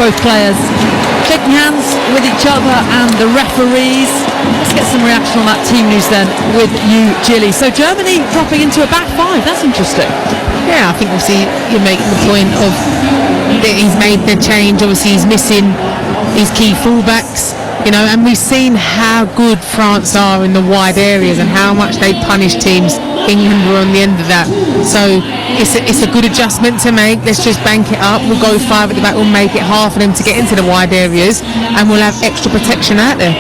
both players shaking hands with each other and the referees. Let's get some reaction on that team news then with you, Gilly. So Germany dropping into a back five. That's interesting. Yeah, I think obviously you're making the point of that he's made the change. Obviously he's missing his key fullbacks, you know, and we've seen how good France are in the wide areas and how much they punish teams. England were on the end of that, so it's a good adjustment to make. Let's just bank it up. We'll go 5 at the back. We'll make it hard for them to get into the wide areas, and we'll have extra protection out there.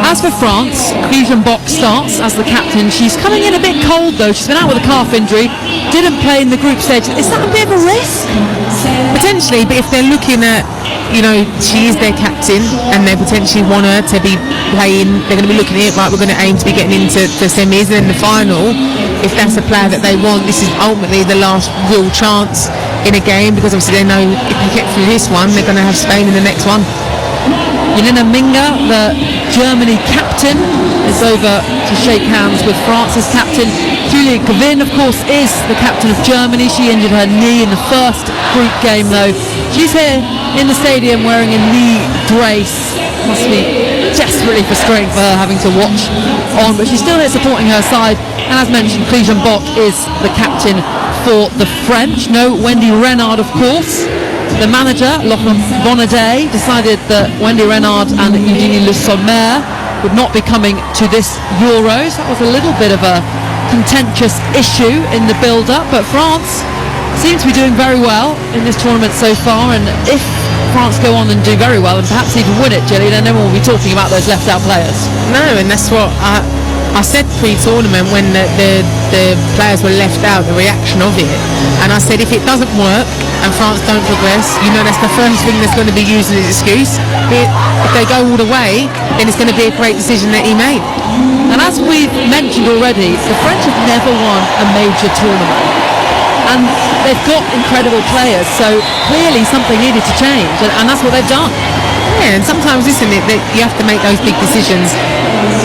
As for France, Christian Bock starts as the captain. She's coming in a bit cold though. She's been out with a calf injury. Didn't play in the group stage. Is that a bit of a risk? Potentially, but if they're looking at, you know, she is their captain and they potentially want her to be playing, they're going to be looking at it, right, we're going to aim to be getting into the semis and then the final. If that's a player that they want, this is ultimately the last real chance in a game, because obviously they know if you get through this one, they're going to have Spain in the next one. Jelena Minga, the Germany captain, is over to shake hands with France's captain. Julia Kvin, of course, is the captain of Germany. She injured her knee in the first group game, though. She's here in the stadium wearing a knee brace. Must be desperately frustrating for her having to watch on, but she's still here supporting her side. And as mentioned, Christian Bock is the captain for the French. No Wendy Renard, of course. The manager, Laurent Bonnaday, decided that Wendy Renard and Eugénie Le Sommer would not be coming to this Euros. That was a little bit of a contentious issue in the build-up, but France seems to be doing very well in this tournament so far, and if France go on and do very well and perhaps even win it, Gilly, then no one will be talking about those left-out players. No, and that's what I said pre-tournament when the players were left out, the reaction of it, and I said if it doesn't work and France don't progress, you know, that's the first thing that's going to be used as an excuse. But if they go all the way, then it's going to be a great decision that he made. And as we've mentioned already, the French have never won a major tournament, and they've got incredible players, so clearly something needed to change, and that's what they've done. Yeah, and sometimes, isn't it, that you have to make those big decisions.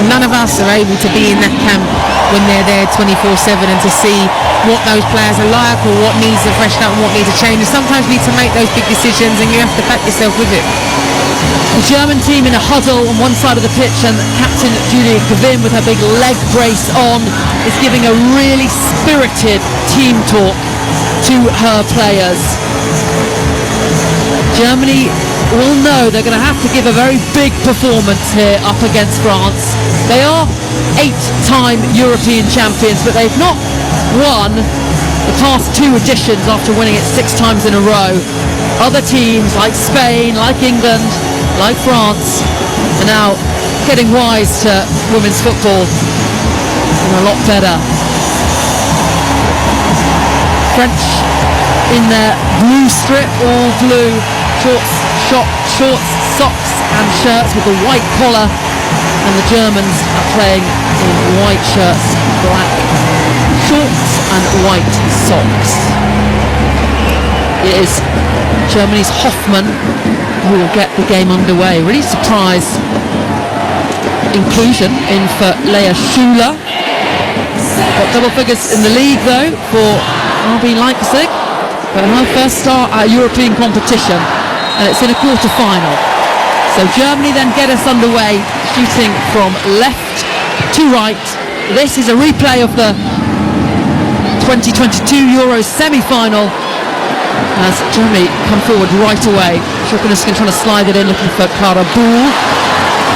None of us are able to be in that camp when they're there 24/7 and to see what those players are like or what needs to freshen up and what needs to change. And sometimes you need to make those big decisions and you have to back yourself with it. The German team in a huddle on one side of the pitch, and Captain Julia Kvin with her big leg brace on is giving a really spirited team talk to her players. Germany will know they're going to have to give a very big performance here up against France. They are 8-time European champions, but they've not won the past 2 editions after winning it 6 times in a row. Other teams like Spain, like England, like France are now getting wise to women's football and a lot better. French in their blue strip, all blue, shorts, socks and shirts with a white collar, and the Germans are playing in white shirts, black shorts and white socks. It is Germany's Hoffmann who will get the game underway. Really surprise inclusion in for Lea Schuler. Got double figures in the league though for RB Leipzig, but her first start at a European competition, and it's in a quarter-final. So Germany then get us underway, shooting from left to right. This is a replay of the 2022 Euros semi-final as Germany come forward right away. Schukanussken trying to slide it in, looking for Clara Boule,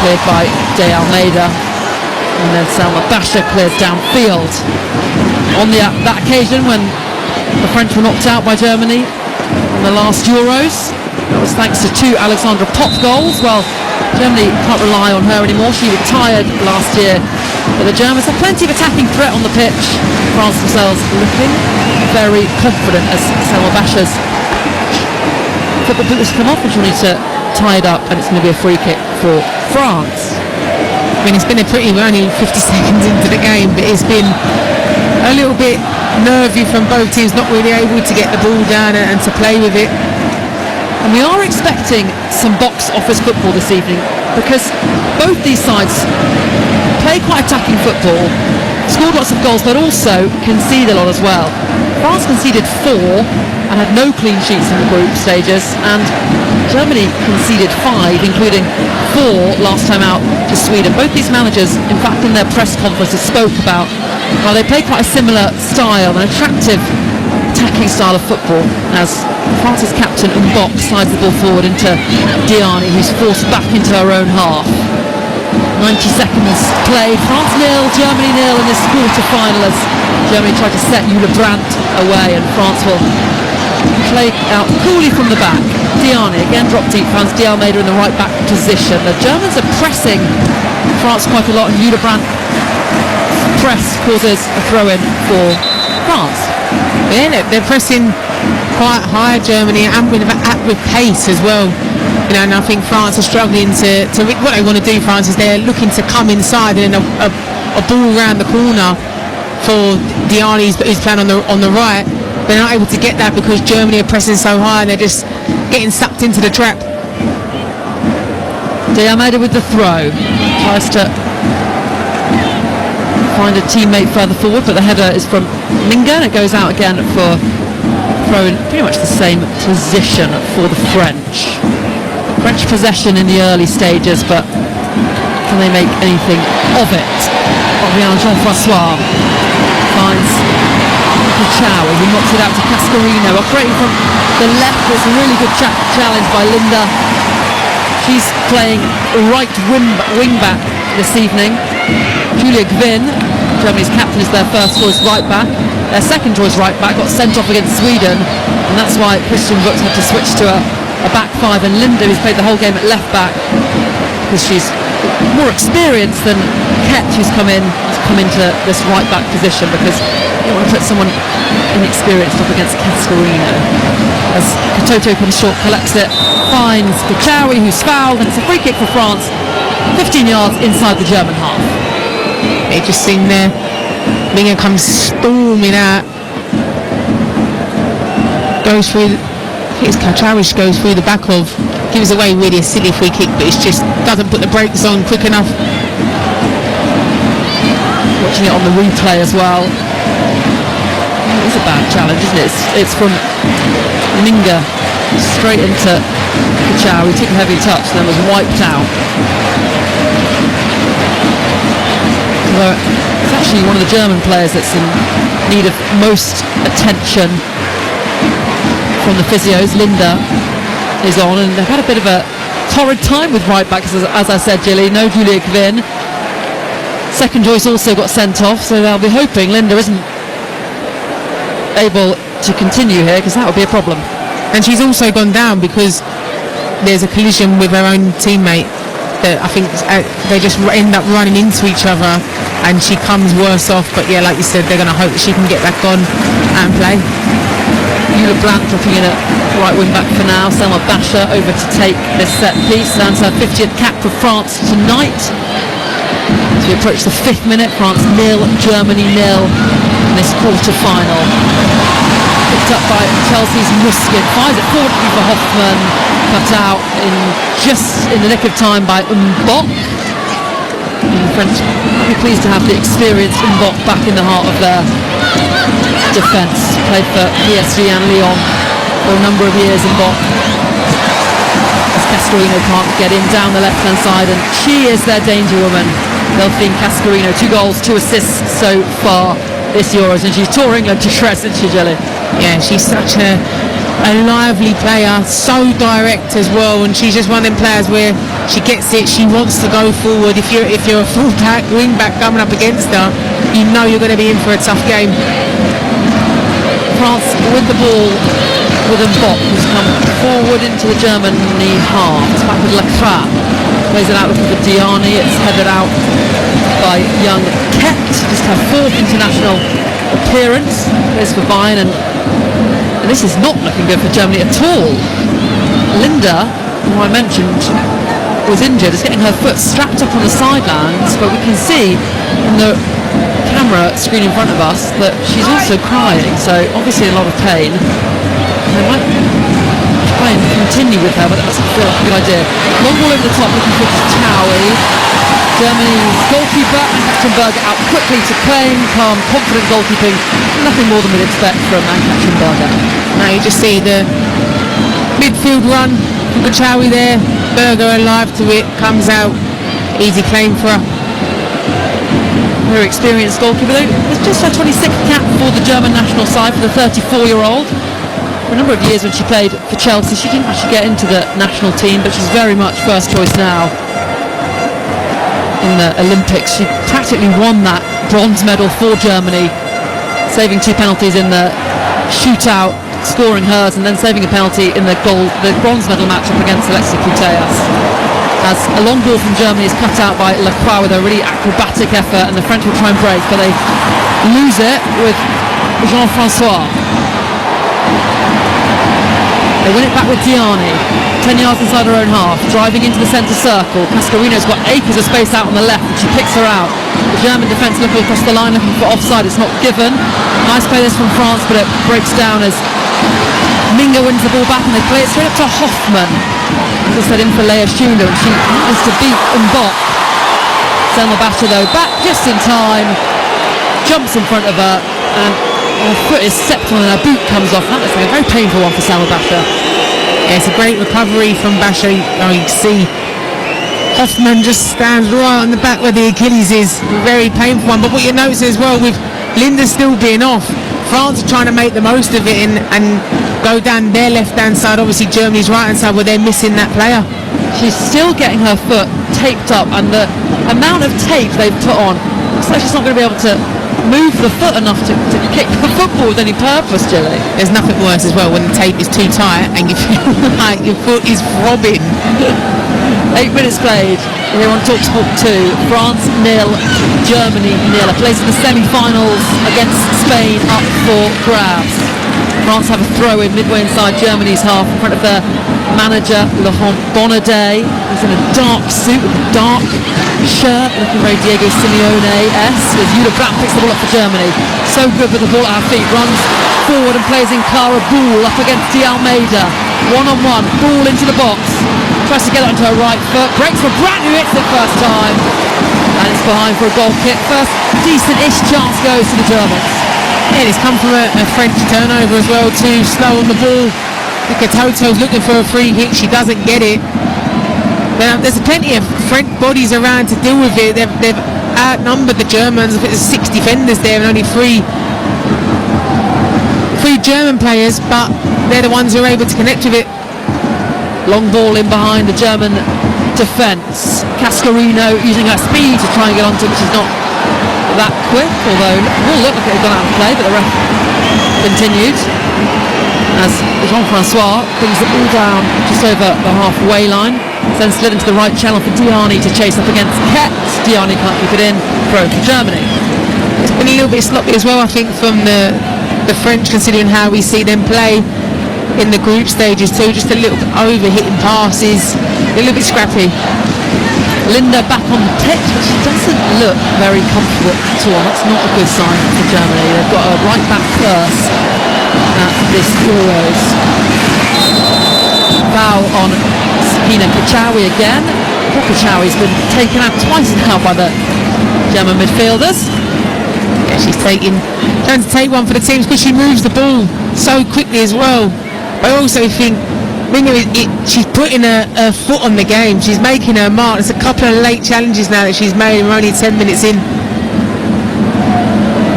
cleared by De Almeida, and then Salma Basha clears downfield. On that occasion when the French were knocked out by Germany in the last Euros, that was thanks to 2 Alexandra Popp goals. Well, Germany can't rely on her anymore. She retired last year. But the Germans have plenty of attacking threat on the pitch. France themselves looking very confident as Selma Basha's football boot has come off, and she'll need to tie it up, and it's going to be a free kick for France. I mean, it's been we're only 50 seconds into the game, but it's been a little bit nervy from both teams, not really able to get the ball down and to play with it. And we are expecting some box office football this evening, because both these sides play quite attacking football. scored lots of goals, but also conceded a lot as well. France conceded 4 and had no clean sheets in the group stages, and Germany conceded 5, including 4 last time out to Sweden. Both these managers, in fact, in their press conferences spoke about how they play quite a similar style, an attractive attacking style of football, as France's captain Mbok slides the ball forward into Diani, who's forced back into her own half. 90 seconds played. France 0, Germany 0 in this quarter-final as Germany tried to set Jule Brandt away, and France will play out coolly from the back. Diani again dropped deep, finds D'Almeida in the right back position. The Germans are pressing France quite a lot, and Jule Brandt press causes a throw-in for France. Yeah, they're pressing quite high, Germany, and with pace as well. You know, and I think France are struggling to what they want to do. France is they're looking to come inside, and then a ball around the corner for Diani, who's playing on the right. They're not able to get that because Germany are pressing so high, and they're just getting sucked into the trap. D'Almeida with the throw, tries to find a teammate further forward, but the header is from Minga, and it goes out again for throw in pretty much the same position for the French. French possession in the early stages, but can they make anything of it? Aurélien Jean-François finds Kachawi, who knocks it out to Cascarino, operating from the left. It's a really good challenge by Linda. She's playing right wing back this evening. Julia Gwynn, Germany's captain, is their first choice right back. Their second choice right back got sent off against Sweden, and that's why Christian Wutz had to switch to a back five, and Linda, who's played the whole game at left back because she's more experienced than Ket, who's come into this right back position, because you don't want to put someone inexperienced up against Cascarino. As Katoto comes short, collects it, finds Kachawi, who's fouled, and it's a free kick for France, 15 yards inside the German half. It just seemed there. Minga comes storming out, goes through. It's Kachawi goes through the back of, gives away really a silly free kick, but it just doesn't put the brakes on quick enough. Watching it on the replay as well. It is a bad challenge, isn't it? It's from Minga straight into Kachawi, took a heavy touch, then was wiped out. Although it's actually one of the German players that's in need of most attention from the physios. Linda is on, and they've had a bit of a torrid time with right backs, as I said, Gilly. No Julia Gwynn. Second choice also got sent off, so they'll be hoping Linda isn't able to continue here, because that would be a problem. And she's also gone down because there's a collision with her own teammate that I think they just end up running into each other, and she comes worse off. But yeah, like you said, they're going to hope that she can get back on and play. Jule Brandt dropping in at right wing back for now. Selma Basher over to take this set piece. Lands her 50th cap for France tonight. As we approach the 5th minute, France 0, Germany 0 in this quarter-final. Picked up by Chelsea's Muskin, fires it forward for Hoffman, cut out just in the nick of time by Mbok. And the French will be pleased to have the experienced Mbok back in the heart of their defence. Played for PSG and Lyon for a number of years, Mbok. As Cascarino can't get in down the left-hand side, and she is their danger woman, Delphine Cascarino. 2 goals, 2 assists so far this Euros, and she's tore England to shreds, isn't she, Jelly? Yeah, she's such a lively player, so direct as well, and she's just one of them players where she gets it, she wants to go forward. If you're a full back, wing back coming up against her, you know you're going to be in for a tough game. France with the ball, with Mbok, who's come forward into the Germany half. It's back with Lacroix, plays it out looking for Diani. It's headed out by young Ket, just her 4th international appearance. Plays for Bayern, and this is not looking good for Germany at all. Linda, who I mentioned was injured, is getting her foot strapped up on the sidelines, but we can see in the camera screen in front of us that she's also crying, so obviously in a lot of pain. They might try and continue with her, but that doesn't feel like a good idea. Long ball over the top, looking for Kachawi. Germany's goalkeeper and Katzenberger out quickly to claim calm, confident goalkeeping. Nothing more than we'd expect from Katzenberger. Now you just see the midfield run from Kachawi there. Berger alive to it, comes out. Easy claim for her. Very experienced goalkeeper though. It's just her 26th cap for the German national side for the 34-year-old. For a number of years when she played for Chelsea, she didn't actually get into the national team, but she's very much first choice now in the Olympics. She practically won that bronze medal for Germany, saving 2 penalties in the shootout, scoring hers, and then saving a penalty in the bronze medal match up against Alexia Putellas. As a long ball from Germany is cut out by Lacroix with a really acrobatic effort, and the French will try and break, but they lose it with Jean-Francois. They win it back with Diani, 10 yards inside her own half, driving into the centre circle. Cascarino's got acres of space out on the left, and she picks her out. The German defence looking across the line, looking for offside. It's not given. Nice play this from France, but it breaks down as Minga wins the ball back, and they play it straight up to Hoffman. As I said, in for Leah Schüler, and she has to beat Mbok. Selma Basha, though, back just in time, jumps in front of her, and her foot is stepped on and her boot comes off. That looks like a very painful one for Selma Basha. Yeah, it's a great recovery from Basha. You can see Hoffman just stands right on the back where the Achilles is. A very painful one. But what you notice as well, with Linda still being off, France are trying to make the most of it and go down their left-hand side, obviously Germany's right-hand side, where they're missing that player. She's still getting her foot taped up, and the amount of tape they've put on, looks like she's not going to be able to move the foot enough to kick the football with any purpose, Jilly. There's nothing worse as well when the tape is too tight and you feel like your foot is throbbing. 8 minutes played here on TalkSport 2. France 0, Germany 0. A place in the semi-finals against Spain up for grabs. France have a throw in midway inside Germany's half in front of their manager Laurent Bonnaday. He's in a dark suit with a dark shirt, looking very Diego Simeone-esque, as Jule Brandt picks the ball up for Germany. So good with the ball at her feet, runs forward and plays in Clara Boule up against Di Almeida. One-on-one, ball into the box, tries to get it onto her right foot, breaks for Brandt, who hits it first time, and it's behind for a goal kick. First decent-ish chance goes to the Germans. Yeah, it's come from a French turnover as well, too slow on the ball. Katoto's looking for a free hit, she doesn't get it. There's plenty of French bodies around to deal with it. They've outnumbered the Germans. I think there's 6 defenders there and only three German players, but they're the ones who are able to connect with it. Long ball in behind the German defence. Cascarino using her speed to try and get onto it, which is not that quick, although it will look like it had gone out of play, but the ref continued as Jean-Francois brings the ball down just over the halfway line, then slid into the right channel for Diani to chase up against Kett. Diani can't keep it in, throw for Germany. It's been a little bit sloppy as well, I think, from the French, considering how we see them play in the group stages too, just a little bit over hitting passes, a little bit scrappy. Linda back on the pitch, but she doesn't look very comfortable at all. That's not a good sign for Germany. They've got a right back first at this Euros. Foul on Sabina Kachawi again. Kachawi's been taken out twice now by the German midfielders. Yeah, she's trying to take one for the teams because she moves the ball so quickly as well. I also think she's putting her foot on the game. She's making her mark. There's a couple of late challenges now that she's made. We're only 10 minutes in.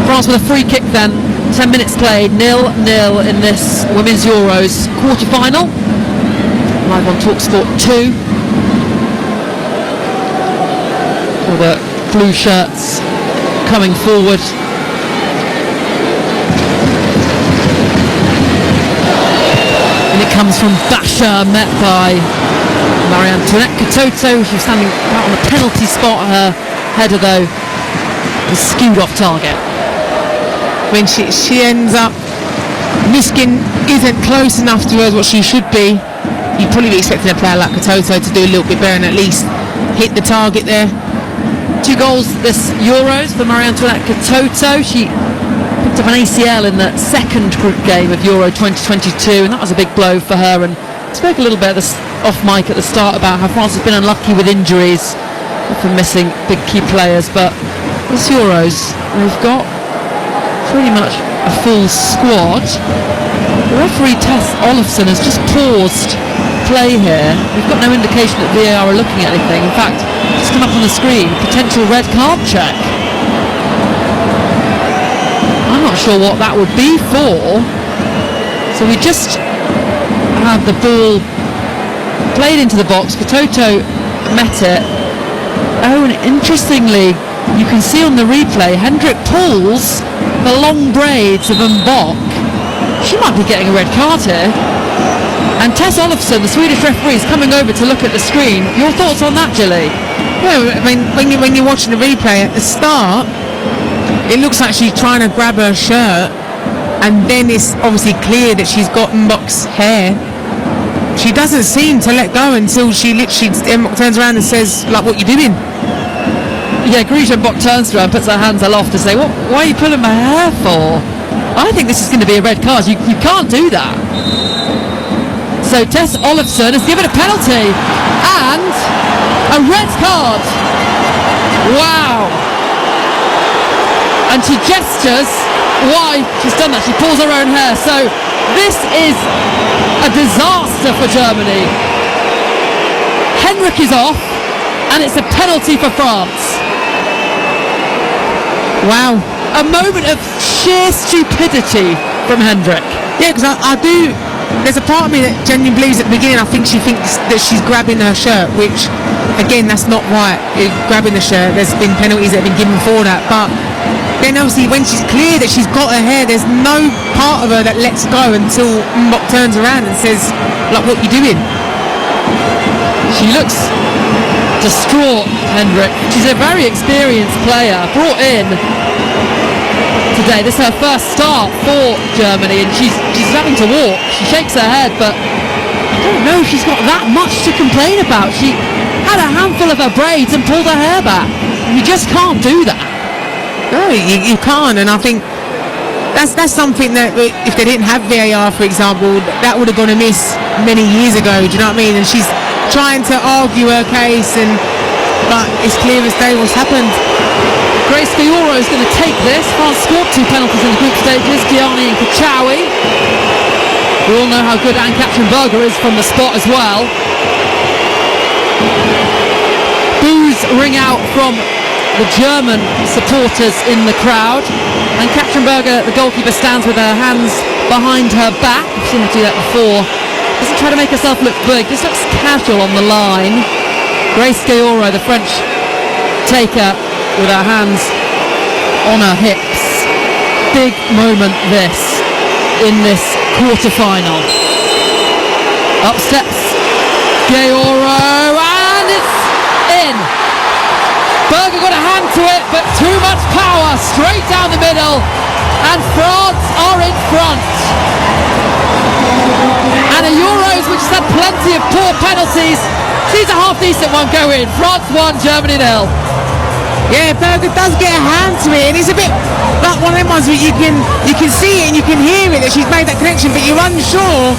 France with a free kick then. 10 minutes played. 0-0 in this Women's Euros quarter-final. Live on TalkSport 2. All the blue shirts coming forward. And it comes from Basha, met by Marie-Antoinette Katoto. She was standing out on the penalty spot. Her header, though, was skewed off target. When she ends up, Miskin isn't close enough to her as what she should be. You'd probably be expecting a player like Katoto to do a little bit better and at least hit the target there. 2 goals this Euros for Marie-Antoinette Katoto. She picked up an ACL in the second group game of Euro 2022, and that was a big blow for her. And spoke a little bit off mic at the start about how France has been unlucky with injuries. for missing big key players, but this Euros, they've got pretty much a full squad. The referee Tess Olofsson has just paused play here. We've got no indication that VAR are looking at anything. In fact, it's come up on the screen, potential red card check. I'm not sure what that would be for. So we just have the ball played into the box. Katoto met it. Oh, and interestingly, you can see on the replay, Hendrick pulls the long braids of Mbok. She might be getting a red card here. And Tess Olofsson, the Swedish referee, is coming over to look at the screen. Your thoughts on that, Gilly? Well, I mean, when you're watching the replay at the start, it looks like she's trying to grab her shirt, and then it's obviously clear that she's got Mbok's hair. She doesn't seem to let go until she literally turns around and says, like, what you doing? Yeah, Greta Mbok turns around, puts her hands aloft to say, why are you pulling my hair for? I think this is going to be a red card. You can't do that. So Tess Olofsson has given a penalty and a red card. Wow. And she gestures why she's done that. She pulls her own hair. So this is a disaster for Germany. Henrik is off and it's a penalty for France. Wow. A moment of sheer stupidity from Hendrik. Yeah, because I do. There's a part of me that genuinely believes at the beginning, I think she thinks that she's grabbing her shirt, which, again, that's not right. Grabbing the shirt, there's been penalties that have been given for that. But then obviously when she's clear that she's got her hair, there's no part of her that lets go until Mbok turns around and says, like, what you doing? She looks distraught, Hendrik. She's a very experienced player, brought in today. This is her first start for Germany, and she's having to walk. She shakes her head, but I don't know if she's got that much to complain about. She had a handful of her braids and pulled her hair back. You just can't do that. No, you can't, and I think that's something that if they didn't have VAR, for example, that would have gone amiss many years ago. Do you know what I mean? And she's trying to argue her case, but it's clear as day what's happened. Grace Gayoro is going to take this. France scored 2 penalties in the group stages, Gianni and Kachawi. We all know how good Ann-Katrin Berger is from the spot as well. Boos ring out from the German supporters in the crowd. And Katrin Berger, the goalkeeper, stands with her hands behind her back. I've seen her do that before. Doesn't try to make herself look big, just looks casual on the line. Grace Gayoro, the French taker, with her hands on her hips. Big moment this in this quarter-final. Up steps Gayoro, and it's in. Berger got a hand to it, but too much power straight down the middle, and France are in front. And a Euros which has had plenty of poor penalties sees a half-decent one go in. France 1, Germany 0. Yeah, Berger does get a hand to it, and it's a bit like one of them ones where you can see it and you can hear it that she's made that connection, but you're unsure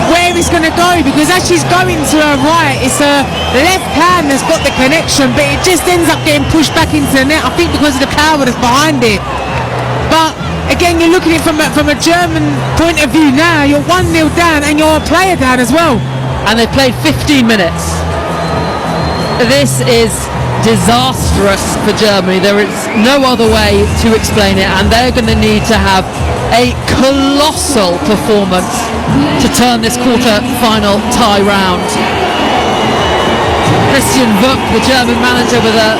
where it's going to go, because as she's going to her right, it's her left hand that's got the connection, but it just ends up getting pushed back into the net, I think because of the power that's behind it. But again, you're looking at it from a German point of view now. You're 1-0 down and you're a player down as well. And they played 15 minutes. This is disastrous for Germany. There is no other way to explain it, and they're going to need to have a colossal performance to turn this quarter-final tie round. Christian Wück, the German manager, with a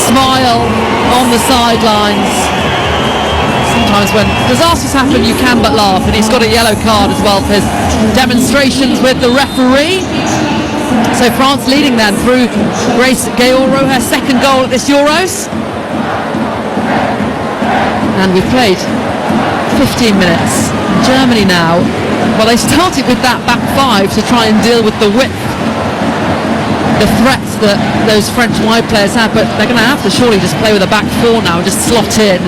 smile on the sidelines. Sometimes when disasters happen you can but laugh, and he's got a yellow card as well for his demonstrations with the referee. So France leading then through Grace Gayoro, her second goal at this Euros. And we've played 15 minutes. Germany now, well, they started with that back five to try and deal with the width, the threats that those French wide players have, but they're going to have to surely just play with a back four now and just slot in.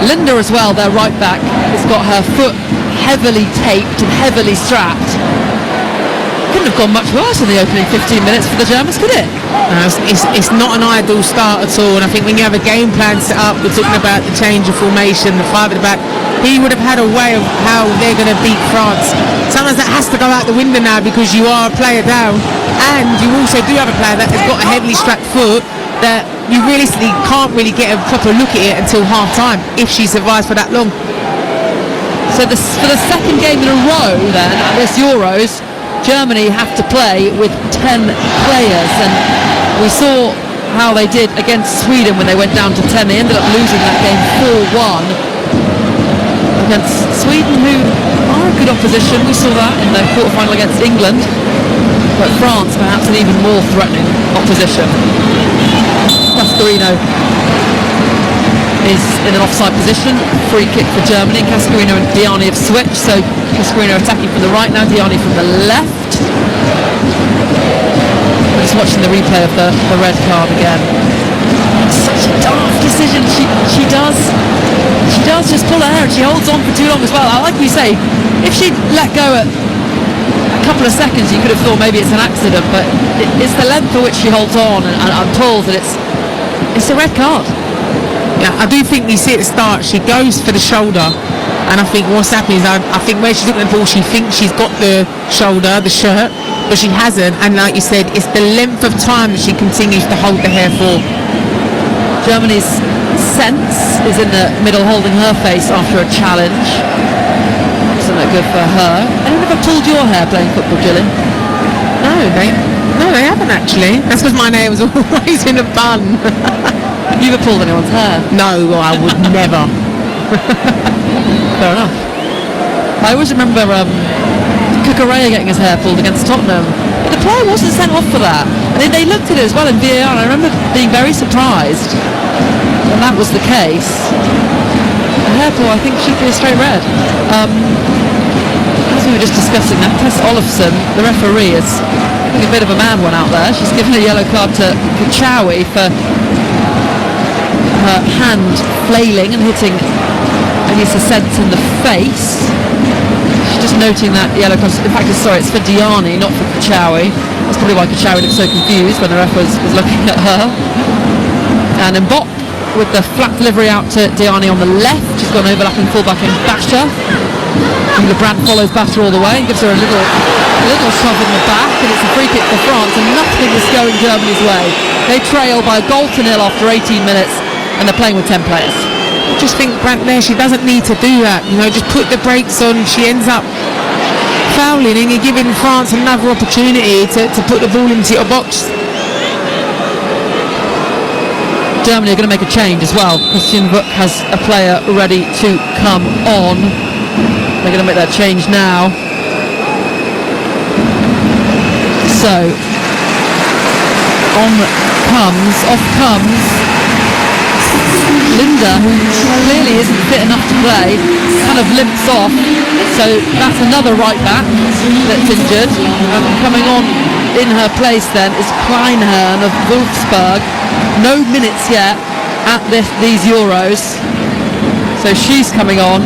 Linda as well, their right back, has got her foot heavily taped and heavily strapped. Can couldn't have gone much worse in the opening 15 minutes for the Germans, could it? It's not an ideal start at all, and I think when you have a game plan set up, we're talking about the change of formation, the 5 at the back, he would have had a way of how they're going to beat France. Sometimes that has to go out the window now because you are a player down, and you also do have a player that has got a heavily strapped foot that you realistically can't really get a proper look at it until half time if she survives for that long. So for the second game in a row then at this Euros, Germany have to play with 10 players, and we saw how they did against Sweden when they went down to 10. They ended up losing that game 4-1 against Sweden, who are a good opposition. We saw that in the quarterfinal against England, but France perhaps an even more threatening opposition. Cascarino is in an offside position, free kick for Germany. Cascarino and Diani have switched, so Cascarino attacking from the right now, Diani from the left. We're just watching the replay of the red card again. Such a daft decision. She does just pull her hair, and she holds on for too long as well. Like you say, if she'd let go at a couple of seconds, you could have thought maybe it's an accident, but it's the length for which she holds on and pulls, and it's a red card. Yeah, I do think you see at the start she goes for the shoulder, and I think what's happening is I think where she's looking at the ball, she thinks she's got the shoulder, the shirt, but she hasn't, and like you said, it's the length of time that she continues to hold the hair for. Germany's Sense is in the middle holding her face after a challenge. Isn't that good for her? Anyone ever pulled your hair playing football, Gillian? No, they haven't actually. That's because my hair was always in a bun. Have you ever pulled anyone's hair? No, I would never. Fair enough. I always remember Cucurella getting his hair pulled against Tottenham, but the player wasn't sent off for that. And they looked at it as well in VAR, and I remember being very surprised when that was the case. A hair pull, I think, should be a straight red. As we were just discussing that, Tess Olofsson, the referee, is a bit of a mad one out there. She's given a yellow card to Kachawi for her hand flailing and hitting Elisa Sense in the face. She's just noting that yellow card. In fact, it's for Diani, not for Kachawi. That's probably why Kachawi looked so confused when the ref was looking at her. And Mbop with the flat delivery out to Diani on the left. She's got an overlapping fullback in Basha. Hula Brandt follows Basha all the way and gives her a little shove in the back, and it's a free kick for France, and nothing is going Germany's way. They trail by a goal to nil after 18 minutes, and they're playing with 10 players. I just think Brandt there, she doesn't need to do that. Just put the brakes on. She ends up fouling, and you're giving France another opportunity to put the ball into your box. Germany are going to make a change as well. Christian Buck has a player ready to come on. They're going to make that change now. So, off comes Linda, who clearly isn't fit enough to play, kind of limps off. So that's another right back that's injured. Coming on in her place then is Kleinhern of Wolfsburg. No minutes yet at these Euros. So she's coming on.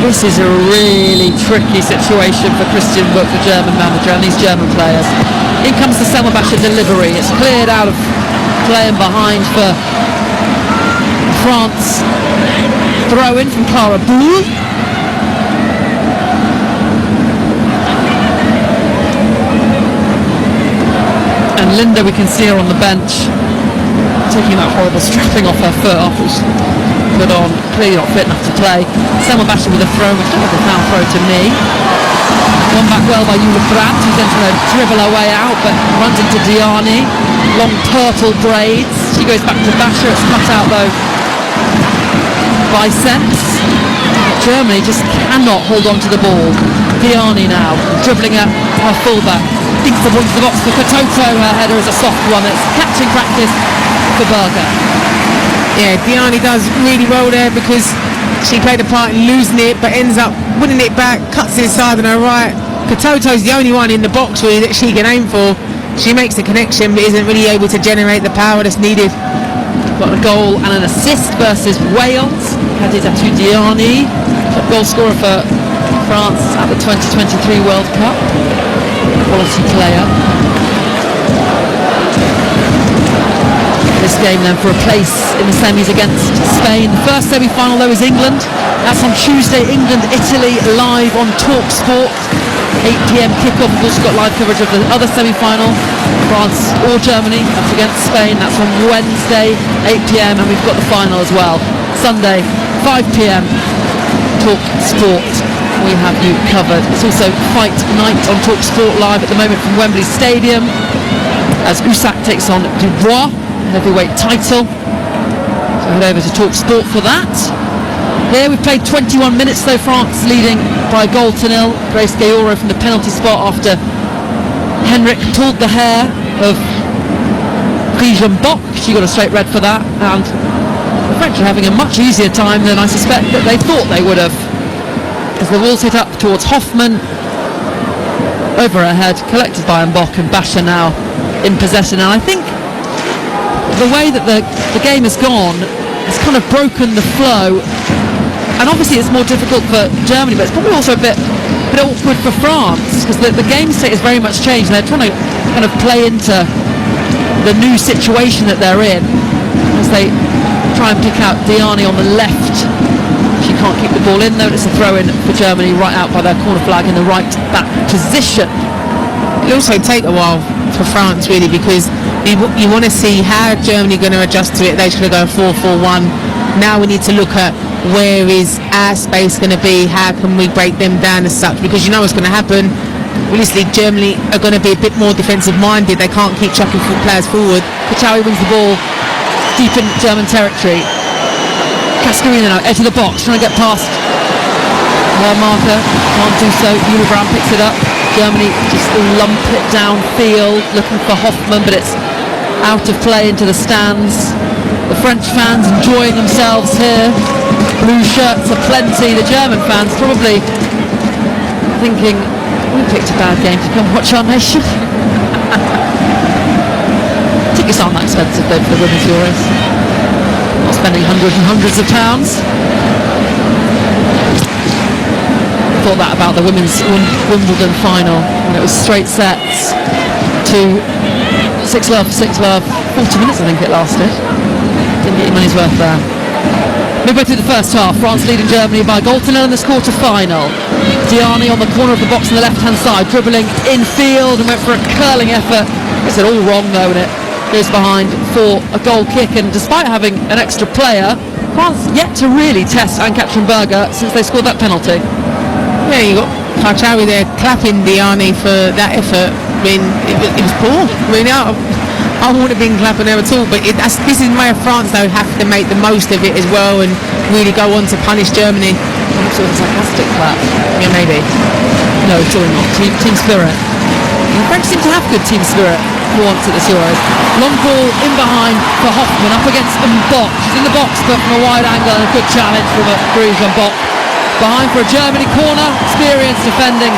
This is a really tricky situation for Christian Buck, the German manager, and these German players. In comes the Selma Basha delivery. It's cleared out of play and behind for France. Throw in from Clara Boule. And Linda, we can see her on the bench taking that horrible strapping off her foot after it was put on. Clearly not fit enough to play. Selma Basha with a throw, which was a foul throw to me. Won back well by Jule Brandt, who's then trying to dribble her way out, but runs into Diani. Long turtle braids. She goes back to Basha. It's cut out though by Sense. Germany just cannot hold on to the ball. Diani now dribbling at her fullback. Dinks the ball into the box for Katoto. Her header is a soft one. It's catching practice for Berger. Yeah, Diani does really well there because she played a part in losing it, but ends up winning it back, cuts inside on her right. Katoto's the only one in the box really that she can aim for. She makes the connection but isn't really able to generate the power that's needed. Got a goal and an assist versus Wales. Khadija Diani, top goal scorer for France at the 2023 World Cup. quality player. This game then for a place in the semis against Spain. The first semi-final though is England. That's on Tuesday. England-Italy live on TalkSport. 8 p.m. kickoff. We've also got live coverage of the other semi-final, France or Germany. That's against Spain. That's on Wednesday, 8 p.m. and we've got the final as well. Sunday, 5 p.m. TalkSport. We have you covered. It's also Fight Night on TalkSport live at the moment from Wembley Stadium as Usyk takes on Dubois, heavyweight title. So head over to TalkSport for that. Here we've played 21 minutes though, France leading by a goal to nil. Grace Gayoro from the penalty spot after Henrik pulled the hair of Frijan Bock. She got a straight red for that, and the French are having a much easier time than I suspect that they thought they would have. As the ball's hit up towards Hoffman, over her head, collected by Mbok, and Basha now in possession. And I think the way that the game has gone has kind of broken the flow, and obviously it's more difficult for Germany, but it's probably also a bit awkward for France, because the game state has very much changed, and they're trying to kind of play into the new situation that they're in as they try and pick out Diani on the left. She can't keep the ball in though. It's a throw in for Germany right out by their corner flag in the right back position. It'll also take a while for France really, because you want to see how Germany going to adjust to it. They're going to go 4-4-1. Now we need to look at where is our space going to be, how can we break them down as such, because you know what's going to happen. Realistically, Germany are going to be a bit more defensive minded. They can't keep chucking players forward. Kachawi wins the ball deep in German territory. Cascarina now, edge of the box, trying to get past her marker, can't do so. Brown picks it up. Germany just lump it downfield, looking for Hoffman, but it's out of play into the stands. The French fans enjoying themselves here. Blue shirts are plenty. The German fans probably thinking, we picked a bad game to come watch our nation. Tickets aren't that expensive though for the Women's Euros. Not spending hundreds and hundreds of pounds. Thought that about the women's Wimbledon final when it was straight sets to 6-love, 6-love. 40 minutes I think it lasted. Didn't get your money's worth there. Midway through the first half, France leading Germany by a goal to nil in this quarter final. Diani on the corner of the box on the left hand side, dribbling infield and went for a curling effort. It's all wrong though, and it goes behind for a goal kick. And despite having an extra player, France yet to really test Ann-Katrin Berger since they scored that penalty. Yeah, you got Kachawi there clapping Diani for that effort. I mean, it was poor. I mean, I wouldn't have been clapping there at all, but this is where France though have to make the most of it as well and really go on to punish Germany. Sort of sarcastic clap. Yeah, maybe. No, surely not. Team spirit. The French seem to have good team spirit for once at this Euros. Long ball in behind for Hoffman, up against Mbok. She's in the box, but from a wide angle, and a good challenge from Frijan Bock. Behind for a Germany corner, experienced defending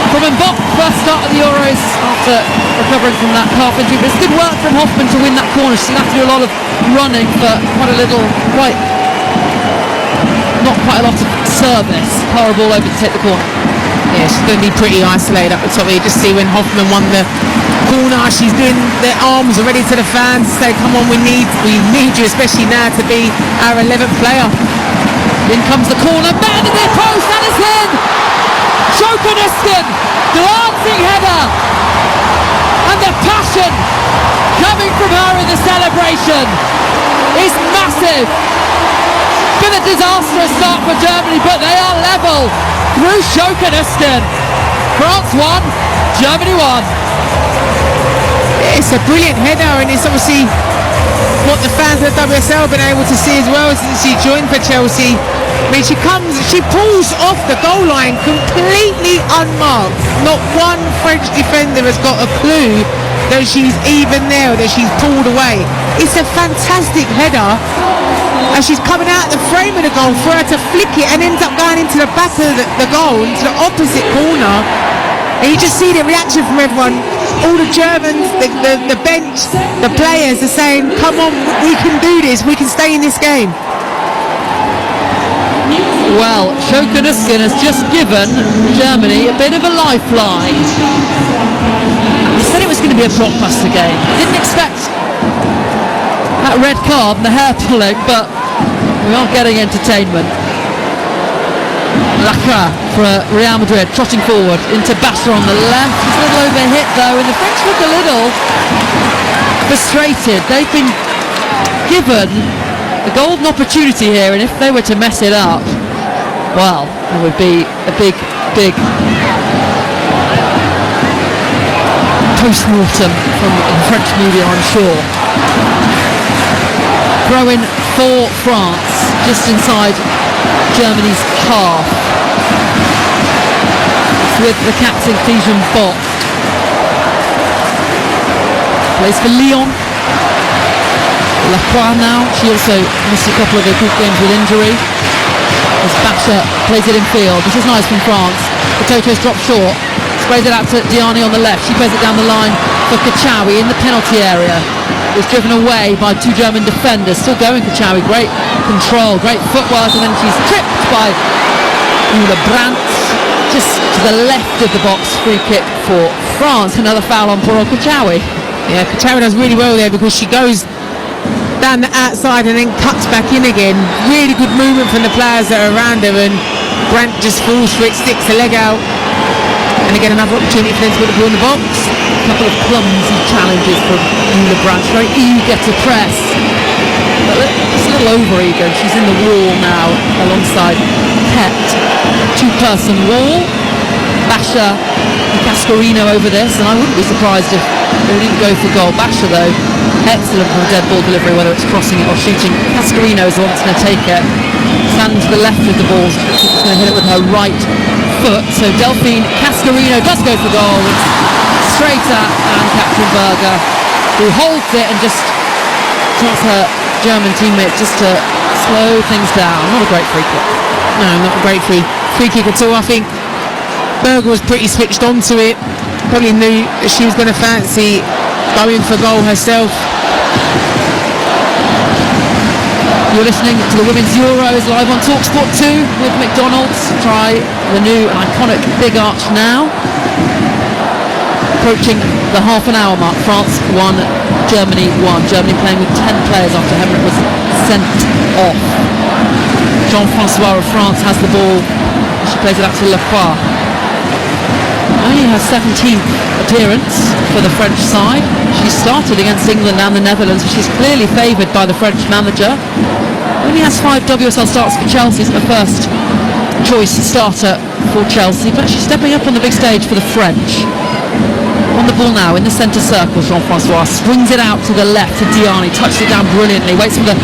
from Mbok. First start of the Euros after recovering from that calf injury, but it's good work from Hoffman to win that corner. She's going to have to do a lot of running for not quite a lot of service. Power ball over to take the corner. Yeah, she's going to be pretty isolated up the top. You just see when Hoffman won the corner, she's doing the arms already to the fans to say, come on, we need you, especially now, to be our 11th player. In comes the corner, man in their post, and it's in! Schokenisken, glancing header! And the passion coming from her in the celebration is massive! It's been a disastrous start for Germany, but they are level through Schokenisken. France won, Germany won. It's a brilliant header, and it's obviously what the fans of the WSL have been able to see as well since she joined for Chelsea. I mean, she pulls off the goal line completely unmarked. Not one French defender has got a clue that she's even there, that she's pulled away. It's a fantastic header, and she's coming out the frame of the goal for her to flick it and ends up going into the back of the goal, into the opposite corner. And you just see the reaction from everyone. All the Germans, the bench, the players are saying, come on, we can do this, we can stay in this game. Well, Schoenerskin has just given Germany a bit of a lifeline. I said it was going to be a blockbuster game. Didn't expect that red card and the hair pulling, but we are getting entertainment. Lacra for Real Madrid, trotting forward into Basha on the left. He's a little overhit though, and the French look a little frustrated. They've been given a golden opportunity here, and if they were to mess it up, well, there would be a big post-mortem from the French media, I'm sure. Throw-in for France, just inside Germany's half, with the captain Clejon Bock. Plays for Lyon. Lacroix now, she also missed a couple of her group games with injury. As Basha plays it in field. This is nice from France. The Toto's dropped short. Sprays it out to Diani on the left. She plays it down the line for Kachawi in the penalty area. Was driven away by two German defenders. Still going Kachawi. Great control, great footwork, and then she's tripped by Ulla Brandt. Just to the left of the box. Free kick for France. Another foul on poor old Kachawi. Yeah, Kachawi does really well there because she goes down the outside and then cuts back in again. Really good movement from the players that are around her, and Brandt just falls for it, sticks a leg out, and again another opportunity for them to put the ball in the box. A couple of clumsy challenges from Ulla Brandt, very eager to press, but it's a little over eager. She's in the wall now alongside Ket. Two-person wall. Basha and Cascarino over this, and I wouldn't be surprised if they didn't go for goal. Basha though, excellent from dead ball delivery, whether it's crossing it or shooting. Cascarino is the one that's going to take it. Standing to the left of the ball, she's going to hit it with her right foot. So Delphine Cascarino does go for goal. It's straight at Katrin Berger, who holds it and just tells her German teammate just to slow things down. Not a great free kick. No, not a great free kick at all. I think Berger was pretty switched on to it. Probably knew that she was going to fancy going for goal herself. You're listening to the Women's Euros live on TalkSport 2 with McDonald's. Try the new and iconic Big Arch now. Approaching the half an hour mark. France 1, Germany 1. Germany playing with 10 players after Hemrick was sent off. Jean-Francois of France has the ball. She plays it out to Lacroix. Only her 17th appearance for the French side. She started against England and the Netherlands, and she's clearly favoured by the French manager. Only has 5 WSL starts for Chelsea, as the first choice starter for Chelsea, but she's stepping up on the big stage for the French. On the ball now in the centre circle, Jean-Francois swings it out to the left to Diani, touches it down brilliantly, waits for the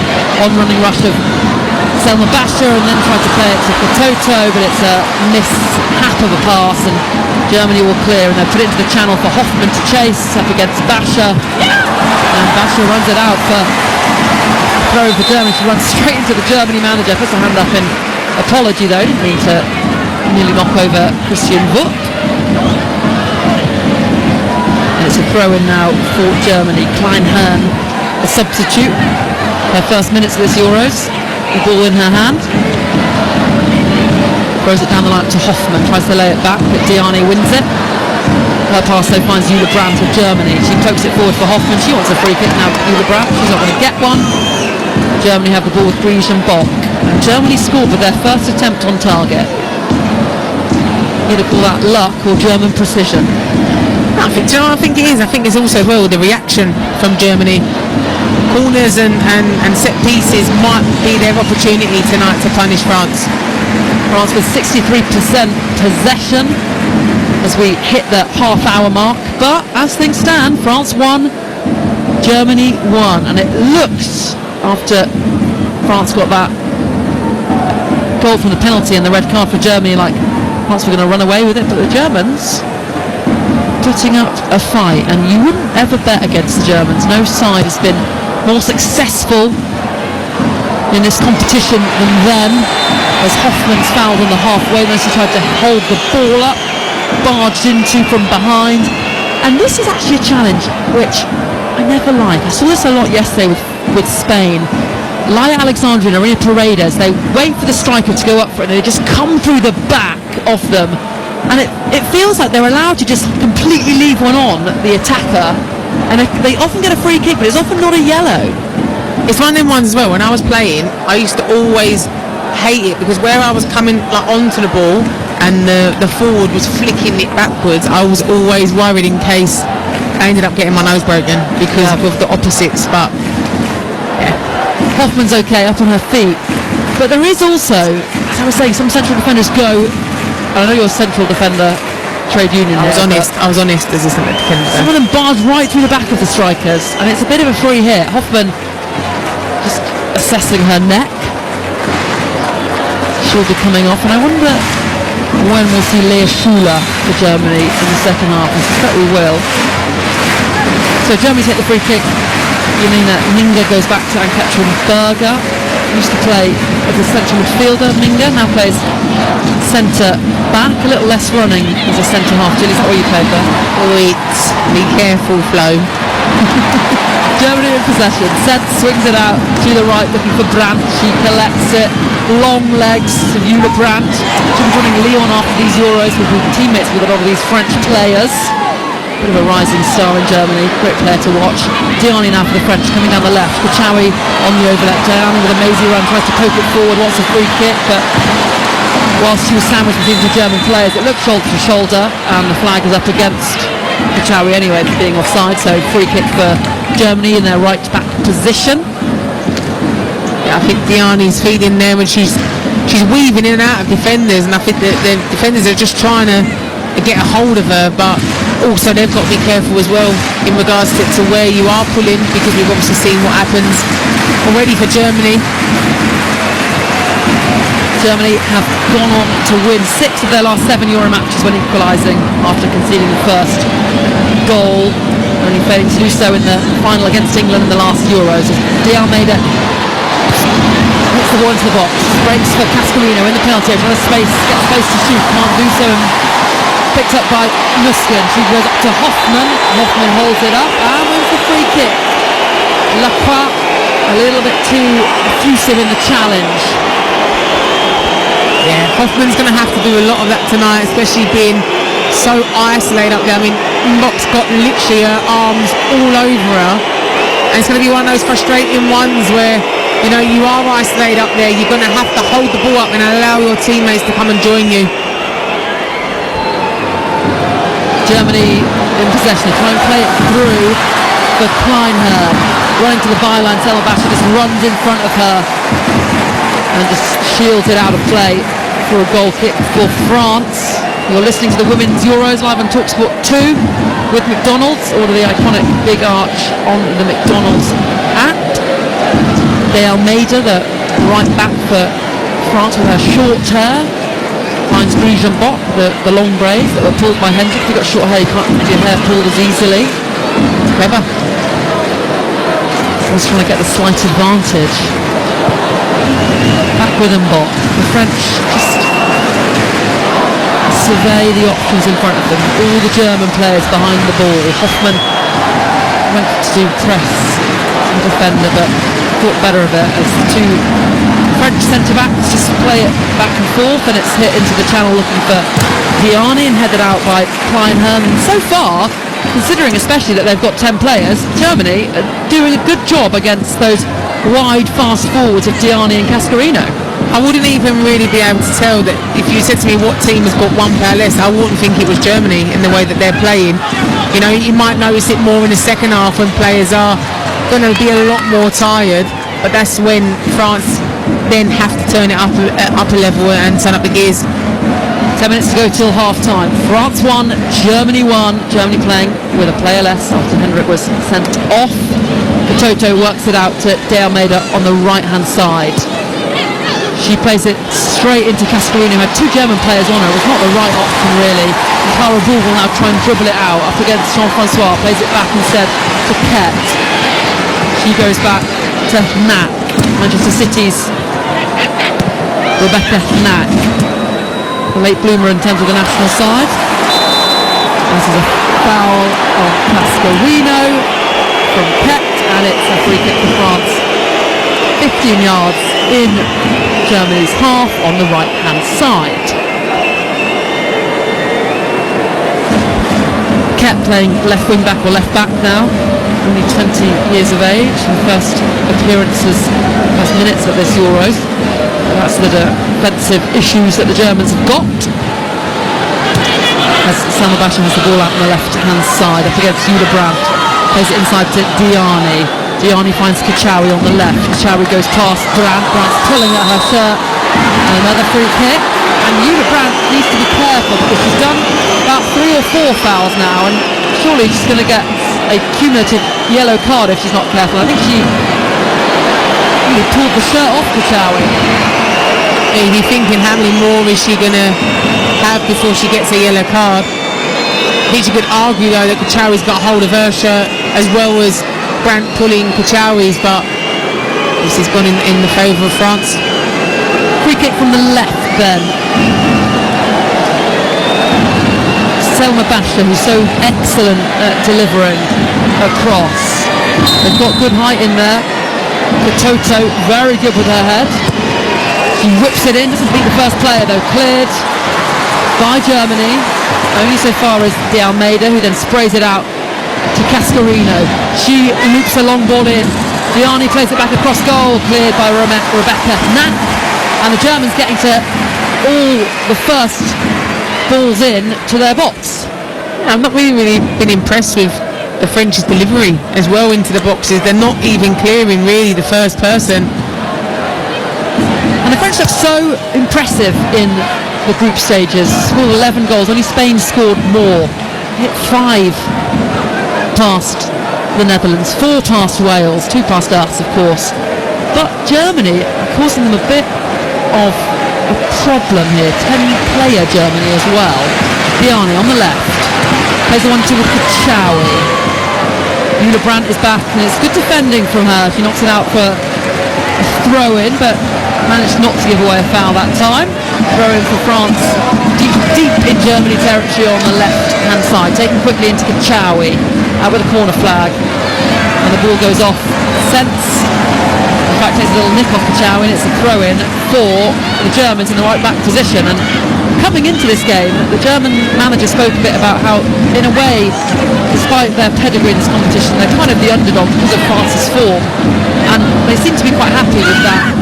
on-running rush of Selma Basha and then tried to play it to Katoto, but it's a mishap of a pass, and Germany will clear, and they'll put it into the channel for Hoffman to chase up against Basha, and Basha runs it out for throw for Germany. She runs straight into the Germany manager, puts her hand up in apology though, didn't mean to nearly knock over Christian Wook. And it's a throw in now for Germany. Kleinhern, a substitute, her first minutes of this Euros. The ball in her hand, throws it down the line to Hoffman, tries to lay it back, but Diani wins it. Her pass though finds Ulla Brandt of Germany. She pokes it forward for Hoffman. She wants a free kick now. Ulla Brandt, she's not going to get one. Germany have the ball with Briege and Bock, and Germany scored with their first attempt on target. Either call that luck or German precision. I think it is. I think it's also well the reaction from Germany. Corners and set pieces might be their opportunity tonight to punish France. France with 63% possession as we hit the half hour mark, but as things stand, France 1, Germany 1, and it looks, after France got that goal from the penalty and the red card for Germany, like France were going to run away with it, but the Germans putting up a fight, and you wouldn't ever bet against the Germans. No side has been more successful in this competition than them, as Hoffman's fouled on the halfway line. She tried to hold the ball up, barged into from behind, and this is actually a challenge which I never like. I saw this a lot yesterday with Spain. Laia Alexandra and Arena Paredes, they wait for the striker to go up for it, and they just come through the back of them. And it feels like they're allowed to just completely leave one on, the attacker. And they often get a free kick, but it's often not a yellow. It's one of them ones as well. When I was playing, I used to always hate it because where I was coming like onto the ball and the forward was flicking it backwards, I was always worried in case I ended up getting my nose broken because of the opposites. But yeah, Hoffman's okay, up on her feet. But there is also, as I was saying, some central defenders go. I know you're a central defender, trade union. I was honest as a central defender. Some of them barge right through the back of the strikers, and it's a bit of a free hit. Hoffman just assessing her neck. She'll be coming off, and I wonder when we'll see Lea Schuler for Germany in the second half. I suspect we will. So Germany take the free kick. Janina Minga goes back to Ann-Katrin Berger. Used to play as a central midfielder. Minga now plays centre back, a little less running as a centre half. Jill, is that what you played there? Wait, be careful, Flo. Germany in possession. Seth swings it out to the right, looking for Brandt. She collects it. Long legs to Eula Brandt. She'll be joining Lyon after these Euros. Will be teammates with a lot of these French players. Bit of a rising star in Germany. Great player to watch. Diani now for the French, coming down the left. Kachawi on the overlap. Diani with a mazy run, tries to poke it forward. Wants a free kick, but whilst she was sandwiched between the German players, it looked shoulder to shoulder, and the flag is up against Kachawi anyway, being offside. So free kick for Germany in their right back position. Yeah, I think Diani's feeding there when she's weaving in and out of defenders, and I think the defenders are just trying to get a hold of her, but also they've got to be careful as well in regards to where you are pulling, because we've obviously seen what happens already for Germany. Germany have gone on to win 6 of their last 7 Euro matches when equalising after conceding the first goal, only failing to do so in the final against England in the last Euros. De Almeida hits the ball into the box, breaks for Cascarino in the penalty area, trying to gets space to shoot, can't do so. Picked up by Nuskin. She goes up to Hoffman. Hoffman holds it up and wins the free kick. Lacroix a little bit too effusive in the challenge. Yeah, Hoffman's going to have to do a lot of that tonight, especially being so isolated up there. I mean, Mbok's got literally her arms all over her, and it's going to be one of those frustrating ones where, you know, you are isolated up there. You're going to have to hold the ball up and allow your teammates to come and join you. Germany in possession, try and play it through for Kleinherr, running to the byline. Selma Basha just runs in front of her and just shields it out of play for a goal kick for France. You're listening to the Women's Euros live on TalkSport 2 with McDonald's. Order the iconic big arch on the McDonald's app. De Almeida, the right back for France, with her short hair, finds Griejean Bock, the long braids that were pulled by Hendrick. If you've got short hair, you can't have your hair pulled as easily. Clever. He's trying to get the slight advantage. Back with Mbok. The French just survey the options in front of them. All the German players behind the ball. Hoffman went to do press the defender, but thought better of it as the two French centre-backs just play it back and forth, and it's hit into the channel looking for Diani and headed out by Kleinherr. And so far, considering especially that they've got 10 players, Germany are doing a good job against those wide, fast forwards of Diani and Cascarino. I wouldn't even really be able to tell that if you said to me what team has got one player less, I wouldn't think it was Germany in the way that they're playing. You know, you might notice it more in the second half when players are going to be a lot more tired, but that's when France then have to turn it up a level and turn up the gears. 10 minutes to go till half time. France 1, Germany 1. Germany playing with a player less after Hendrick was sent off. Toto works it out to De Almeida on the right hand side. She plays it straight into Cascarino, who had 2 German players on her. It was not the right option really. And Clara Bull will now try and dribble it out up against Jean-Francois. Plays it back instead to Ket. She goes back to Knack, Manchester City's Rebecca Knack, the late bloomer in terms of the national side. This is a foul on Cascarino from Ket, and it's a free kick for France. 15 yards in Germany's half on the right-hand side. Kept playing left wing back or left back now, only 20 years of age, and first appearances, first minutes at this Euros. That's the defensive issues that the Germans have got. As Samuel Basha has the ball out on the left-hand side up against Julia Brandt. Plays it inside to Diani. Diani finds Kachawi on the left. Kachawi goes past Brandt. Brandt's pulling at her shirt. And another free kick. And Julia Brandt needs to be careful because she's done about 3 or 4 fouls now, and surely she's going to get a cumulative yellow card if she's not careful. I think she really pulled the shirt off Kachawi. You'd be thinking, how many more is she going to have before she gets a yellow card? I think you could argue though that Kachawi's got hold of her shirt as well as Brandt pulling Kachawi's, but this has gone in the favour of France. Free kick from the left then. Selma Basha, who's so excellent at delivering across. They've got good height in there. Katoto very good with her head. She whips it in, doesn't beat the first player though. Cleared by Germany, only so far as De Almeida, who then sprays it out to Cascarino. She loops a long ball in. Diani plays it back across goal, cleared by Rebecca Knack. And the Germans getting to all the first balls in to their box. I've not really been impressed with the French's delivery as well into the boxes. They're not even clearing really the first person. And the French look so impressive in the group stages. Scored 11 goals, only Spain scored more. Hit 5 past the Netherlands, 4 past Wales, 2 past us of course. But Germany are causing them a bit of a problem here. 10-player Germany as well. Diani on the left. Plays the 1-2 with Kachawi. Julia Brandt is back, and it's good defending from her. She knocks it out for a throw-in, but managed not to give away a foul that time. Throw-in for France, deep in Germany territory on the left-hand side. Taken quickly into Kachawi, out with a corner flag. And the ball goes off Sense. In fact, takes a little nick off Kachawi, and it's a throw-in for the Germans in the right-back position. And coming into this game, the German manager spoke a bit about how, in a way, despite their pedigree in this competition, they're kind of the underdog because of France's form. And they seem to be quite happy with that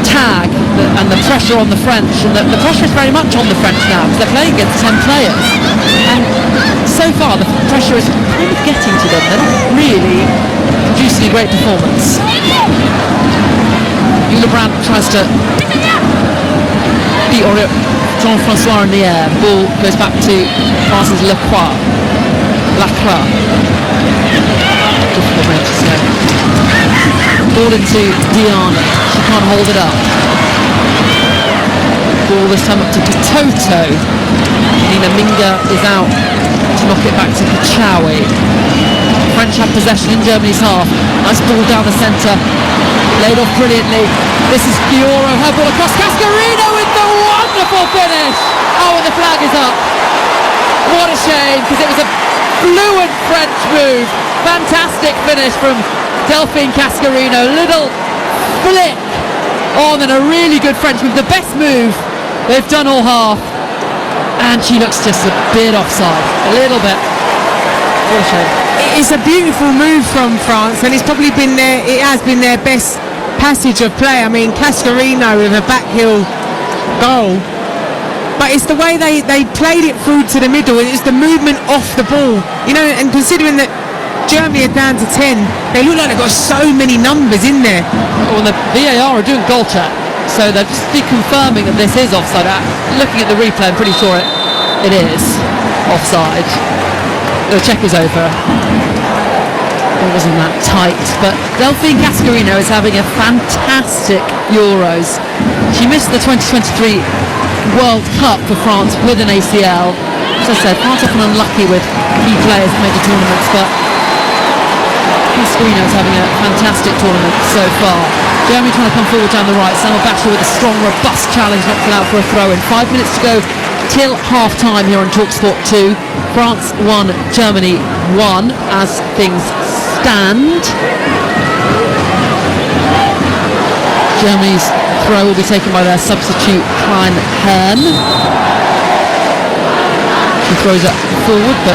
tag and the pressure on the French. And the pressure is very much on the French now because they're playing against 10 players. And so far, the pressure is kind of getting to them. They're not really producing a great performance. Julia Brandt tries to beat Jean-Francois in the air. Ball goes back to France's Lacroix. Difficult name to say. Ball into Diani. She can't hold it up. Ball this time up to Katoto. Nina Minga is out to knock it back to Kachawi. French have possession in Germany's half. Nice ball down the centre. Laid off brilliantly. This is Fiora. Her ball across. Cascarino with the wonderful finish. Oh, and the flag is up. What a shame, because it was a fluent French move. Fantastic finish from Delphine Cascarino. Little flick on and a really good French move. The best move they've done all half. And she looks just a bit offside. A little bit. What a shame. It's a beautiful move from France, and it's probably been it has been their best passage of play. I mean, Cascarino with a back heel goal, but it's the way they played it through to the middle. It's the movement off the ball, you know, and considering that Germany are down to 10, they look like they've got so many numbers in there. Well, the VAR are doing goal check, so they're just confirming that this is offside. Looking at the replay, I'm pretty sure it is offside. The check is over. It wasn't that tight, but Delphine Cascarino is having a fantastic Euros. She missed the 2023 World Cup for France with an ACL. As I said, France often unlucky with key players at major tournaments, but Cascarino is having a fantastic tournament so far. Germany trying to come forward down the right. Samuel Basha with a strong, robust challenge, knocks it out for a throw-in. 5 minutes to go till half-time here on TalkSport 2. France 1, Germany 1 as things stand. Germany's throw will be taken by their substitute Klein Hearn. She throws it forward but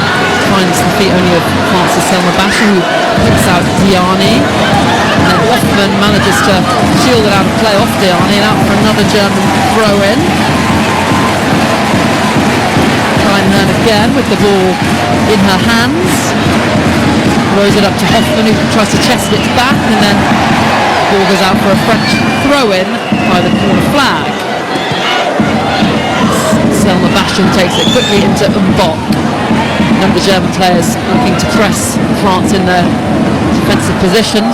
finds the feet only of France's Selma Basha, who picks out Diani. And then Hoffmann manages to shield it out of play off Diani and out for another German throw in. Klein Hearn again with the ball in her hands. Throws it up to Hoffmann, who tries to chest it back, and then the ball goes out for a French throw-in by the corner flag. Selma Bastion takes it quickly into Mbok. None of the German players looking to press France in their defensive positions.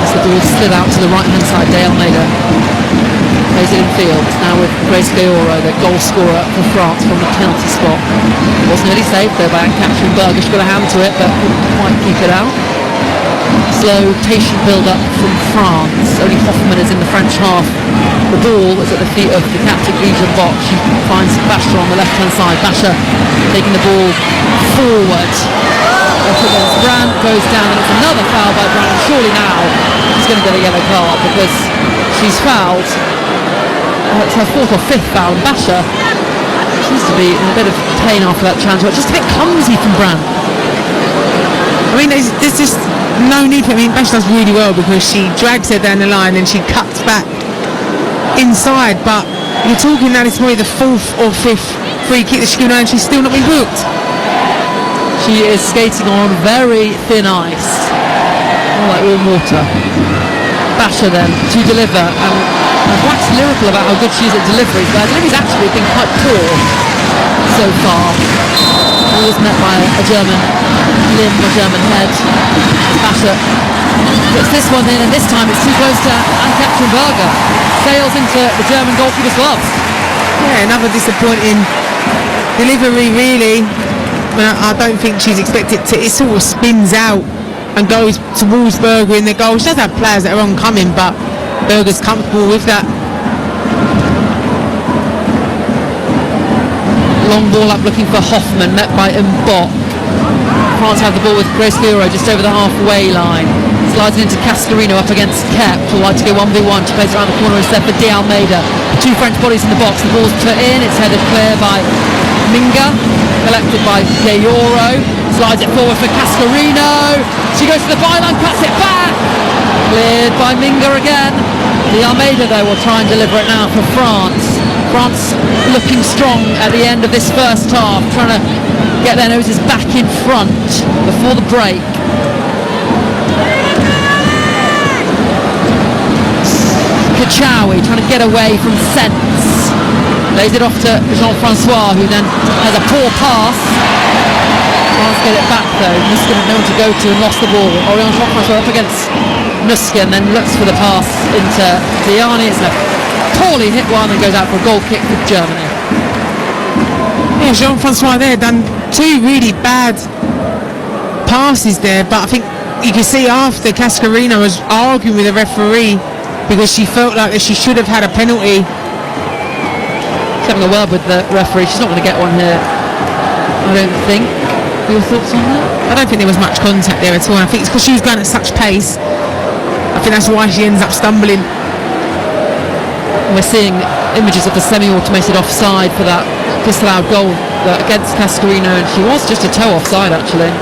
As the ball slid out to the right-hand side, De Almeida plays it in field, now with Grace Gayoro, the goal scorer for France from the penalty spot. It was nearly saved though by Anne-Catherine Berger. She got a hand to it but couldn't quite keep it out. Slow, patient build-up from France. Only Hoffmann is in the French half. The ball is at the feet of the captain Ligia Mbok. She finds Basha on the left-hand side. Basha taking the ball forward. Up against Brandt, goes down, and it's another foul by Brandt. Surely now she's going to get a yellow card because she's fouled. It's her fourth or fifth foul, and Basha seems to be in a bit of pain after that challenge. It's just a bit clumsy from Brandt. I mean, there's just no need for it. I mean, Basha does really well because she drags her down the line and she cuts back inside. But you're talking now, it's probably the fourth or fifth free kick that she's given her and she's still not been booked. She is skating on very thin ice, more like warm water. Basha then to deliver, and I've waxed lyrical about how good she is at deliveries, but I think he's actually been quite poor so far. Always met by a German limb or German head. Basha puts this one in, and this time it's too close to Anne-Catherine Berger. Sails into the German goalkeeper's gloves. Yeah, another disappointing delivery really. I don't think she's expected to. It sort of spins out and goes towards Berger in the goal. She does have players that are oncoming, but Berger's comfortable with that. Long ball up looking for Hoffmann, met by Mbok. France have the ball with Grace Gayoro just over the halfway line. Slides it into Cascarino up against Kep, who like to go 1v1. She plays around the corner instead for De Almeida. Two French bodies in the box. The ball's put in. It's headed clear by Minga, collected by Gayoro. Slides it forward for Cascarino. She goes to the byline, cuts it back. Cleared by Minga again. De Almeida though will try and deliver it now for France. France looking strong at the end of this first half, trying to get their noses back in front before the break. Kachaoui trying to get away from Sense. Lays it off to Jean-Francois, who then has a poor pass. France get it back though. Nuskin had no one to go to and lost the ball. Orion Jean-Francois up against Nuskin, then looks for the pass into Diani. It's a poorly hit one and goes out for a goal kick for Germany. Yeah, Jean-Francois there done two really bad passes there, but I think you can see after Cascarino was arguing with the referee because she felt like that she should have had a penalty. She's having a word with the referee. She's not going to get one here, I don't think. Your thoughts on that? I don't think there was much contact there at all. I think it's because she was going at such pace. I think that's why she ends up stumbling. We're seeing images of the semi-automated offside for that disallowed goal against Cascarino, and she was just a toe offside actually.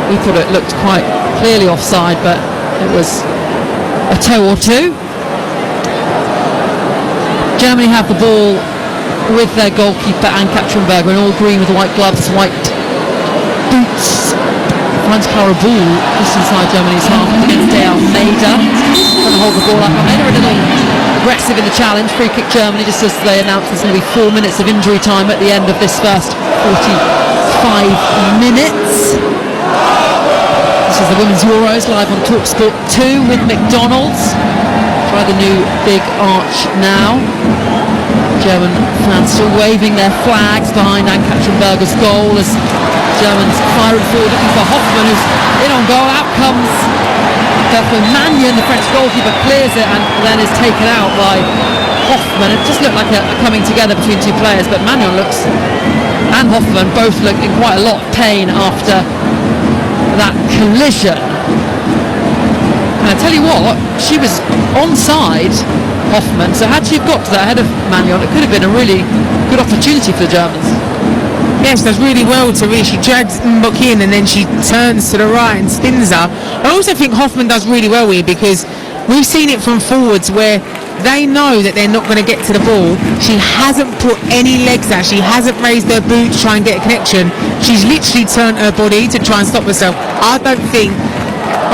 We thought it looked quite clearly offside, but it was a toe or two. Germany have the ball with their goalkeeper Anne-Catherine Berger in all green with the white gloves, white boots. Finds Clara Bull just inside Germany's half against De Almeida. Trying to hold the ball up. Almeida a little aggressive in the challenge. Free kick Germany, just as they announced there's going to be 4 minutes of injury time at the end of this first 45 minutes. This is the Women's Euros live on TalkSport 2 with McDonald's. Try the new big arch now. German fans still waving their flags behind Anne-Catherine Berger's goal as Germans firing forward looking for Hoffmann, who's in on goal. Out comes Magnan, the French goalkeeper, clears it and then is taken out by Hoffmann. It just looked like a coming together between two players, but Magnan and Hoffmann both look in quite a lot of pain after that collision. And I tell you what, she was onside Hoffman, so had she have got to that ahead of Magnon, it could have been a really good opportunity for the Germans. Yes, does really well to really. She drags Mbok in and then she turns to the right and spins her. I also think Hoffman does really well here because we've seen it from forwards where they know that they're not going to get to the ball. She hasn't put any legs out. She hasn't raised her boot to try and get a connection. She's literally turned her body to try and stop herself.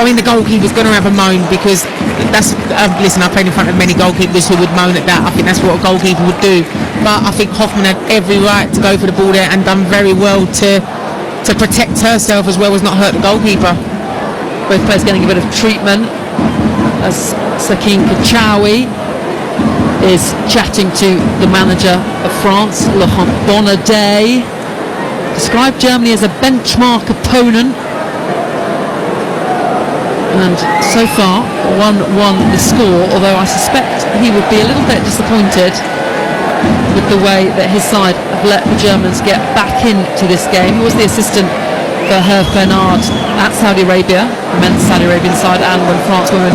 The goalkeeper's going to have a moan because that's listen, I played in front of many goalkeepers who would moan at that. I think that's what a goalkeeper would do, but I think Hoffman had every right to go for the ball there and done very well to protect herself as well as not hurt the goalkeeper. Both players getting a bit of treatment as Sakine Kachaoui is chatting to the manager of France, Laurent Bonnaday. Described Germany as a benchmark opponent. And so far, 1-1 the score, although I suspect he would be a little bit disappointed with the way that his side have let the Germans get back into this game. He was the assistant for Hervé Bernard at Saudi Arabia, the men's Saudi Arabian side, and when France women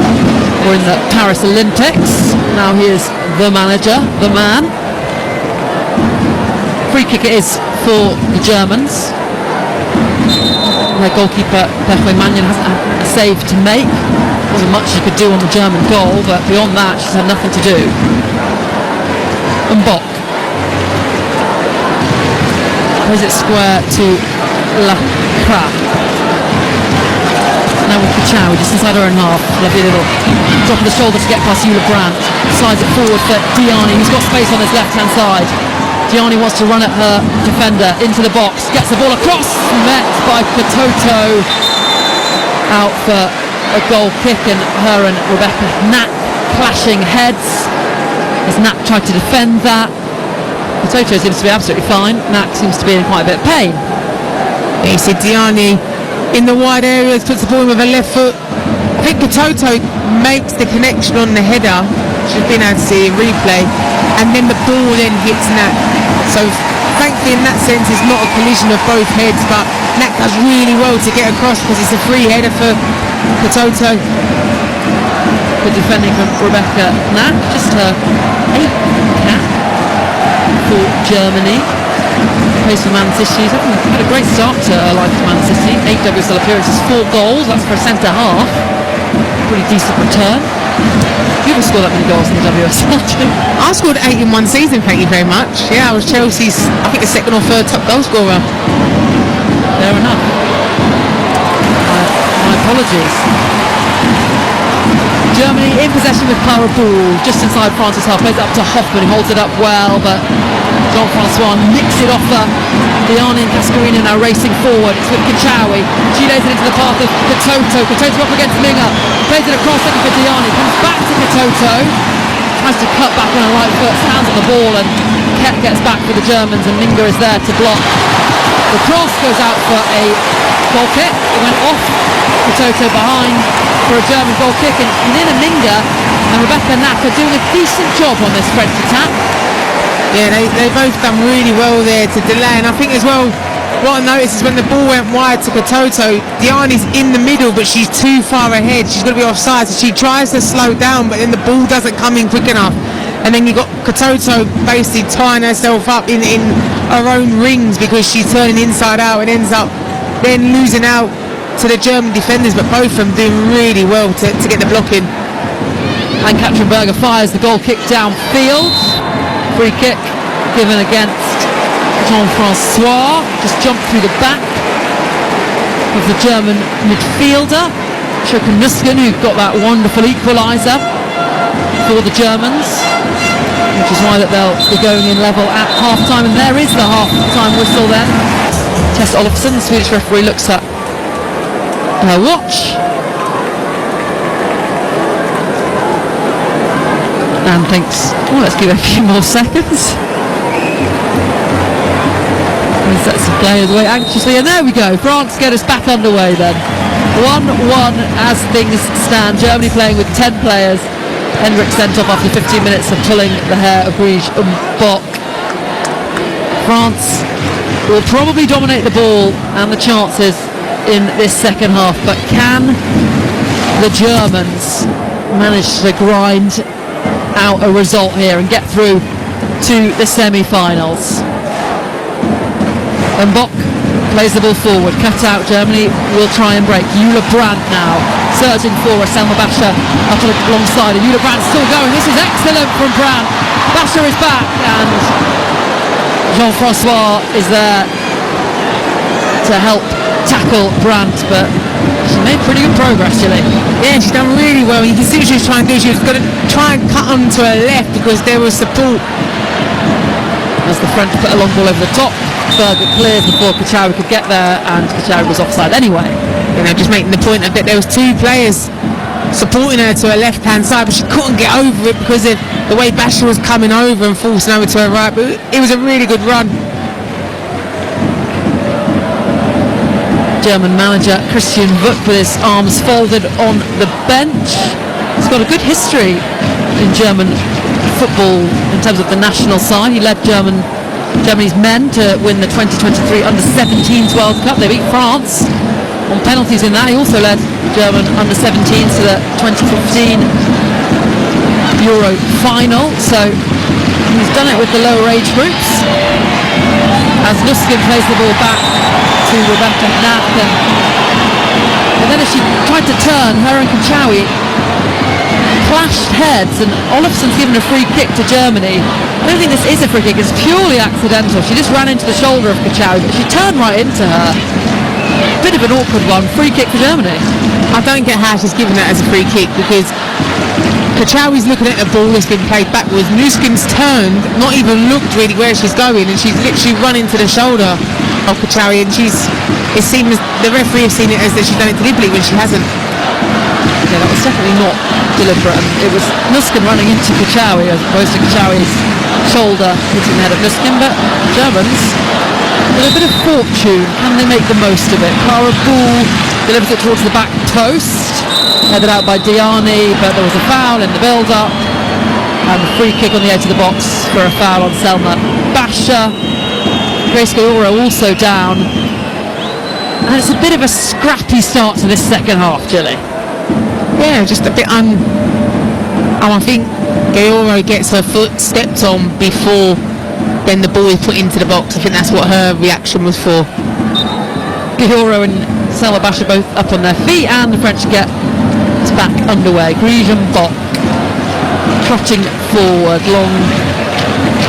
were in the Paris Olympics. Now he is the manager, the man. Free kick it is for the Germans. Their goalkeeper, Perfoy Magnon, hasn't had a save to make. Wasn't much she could do on the German goal, but beyond that, she's had nothing to do. Mbok. Plays it square to Lacra. Now with Kachaoui, just inside her own half. Lovely little drop of the shoulder to get past Eula Brandt. Slides it forward for Diani, who's got space on his left-hand side. Diani wants to run at her defender into the box, gets the ball across, met by Katoto, out for a goal kick, and her and Rebecca Knack clashing heads as Knack tried to defend that. Katoto seems to be absolutely fine, Knack seems to be in quite a bit of pain. You see Diani in the wide areas, puts the ball in with her left foot. I think Katoto makes the connection on the header, she's been able to see a replay, and then the ball then hits Knack. So thankfully in that sense it's not a collision of both heads, but Knack does really well to get across because it's a free header for Katoto. Good defending from Rebecca Knack, just her 8th cap for Germany. Plays for Man City. She's had a great start to her life for Man City. 8 WSL appearances, 4 goals, that's for a centre half. Pretty decent return. You haven't scored that many goals in the WSL too. I scored 8 in one season, thank you very much. Yeah, I was Chelsea's, I think, the second or third top goal scorer. Fair enough. My apologies. Germany in possession with Clara Ball, just inside France's half. Plays it up to Hoffman, who holds it up well, but Jean-François nicks it off her. Diani and Cascarina now racing forward. It's with Kachaoui. She lays it into the path of Katoto. Katoto up against Minger. Plays it across looking for Diani. Comes back to Katoto. Tries to cut back on her right foot. Stands on the ball and Kep gets back for the Germans and Minger is there to block. The cross goes out for a goal kick. It went off. Katoto behind for a German goal kick, and Nina Minger and Rebecca Knack are doing a decent job on this French attack. Yeah, they both done really well there to delay, and I think as well what I noticed is when the ball went wide to Katoto, Diani's in the middle but she's too far ahead, she's got to be offside, so she tries to slow down but then the ball doesn't come in quick enough, and then you got Katoto basically tying herself up in her own rings because she's turning inside out and ends up then losing out to the German defenders, but both of them doing really well to get the block in. And Katrin Berger fires the goal kick downfield. Free kick given against Jean-François. Just jumped through the back of the German midfielder, Schoken Nusken, who got that wonderful equaliser for the Germans, which is why that they'll be going in level at half-time. And there is the half-time whistle then. Tess Olofsson, the Swedish referee, looks at her watch and thinks, oh, let's give it a few more seconds. And sets the players away anxiously, and there we go. France get us back underway then. 1-1 as things stand. Germany playing with 10 players. Hendrik sent off after 15 minutes of pulling the hair of Brigitte Mbok. France will probably dominate the ball and the chances in this second half, but can the Germans managed to grind out a result here and get through to the semi-finals. And Bock plays the ball forward, cut out. Germany will try and break. Jule Brandt now surging forward. Selma Basha up alongside, and Jule Brandt still going. This is excellent from Brandt. Basha is back, and Jean-Francois is there to help tackle Brandt, but she made pretty good progress, Gilly. Yeah, she's done really well. You can see what she was trying to do. She was going to try and cut onto her left because there was support. As the French put a long ball over the top, Berger clears before Kachawi could get there, and Kachawi was offside anyway. You know, just making the point of that there was two players supporting her to her left-hand side, but she couldn't get over it because of the way Basha was coming over and forcing over to her right. But it was a really good run. German manager Christian Wuck with his arms folded on the bench. He's got a good history in German football in terms of the national side. He led Germany's men to win the 2023 Under-17s World Cup. They beat France on penalties in that. He also led German Under-17s to the 2015 Euro final. So he's done it with the lower age groups. As Luskin plays the ball back to Rebecca Knapp, and then as she tried to turn, her and Kachawi clashed heads, and Olofsson's given a free kick to Germany. I don't think this is a free kick, it's purely accidental. She just ran into the shoulder of Kachawi, but she turned right into her. Bit of an awkward one. Free kick for Germany. I don't get how she's given that as a free kick because Kachawi's looking at a ball that's been played backwards. Luskin's turned, not even looked really where she's going, and she's literally run into the shoulder of Kachawi, and it seems the referee has seen it as that she's done it deliberately when she hasn't. Yeah, that was definitely not deliberate. And it was Luskin running into Kachawi as opposed to Kachawi's shoulder hitting the head of Luskin. But Germans, with a bit of fortune, can they make the most of it? Clara Bull delivers it towards the back post, headed out by Diani, but there was a foul in the build-up, and the free kick on the edge of the box for a foul on Selma Basha. Grace Gayoro also down, and it's a bit of a scrappy start to this second half, Gilly. Yeah, just a bit I think Gayoro gets her foot stepped on before then the ball is put into the box. I think that's what her reaction was for. Gayoro and Selma Basha both up on their feet, and the French get back underway. Griejean Bock trotting forward, long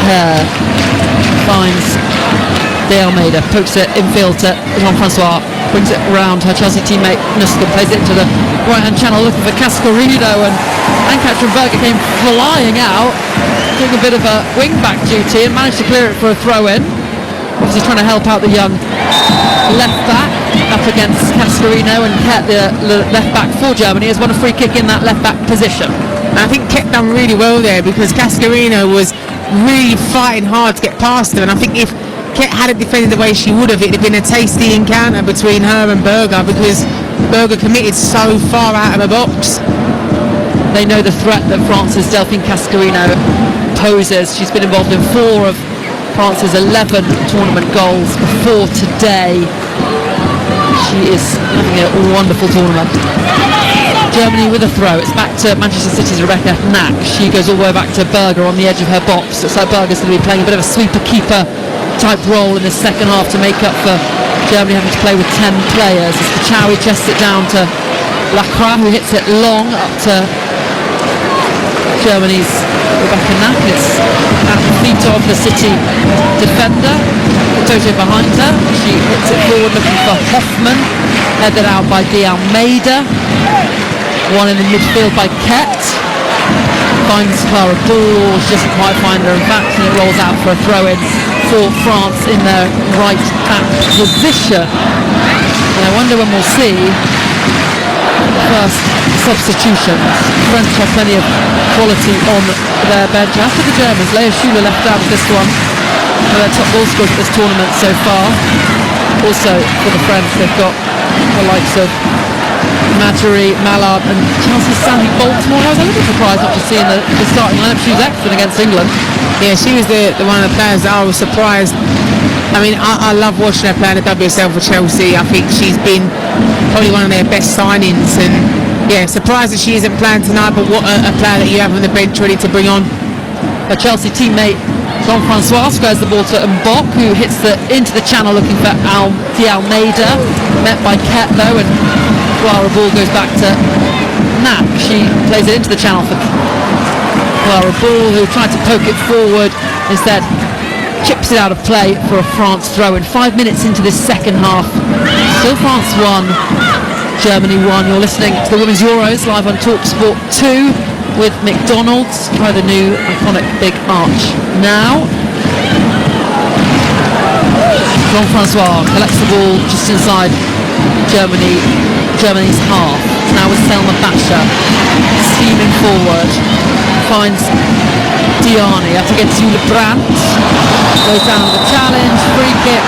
hair, finds De Almeida, pokes it infield to Jean-Francois, brings it round her Chelsea teammate Nuskin, plays it into the right hand channel looking for Cascarino, and Katrin Berger came flying out, doing a bit of a wing back duty and managed to clear it for a throw in. Obviously trying to help out the young left back up against Cascarino, and Ket, the left back for Germany, has won a free kick in that left back position. And I think Ket done really well there because Cascarino was really fighting hard to get past her, and I think if Ket hadn't defended the way she would have, it'd have been a tasty encounter between her and Berger because Berger committed so far out of the box. They know the threat that France's Delphine Cascarino poses. She's been involved in 4 of France's 11 tournament goals before today. She is having a wonderful tournament. Germany with a throw. It's back to Manchester City's Rebecca Knack. She goes all the way back to Berger on the edge of her box. Looks like Berger's going to be playing a bit of a sweeper-keeper type role in the second half to make up for Germany having to play with 10 players. As Kachawi chests it down to Lacroix, who hits it long up to Germany's Rebecca Knack. It's at the feet of the City defender. Toto behind her. She hits it forward looking for Hoffman, headed out by De Almeida. One in the midfield by Ket. Finds Clara Bull, she doesn't quite find her in fact, and it rolls out for a throw-in for France in their right back position. And I wonder when we'll see the first substitutions. French have plenty of quality on their bench. As for the Germans, Lea Schuler left out of this one for their top goal scorers at this tournament so far. Also for the French, they've got the likes of Madgery, Mallard and Chelsea Sandy Baltimore. I was a little surprised not to see in the starting lineup. She was excellent against England. Yeah, she was the one of the players that I was surprised. I mean, I love watching her play in the WSL for Chelsea. I think she's been probably one of their best signings, and Yeah, surprised that she isn't playing tonight, but what a player that you have on the bench ready to bring on. Her Chelsea teammate Jean-Francois squares the ball to Mbok, who hits into the channel looking for Di Almeida, met by Ket though, and Clara Ball goes back to Knapp. She plays it into the channel for Clara Ball, who tried to poke it forward, instead chips it out of play for a France throw in. 5 minutes into this second half, still France 1, Germany 1. You're listening to the Women's Euros live on TalkSport 2 with McDonald's. Try the new iconic big arch now. Jean-Francois collects the ball just inside Germany's half. Now with Selma Basha steaming forward, finds Diani up against Jule Brandt, goes down the challenge, free kick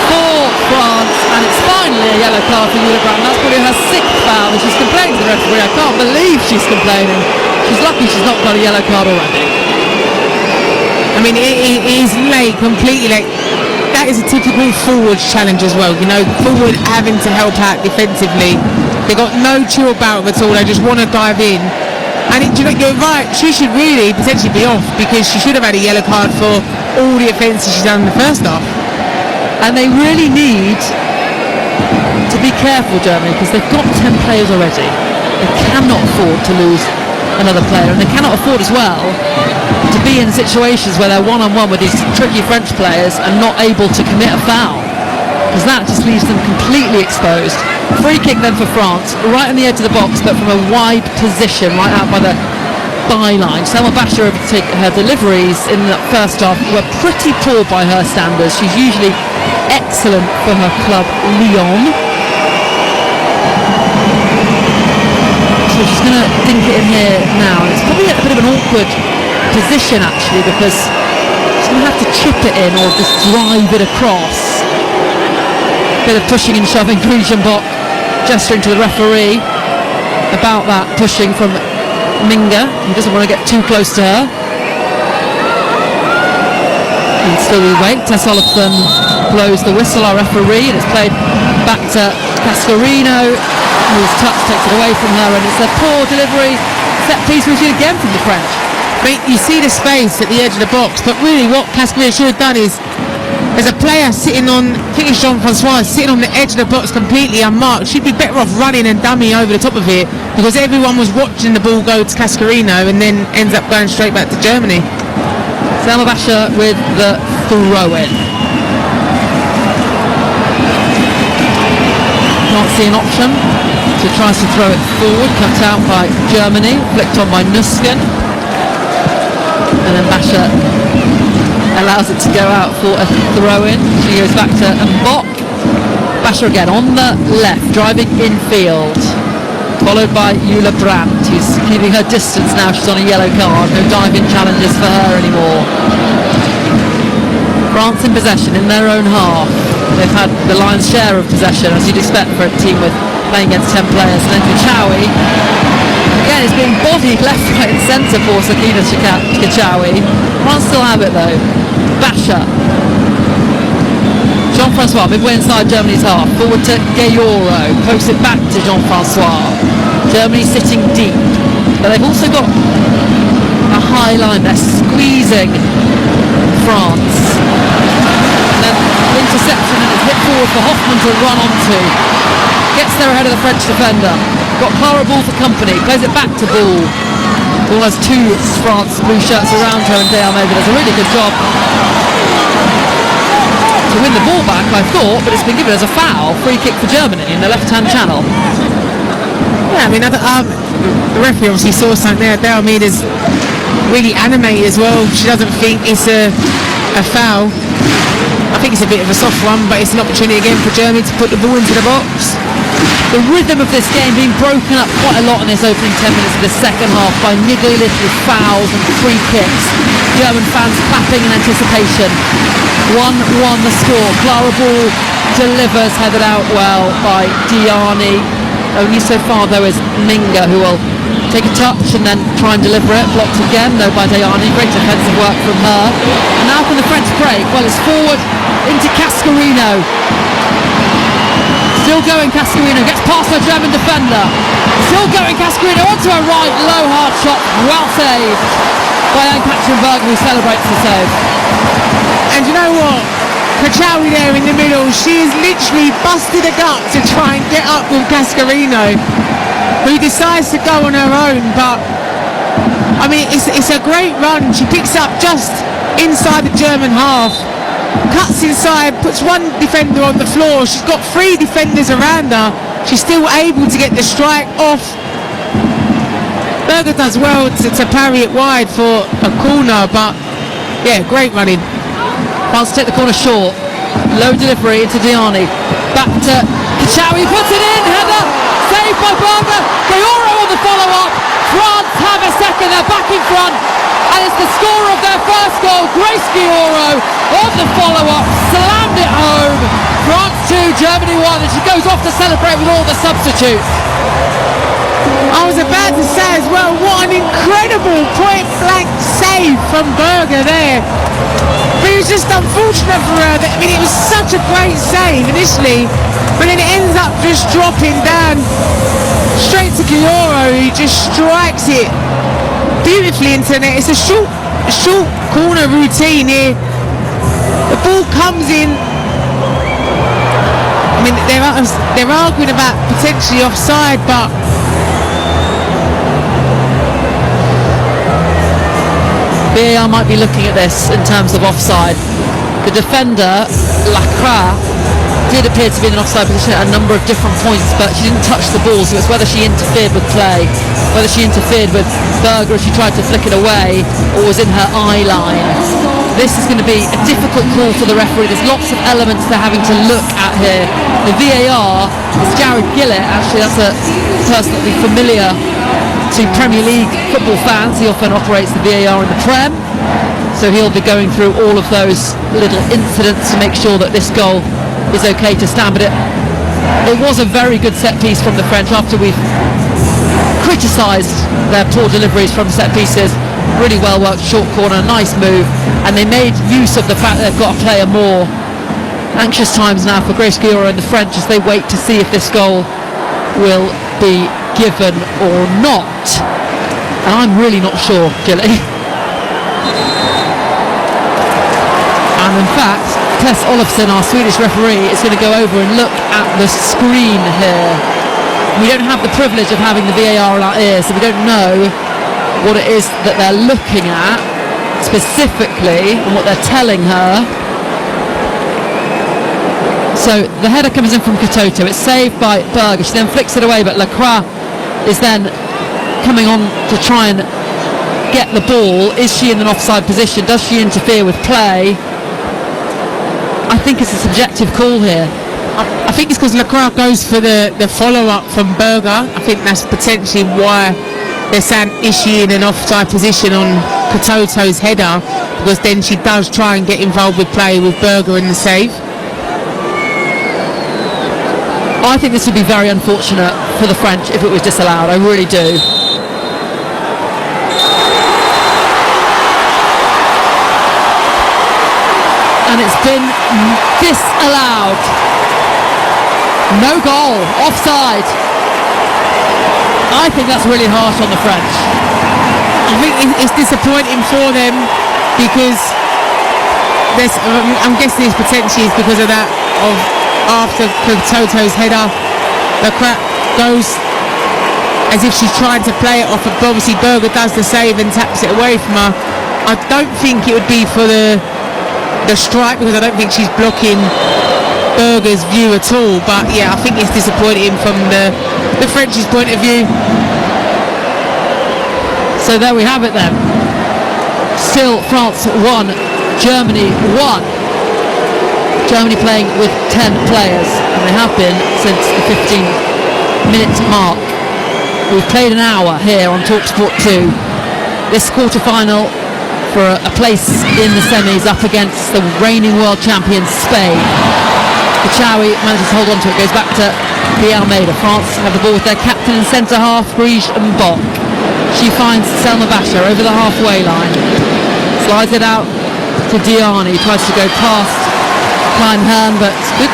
for France, and it's finally a yellow card for Jule Brandt. That's probably her 6th foul, and she's complaining to the referee. I can't believe she's complaining. She's lucky she's not got a yellow card already. I mean, it is late, completely late. That is a typical forward challenge as well. You know, forward having to help out defensively. They got no chill about it at all. They just want to dive in. And you're right, she should really potentially be off, because she should have had a yellow card for all the offences she's done in the first half. And they really need to be careful, Germany, because they've got 10 players already. They cannot afford to lose another player, and they cannot afford as well to be in situations where they're one-on-one with these tricky French players and not able to commit a foul, because that just leaves them completely exposed. Free kick then for France, right on the edge of the box, but from a wide position, right out by the byline. Selma Basha, her deliveries in the first half were pretty poor by her standards. She's usually excellent for her club Lyon. So she's going to dink it in here now, and it's probably a bit of an awkward position actually, because she's going to have to chip it in or just drive it across. Bit of pushing and shoving. Griesenbach gesturing to the referee about that pushing from Minga. He doesn't want to get too close to her. And still we wait. Tess Olofsson blows the whistle, our referee, and it's played back to Cascarino, whose touch takes it away from her, and it's a poor delivery. Set piece routine again from the French. I mean, you see the space at the edge of the box, but really what Cascarino should have done is, there's a player sitting on, I think it's Jean-Francois, sitting on the edge of the box completely unmarked. She'd be better off running and dummying over the top of it, because everyone was watching the ball go to Cascarino and then ends up going straight back to Germany. Selma Basha with the throw-in. Can't see an option, so tries to throw it forward, cut out by Germany, flicked on by Nusken, and then Basha allows it to go out for a throw-in. She goes back to Mbok. Basha again on the left, driving infield, followed by Jule Brandt, who's keeping her distance now. She's on a yellow card. No diving challenges for her anymore. France in possession in their own half. They've had the lion's share of possession, as you'd expect for a team with playing against 10 players. And then Kachawi, again, is being bodied left, right and centre for Sakina Kachawi. France still have it though. Basha. Jean-Francois midway inside Germany's half, forward to Gayoro, pokes it back to Jean-Francois. Germany sitting deep, but they've also got a high line. They're squeezing France, and then interception, and it's hit forward for Hoffman to run onto. Gets there ahead of the French defender. Got Clara Ball for company, plays it back to Ball. Ball has two France blue shirts around her, and Di Almeida does a really good job to win the ball back, I thought, but it's been given as a foul. Free kick for Germany in the left-hand channel. Yeah, I mean, the referee obviously saw something there. Di Almeida's really animated as well. She doesn't think it's a foul. I think it's a bit of a soft one, but it's an opportunity again for Germany to put the ball into the box. The rhythm of this game being broken up quite a lot in this opening 10 minutes of the second half by niggly little fouls and free kicks. German fans clapping in anticipation. 1-1 the score. Clara Ball delivers, headed out well by Diani. Only so far though is Minga, who will take a touch and then try and deliver it. Blocked again though by Diani. Great defensive work from her. And now can the French break? Well, it's forward into Cascarino. Still going Cascarino, gets past her German defender. Still going Cascarino, onto her right, low hard shot, well saved by Ann-Katrin Berger, who celebrates the save. And you know what? Kachawi there in the middle, she has literally busted a gut to try and get up with Cascarino, who decides to go on her own. But I mean, it's a great run. She picks up just inside the German half, cuts inside, puts one defender on the floor. She's got 3 defenders around her. She's still able to get the strike off. Berger does well to parry it wide for a corner, but yeah, great running. France take the corner short. Low delivery into Diani. Back to Kachawi, puts it in, header, saved by Berger. Gayoro on the follow-up. France have a second, they're back in front. And it's the scorer of their first goal, Grace Gayoro, on the follow-up, slammed it home. France 2, Germany 1, and she goes off to celebrate with all the substitutes. I was about to say as well, what an incredible point-blank save from Berger there. But it was just unfortunate for her. I mean, it was such a great save initially, but then it ends up just dropping down straight to Gayoro, who just strikes it beautifully into the net. It's a short corner routine here. The ball comes in. I mean, they're arguing about potentially offside, but VAR might be looking at this in terms of offside. The defender, Lacroix, did appear to be in an offside position at a number of different points, but she didn't touch the ball, so it's whether she interfered with play, whether she interfered with Berger if she tried to flick it away, or was in her eye line. This is going to be a difficult call for the referee. There's lots of elements they're having to look at here. The VAR is Jared Gillett. Actually, that's a person that will be familiar to Premier League football fans. He often operates the VAR in the Prem, so he'll be going through all of those little incidents to make sure that this goal is okay to stand. But it was a very good set piece from the French after we've criticised their poor deliveries from set pieces. Really well worked short corner, nice move, and they made use of the fact that they've got to play a more anxious times now for Grace Gayoro and the French as they wait to see if this goal will be given or not. And I'm really not sure, Gilly. And in fact, Tess Olofsson, our Swedish referee, is going to go over and look at the screen here. We don't have the privilege of having the VAR in our ears, so we don't know what it is that they're looking at specifically and what they're telling her. So the header comes in from Katoto. It's saved by Berger. She then flicks it away, but Lacroix is then coming on to try and get the ball. Is she in an offside position? Does she interfere with play? I think it's a subjective call here. I think it's because Lacroix goes for the follow-up from Berger. I think that's potentially why they're saying, is she in an offside position on Katoto's header, because then she does try and get involved with play with Berger in the save. I think this would be very unfortunate for the French if it was disallowed. I really do. And it's been disallowed. No goal, offside. I think that's really harsh on the French. I think it's disappointing for them because I'm guessing this potentially is because of that, of after Toto's header, the crap goes as if she's trying to play it off, but obviously Berger does the save and taps it away from her. I don't think it would be for the strike, because I don't think she's blocking Berger's view at all, but yeah, I think it's disappointing from the French's point of view. So there we have it then. Still France 1, Germany 1. Germany playing with 10 players, and they have been since the 15-minute mark. We've played an hour here on TalkSport 2. This quarter-final for a place in the semis up against the reigning world champion Spain. Kachawi manages to hold on to it, goes back to De Almeida. France have the ball with their captain and centre-half, Briege and Bock. She finds Selma Basha over the halfway line. Slides it out to Diani, tries to go past Klein Hern, but good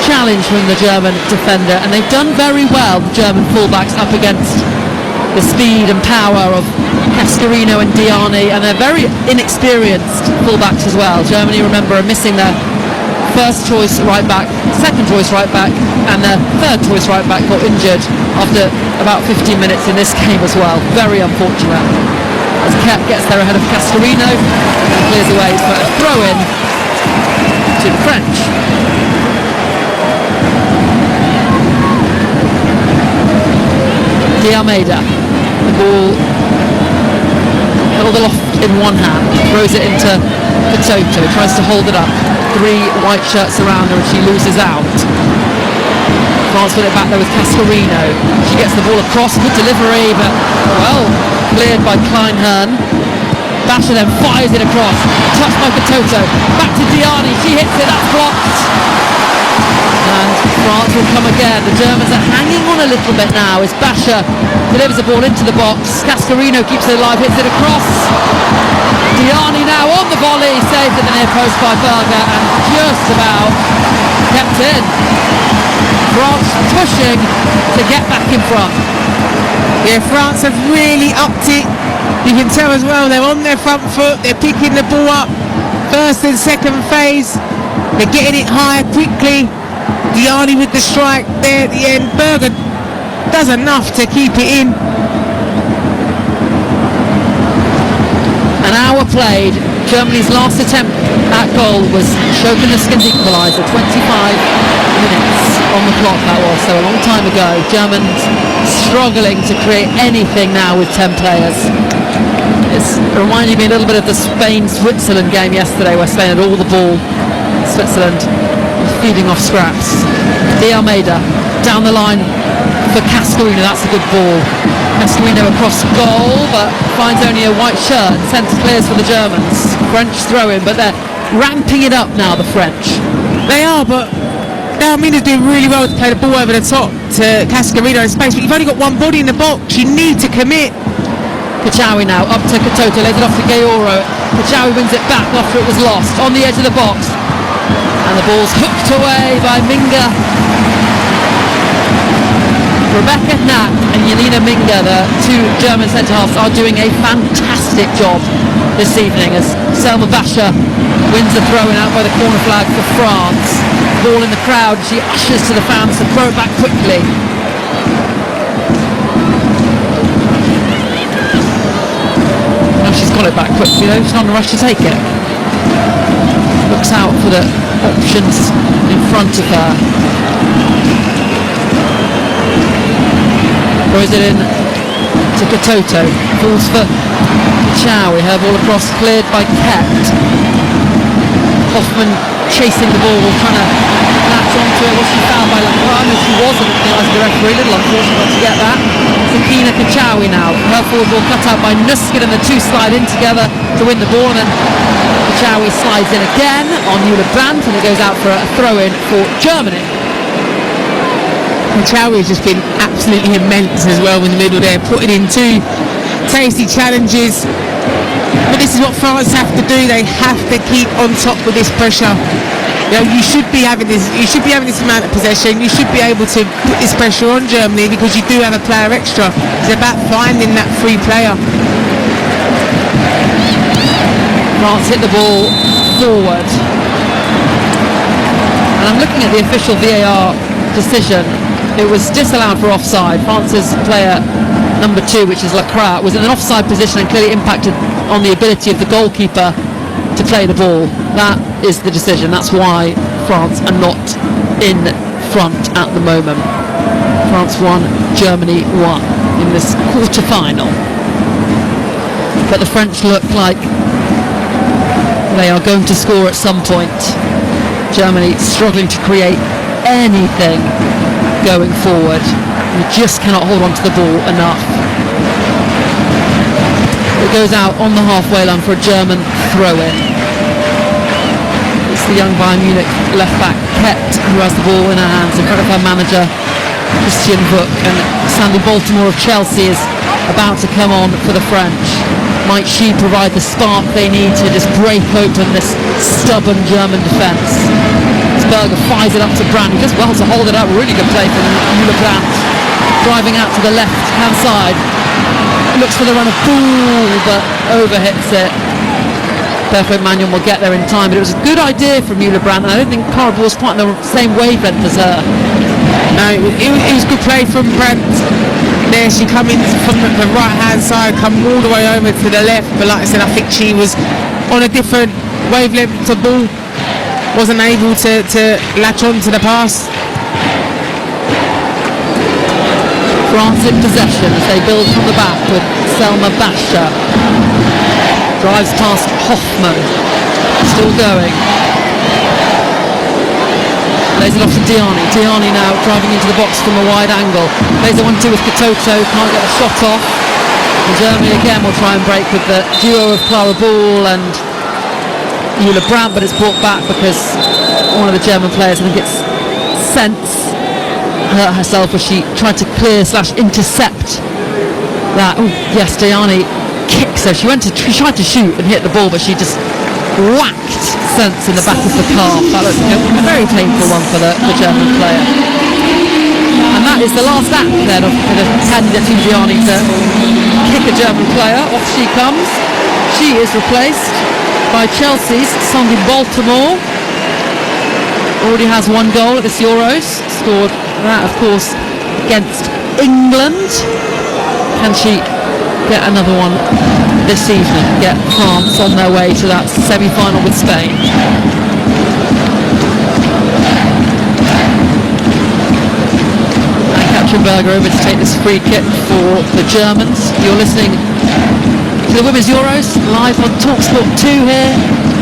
challenge from the German defender, and they've done very well, the German fullbacks, up against the speed and power of Cascarino and Diani, and they're very inexperienced fullbacks as well. Germany, remember, are missing their first choice right back, second choice right back, and their third choice right back got injured after about 15 minutes in this game as well. Very unfortunate. As Kep gets there ahead of Cascarino and clears away for a throw-in to the French. De Almeida, the ball held aloft in one hand, throws it into Katoto, tries to hold it up. 3 white shirts around her and she loses out. France put it back there with Cascarino. She gets the ball across, good delivery, but well cleared by Kleinhern. Basher then fires it across, touched by Katoto, back to Diani, she hits it, that's blocked. And France will come again. The Germans are hanging on a little bit now as Basher delivers the ball into the box. Cascarino keeps it alive, hits it across. Diani now on the volley, saved at the near post by Berger and just about kept in. France pushing to get back in front. Yeah, France have really upped it. You can tell as well, they're on their front foot, they're picking the ball up. First and second phase, they're getting it high quickly. Diani with the strike there at the end. Berger does enough to keep it in. An hour played. Germany's last attempt at goal was Schopenhauer's equaliser. 25 minutes on the clock that was, so a long time ago. Germans struggling to create anything now with 10 players. It's reminding me a little bit of the Spain-Switzerland game yesterday, where Spain had all the ball. Switzerland feeding off scraps. De Almeida down the line for Cascarino. That's a good ball. Cascarino across goal, but finds only a white shirt. Centre clears for the Germans. French throw in, but they're ramping it up now, the French. They are, but Almeida's doing really well to play the ball over the top to Cascarino in space, but you've only got one body in the box. You need to commit. Kachawi now up to Katoto, lays it off to Gayoro. Kachawi wins it back after it was lost on the edge of the box, and the ball's hooked away by Minga. Rebecca Knapp and Jelena Minga, the 2 German centre-halves, are doing a fantastic job this evening as Selma Basher wins the throw-in out by the corner flag for France. Ball in the crowd, she ushers to the fans to throw it back quickly. Now she's got it back quickly though, she's not in a rush to take it. Looks out for the options in front of her. Throws it in to Katoto, falls for Kachawi, her ball across, cleared by Kett. Hoffman chasing the ball, trying to latch onto it. Was she fouled by Lacroix? No, she wasn't, in the eyes of the referee. A little unfortunate to get that. Sakina Kachawi now, her forward ball cut out by Nuskin, and the 2 slide in together to win the ball, and then Kachawi slides in again on Eula Brandt, and it goes out for a throw-in for Germany. Kachawi has just been absolutely immense as well in the middle there, putting in 2 tasty challenges. But this is what France have to do. They have to keep on top with this pressure. You know, you should be having this amount of possession. You should be able to put this pressure on Germany because you do have a player extra. It's about finding that free player. France hit the ball forward. And I'm looking at the official VAR decision. It was disallowed for offside. France's player number 2, which is Lacroix, was in an offside position and clearly impacted on the ability of the goalkeeper to play the ball. That is the decision. That's why France are not in front at the moment. France 1, Germany 1 in this quarter-final. But the French look like they are going to score at some point. Germany struggling to create anything going forward. We just cannot hold on to the ball enough. It goes out on the halfway line for a German throw-in. It's the young Bayern Munich left back Kett who has the ball in her hands in front of her manager Christian Vuk, and Sandy Baltimore of Chelsea is about to come on for the French. Might she provide the spark they need to just break open this stubborn German defence? Berger fires it up to Brandt, who does well to hold it up. Really good play from Jule Brandt. Driving out to the left-hand side. Looks for the run of Bull, but overhits it. Perfect Magnon will get there in time, but it was a good idea from Jule Brandt, and I don't think Clara Bull was quite on the same wavelength as her. No, it was good play from Brandt. There she come in from the right-hand side, come all the way over to the left, but like I said, I think she was on a different wavelength to Bull. Wasn't able to latch on to the pass. France in possession as they build from the back with Selma Basha. Drives past Hoffman. Still going. Lays it off to Diani. Diani now driving into the box from a wide angle. Plays a 1-2 with Katoto. Can't get the shot off. And Germany again will try and break with the duo of Clara Bull and Jule Brandt, but it's brought back because one of the German players, I think it's Sense, hurt herself as she tried to clear/intercept that. Oh yes, Diani kicks her. She tried to shoot and hit the ball, but she just whacked Sense in the back of the calf. That looked a very painful one for the German player. And that is the last act then of the candidate to Diani to kick a German player. Off she comes. She is replaced by Chelsea's Sandy Baltimore. Already has one goal at this Euros. Scored that, of course, against England. Can she get another one this evening? Get France on their way to that semi-final with Spain. And Katzenberger over to take this free kick for the Germans. You're listening to the Women's Euros live on TalkSport 2 here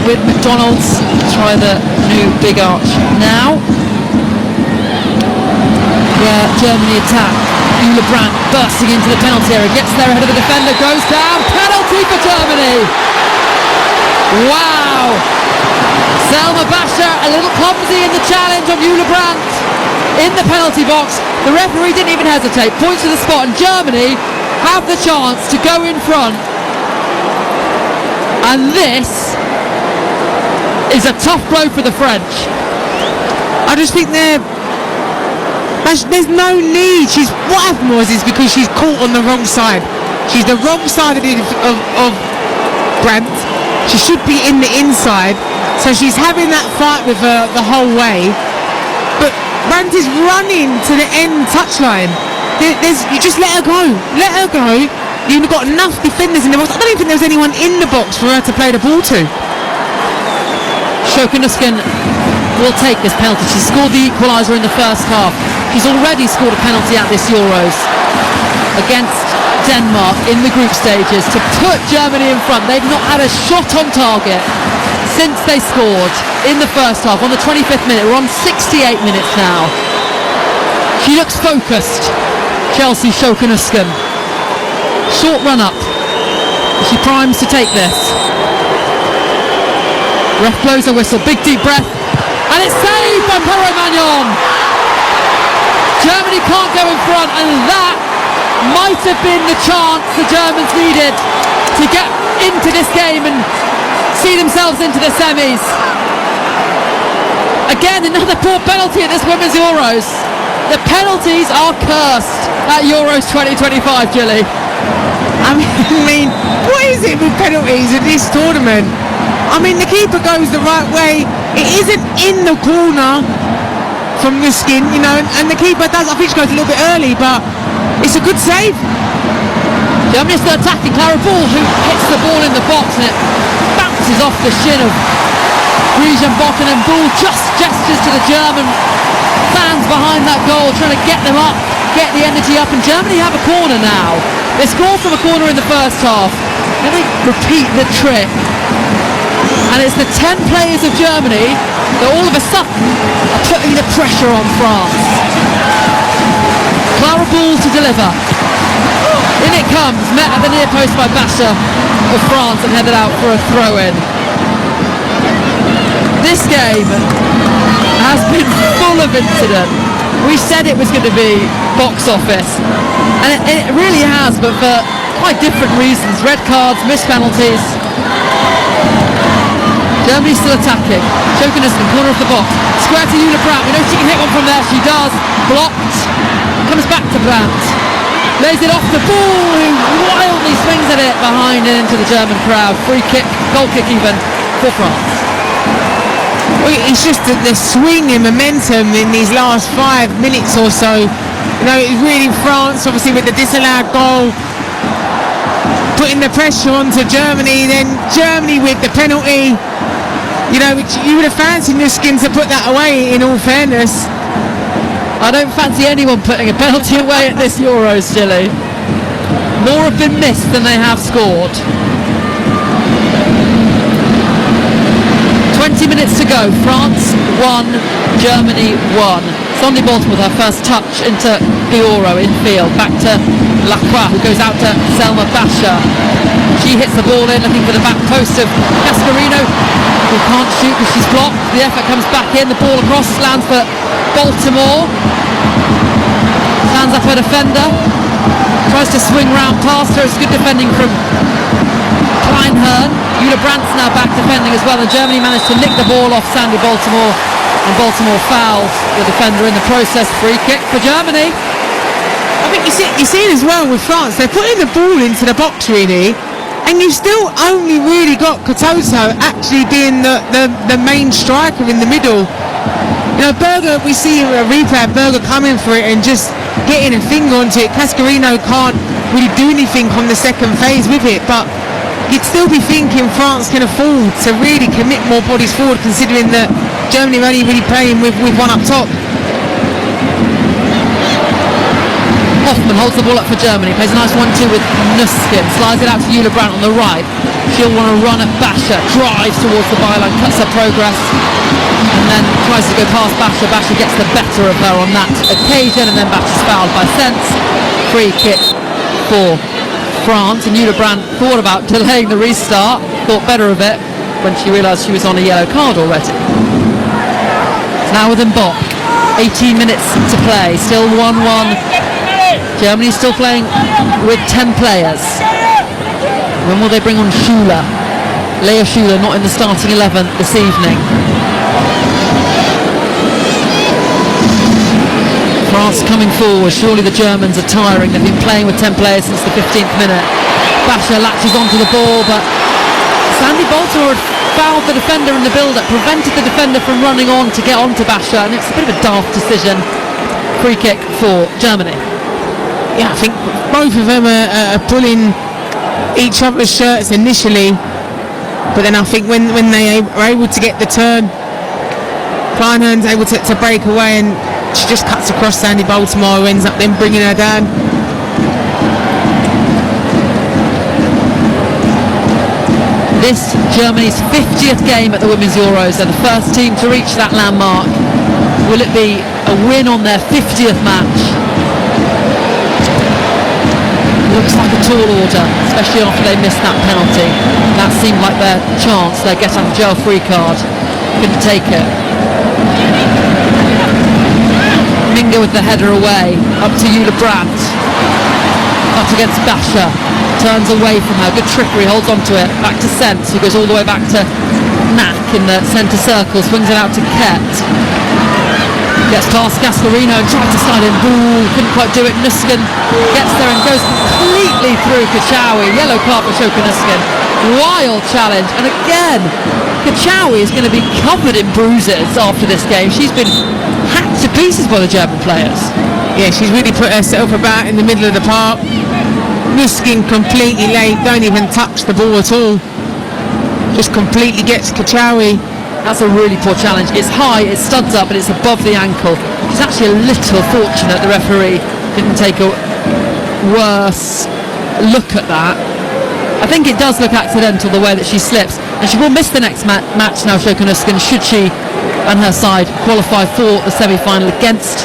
with McDonald's. Try the new Big Arch now. Where Germany attack. Jule Brandt bursting into the penalty area, gets there ahead of the defender, goes down. Penalty for Germany. Wow. Selma Basha a little clumsy in the challenge on Jule Brandt in the penalty box. The referee didn't even hesitate, points to the spot, and Germany have the chance to go in front. And this is a tough blow for the French. I just think there's no need. What happened was because she's caught on the wrong side. She's the wrong side of Brandt. She should be in the inside. So she's having that fight with her the whole way. But Brandt is running to the end touchline. You just let her go. Let her go. You've got enough defenders in the box. I don't even think there was anyone in the box for her to play the ball to. Schoken will take this penalty. She scored the equaliser in the first half. She's already scored a penalty at this Euros against Denmark in the group stages to put Germany in front. They've not had a shot on target since they scored in the first half on the 25th minute. We're on 68 minutes now. She looks focused, Chelsea Schoken. Short run up. She primes to take this. Ref blows a whistle, big deep breath, and it's saved by Perret Magnon. Germany can't go in front, and that might have been the chance the Germans needed to get into this game and see themselves into the semis. Again, another poor penalty at this Women's Euros. The penalties are cursed at Euros 2025, Gilly. I mean, what is it with penalties in this tournament? I mean, the keeper goes the right way. It isn't in the corner from the skin, and the keeper does. I think she goes a little bit early, but it's a good save. Germany is still attacking. Clara Bull, who hits the ball in the box, and it bounces off the shin of Griechen Bocken, and Bull just gestures to the German fans behind that goal, trying to get them up, get the energy up, and Germany have a corner now. They scored from a corner in the first half. Then they repeat the trick. And it's the 10 players of Germany that all of a sudden are putting the pressure on France. Clara Bull to deliver. In it comes, met at the near post by Basha of France and headed out for a throw-in. This game has been full of incident. We said it was going to be box office, and it really has, but for quite different reasons. Red cards, missed penalties. Germany still attacking. Schoken in the corner of the box. Square to Jule Brandt. We know she can hit one from there. She does. Blocked. Comes back to Brandt. Lays it off the ball, who wildly swings at it behind and into the German crowd. Free kick, goal kick even for France. Well, it's just the swing in momentum in these last 5 minutes or so. You know, it's really France, obviously, with the disallowed goal, putting the pressure onto Germany, then Germany with the penalty. You know, which you would have fancied Nuskin to put that away, in all fairness. I don't fancy anyone putting a penalty away at this Euros, Chile. More have been missed than they have scored. 20 minutes to go. France 1, Germany 1. Sonny Bolton with her first touch into Pioro in field. Back to Lacroix, who goes out to Selma Basha. She hits the ball in, looking for the back post of Cascarino, who can't shoot because she's blocked. The effort comes back in. The ball across lands for Baltimore. Stands up her defender. Tries to swing round past her. It's good defending from Kleinhern. Jule Brandt's now back defending as well, and Germany managed to nick the ball off Sandy Baltimore, and Baltimore fouls the defender in the process. Free kick for Germany. I think you see it as well with France. They're putting the ball into the box, really, and you've still only really got Katoto actually being the main striker in the middle. You know, Berger, we see a replay of Berger coming for it and just getting a finger onto it. Cascarino can't really do anything on the second phase with it, but you'd still be thinking France can afford to really commit more bodies forward, considering that Germany are only really playing with one up top. Hoffmann holds the ball up for Germany, plays a nice 1-2 with Nuskin, slides it out to Jule Brandt on the right. She'll want to run at Basha, drives towards the byline, cuts her progress, and then tries to go past Basha. Basha gets the better of her on that occasion, and then Basha's fouled by Sense. Free kick for France, and Jule Brandt thought about delaying the restart, thought better of it when she realised she was on a yellow card already. It's now with Mbok, 18 minutes to play, still 1-1. Germany still playing with 10 players. When will they bring on Schuler? Lea Schuler not in the starting 11 this evening. France coming forward. Surely the Germans are tiring. They've been playing with 10 players since the 15th minute. Basha latches onto the ball, but Sandy Baltimore had fouled the defender in the build-up, prevented the defender from running on to get onto Basha, and it's a bit of a daft decision. Free kick for Germany. Yeah, I think both of them are pulling each other's shirts initially, but then I think when they are able to get the turn, Kleinhern's able to break away, and she just cuts across Sandy Baltimore, who ends up then bringing her down. This Germany's 50th game at the Women's Euros. They're the first team to reach that landmark. Will it be a win on their 50th match? Looks like a tall order, especially after they missed that penalty. That seemed like their chance, their get out of jail free card. Couldn't take it. Minga with the header away, up to Jule Brandt. Up against Basha, turns away from her, good trickery, holds on to it, back to Sense, who goes all the way back to Knack in the centre circle, swings it out to Ket. Gets past Cascarino and tried to slide in. Ball, couldn't quite do it. Nuskin gets there and goes completely through Kachawi. Yellow card for Shoka Nuskin. Wild challenge. And again, Kachawi is going to be covered in bruises after this game. She's been hacked to pieces by the German players. Yeah, she's really put herself about in the middle of the park. Nuskin completely late, don't even touch the ball at all. Just completely gets Kachawi. That's a really poor challenge. It's high, it studs up, but it's above the ankle. It's actually a little fortunate the referee didn't take a worse look at that. I think it does look accidental the way that she slips, and she will miss the next match now, Shoka Nuskin, should she and her side qualify for the semi-final against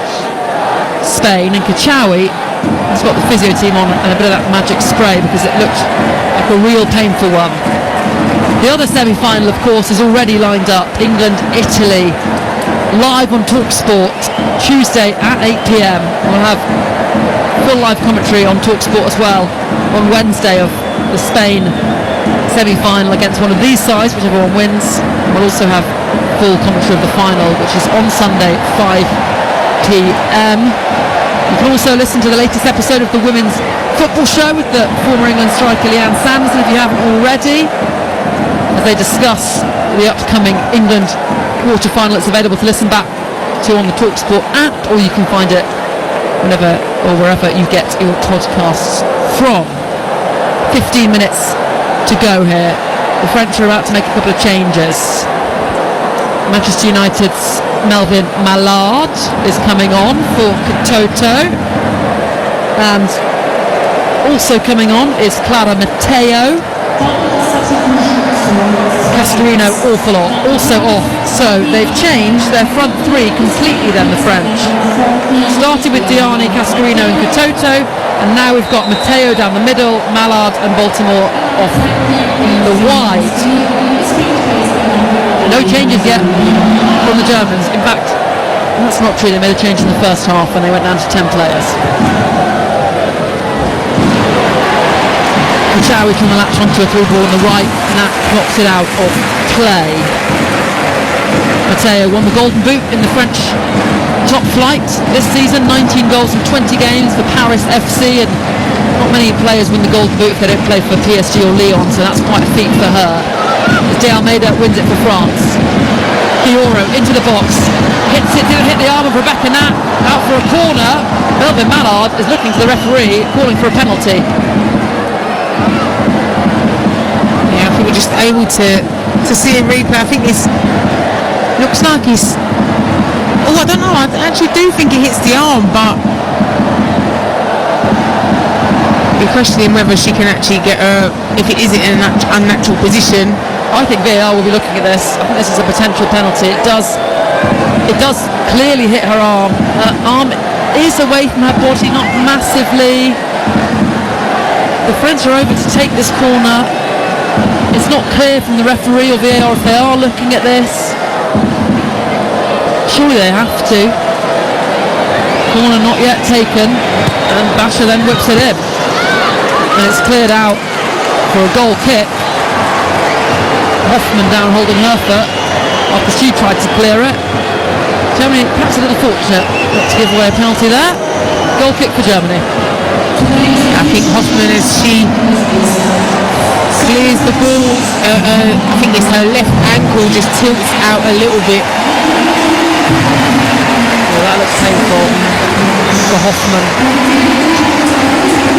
Spain. And Kachawi has got the physio team on and a bit of that magic spray because it looked like a real painful one. The other semi-final, of course, is already lined up. England, Italy, live on TalkSport, Tuesday at 8 p.m. We'll have full live commentary on TalkSport as well on Wednesday of the Spain semi-final against one of these sides, whichever one wins. We'll also have full commentary of the final, which is on Sunday, 5 p.m. You can also listen to the latest episode of the Women's Football Show with the former England striker Leanne Sanderson, if you haven't already, as they discuss the upcoming England quarter-final. It's available to listen back to on the TalkSport app, or you can find it whenever or wherever you get your podcasts from. 15 minutes to go here. The French are about to make a couple of changes. Manchester United's Melvin Mallard is coming on for Katoto, and also coming on is Clara Matteo. Cascarino Orfalon also off, so they've changed their front three completely then, the French. Started with Diani, Cascarino and Katoto, and now we've got Matteo down the middle, Mallard and Baltimore off the wide. No changes yet from the Germans. In fact, that's not true, they made a change in the first half when they went down to 10 players. Kuchawi can latch onto a through ball on the right, and that knocks it out of play. Matteo won the Golden Boot in the French top flight this season, 19 goals in 20 games for Paris FC, and not many players win the Golden Boot if they don't play for PSG or Lyon, so that's quite a feat for her. De Almeida wins it for France. Fioro into the box, hits it, didn't hit the arm of Rebecca Nat, out for a corner. Melvin Mallard is looking to the referee, calling for a penalty. Yeah, I think we're just able to see a replay. I think this looks like he's... Oh, I don't know. I actually do think he hits the arm, but you're questioning whether she can actually get her, if it isn't in an unnatural position. I think VAR will be looking at this. I think this is a potential penalty. It does clearly hit her arm. Her arm is away from her body, not massively. The French are over to take this corner. It's not clear from the referee or VAR if they are looking at this. Surely they have to. Corner not yet taken, and Basher then whips it in. And it's cleared out for a goal kick. Hoffman down holding her foot after she tried to clear it. Germany perhaps a little fortunate not to give away a penalty there. Goal kick for Germany. I think Hoffman, as she clears the ball, I think it's her left ankle just tilts out a little bit. Well, that looks painful for Hoffman.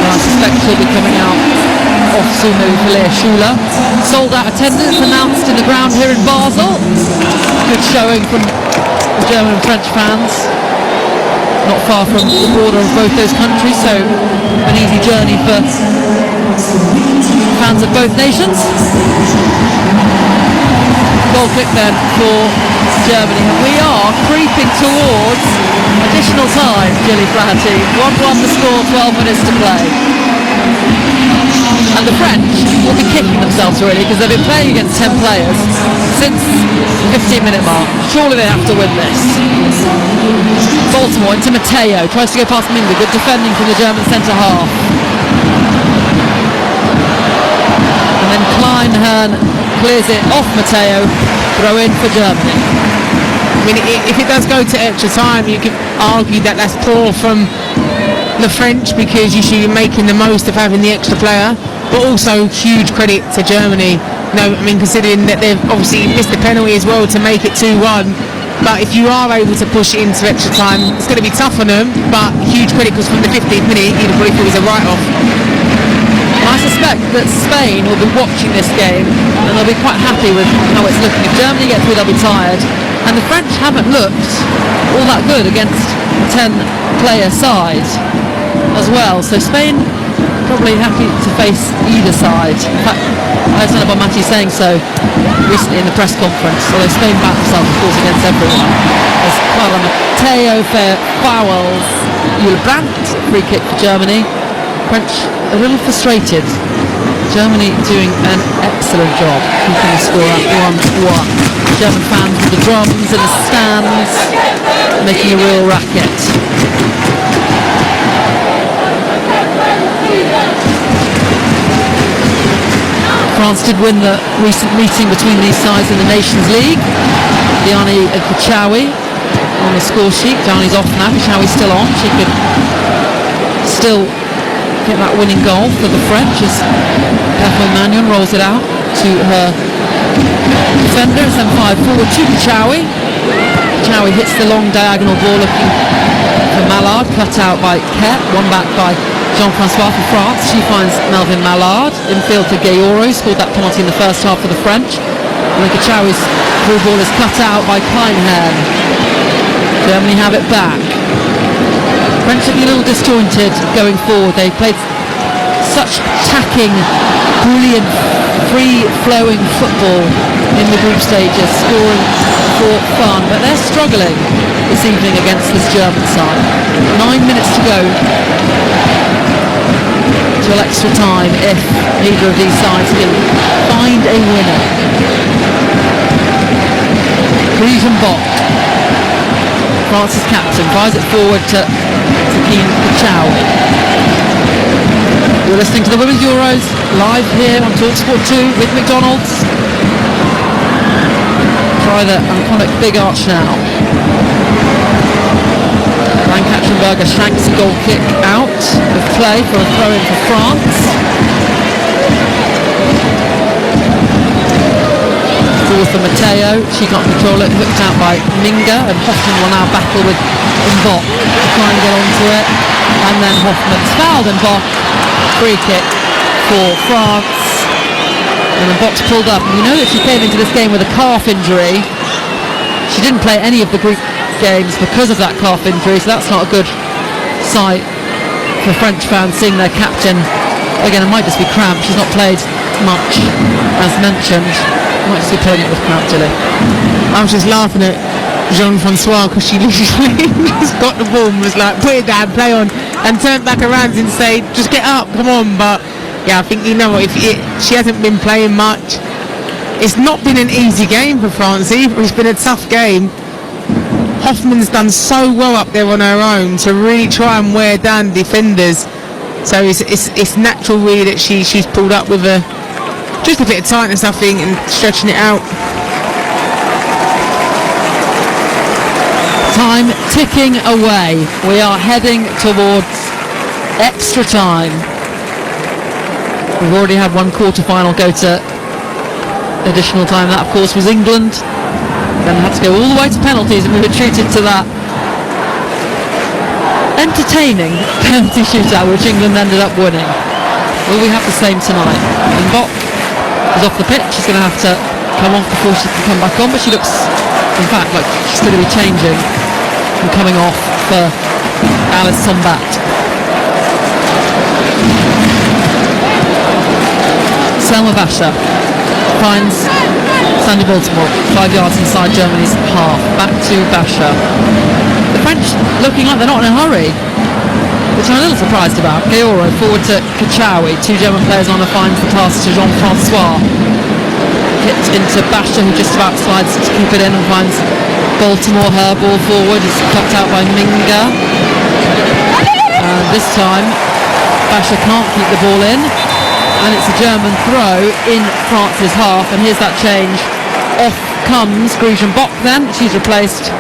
I suspect she'll be coming out off soon, maybe for Lea Schuler. Sold out attendance announced in the ground here in Basel. Good showing from the German and French fans. Not far from the border of both those countries, so an easy journey for fans of both nations. Goal kick then for Germany, and we are creeping towards additional time, Gilly Flaherty. 1-1 the score, 12 minutes to play. And the French will be kicking themselves really, because they've been playing against 10 players since the 15-minute mark. Surely they have to win this. Baltimore into Matteo, tries to go past Minga, good defending from the German centre half. And then Kleinhern clears it off Matteo, throw in for Germany. I mean, if it does go to extra time, you could argue that that's poor from the French, because you should be making the most of having the extra player, but also huge credit to Germany. No, I mean, considering that they've obviously missed the penalty as well to make it 2-1, but if you are able to push it into extra time, it's going to be tough on them, but huge credit, because from the 15th minute you'd probably thought it was a write-off. I suspect that Spain will be watching this game and they'll be quite happy with how it's looking. If Germany get through, they'll be tired. And the French haven't looked all that good against a 10-player side as well. So Spain probably happy to face either side. In fact, I heard Bonmati saying so recently in the press conference, although Spain backed themselves, of course, against everyone. As Clara Matteo fouls Jules Brandt, free kick for Germany. French a little frustrated. Germany doing an excellent job keeping the score at 1-1. German fans with the drums in the stands, making a real racket. France did win the recent meeting between these sides in the Nations League. Diani and Kachawi on the score sheet. Diani's off now, Kachawi's still on. She could still get that winning goal for the French as Catherine Magnon rolls it out to her defender. It's then fired forward to Kachawi. Kachawi hits the long diagonal ball looking for Mallard, cut out by Kett, one back by Jean-Francois for France. She finds Melvin Mallard, infield to Gayoro, scored that penalty in the first half for the French. And then Kachawi's through ball is cut out by Kleinhen. Germany have it back. French looking a little disjointed going forward. They played such attacking, brilliant, free-flowing football in the group stages, scoring for fun, but they're struggling this evening against this German side. 9 minutes to go till extra time if neither of these sides can find a winner. Griesenbach, France's captain, fires it forward to Keen Kachawi. You're listening to the Women's Euros live here on TalkSport 2 with McDonald's. Try the iconic big arch now. Van Katzenberger shanks a goal kick out of play for a throw-in for France. Ball for Matteo, she can't control it, hooked out by Minga, and Hoffman will now battle with Mbok to try and get onto it, and then Hoffman's fouled Mbok. Free kick for France, and Mbok's pulled up. And you know that she came into this game with a calf injury. She didn't play any of the group games because of that calf injury, so that's not a good sight for French fans seeing their captain. Again, it might just be cramp. She's not played much, as mentioned. Might just be playing it with cramp, Dilly. I was just laughing at Jean-Francois because she literally just got the ball and was like, put it down, play on, and turned back around and said, just get up, come on. But yeah, I think, you know what, she hasn't been playing much. It's not been an easy game for France either. It's been a tough game. Hoffman's done so well up there on her own to really try and wear down defenders. So it's natural really that she's pulled up with just a bit of tightness, I think, and stretching it out. Time ticking away. We are heading towards extra time. We've already had one quarter-final go to additional time. That, of course, was England. Then had to go all the way to penalties, and we were treated to that entertaining penalty shootout, which England ended up winning. Will we have the same tonight? And Mbok is off the pitch. She's going to have to come off before she can come back on, but she looks, in fact, like she's going to be changing and coming off for Alice Sombat. Selma Basha finds Sandy Baltimore 5 yards inside Germany's half. Back to Basha. The French looking like they're not in a hurry, which I'm a little surprised about. Gayoro forward to Kachawi. Two German players on her, finds the pass to Jean-Francois. Hit into Basha, who just about slides to keep it in and finds Baltimore. Her ball forward is cut out by Minga. And this time Basha can't keep the ball in, and it's a German throw in France's half. And here's that change. Off comes Griesenbach then. She's replaced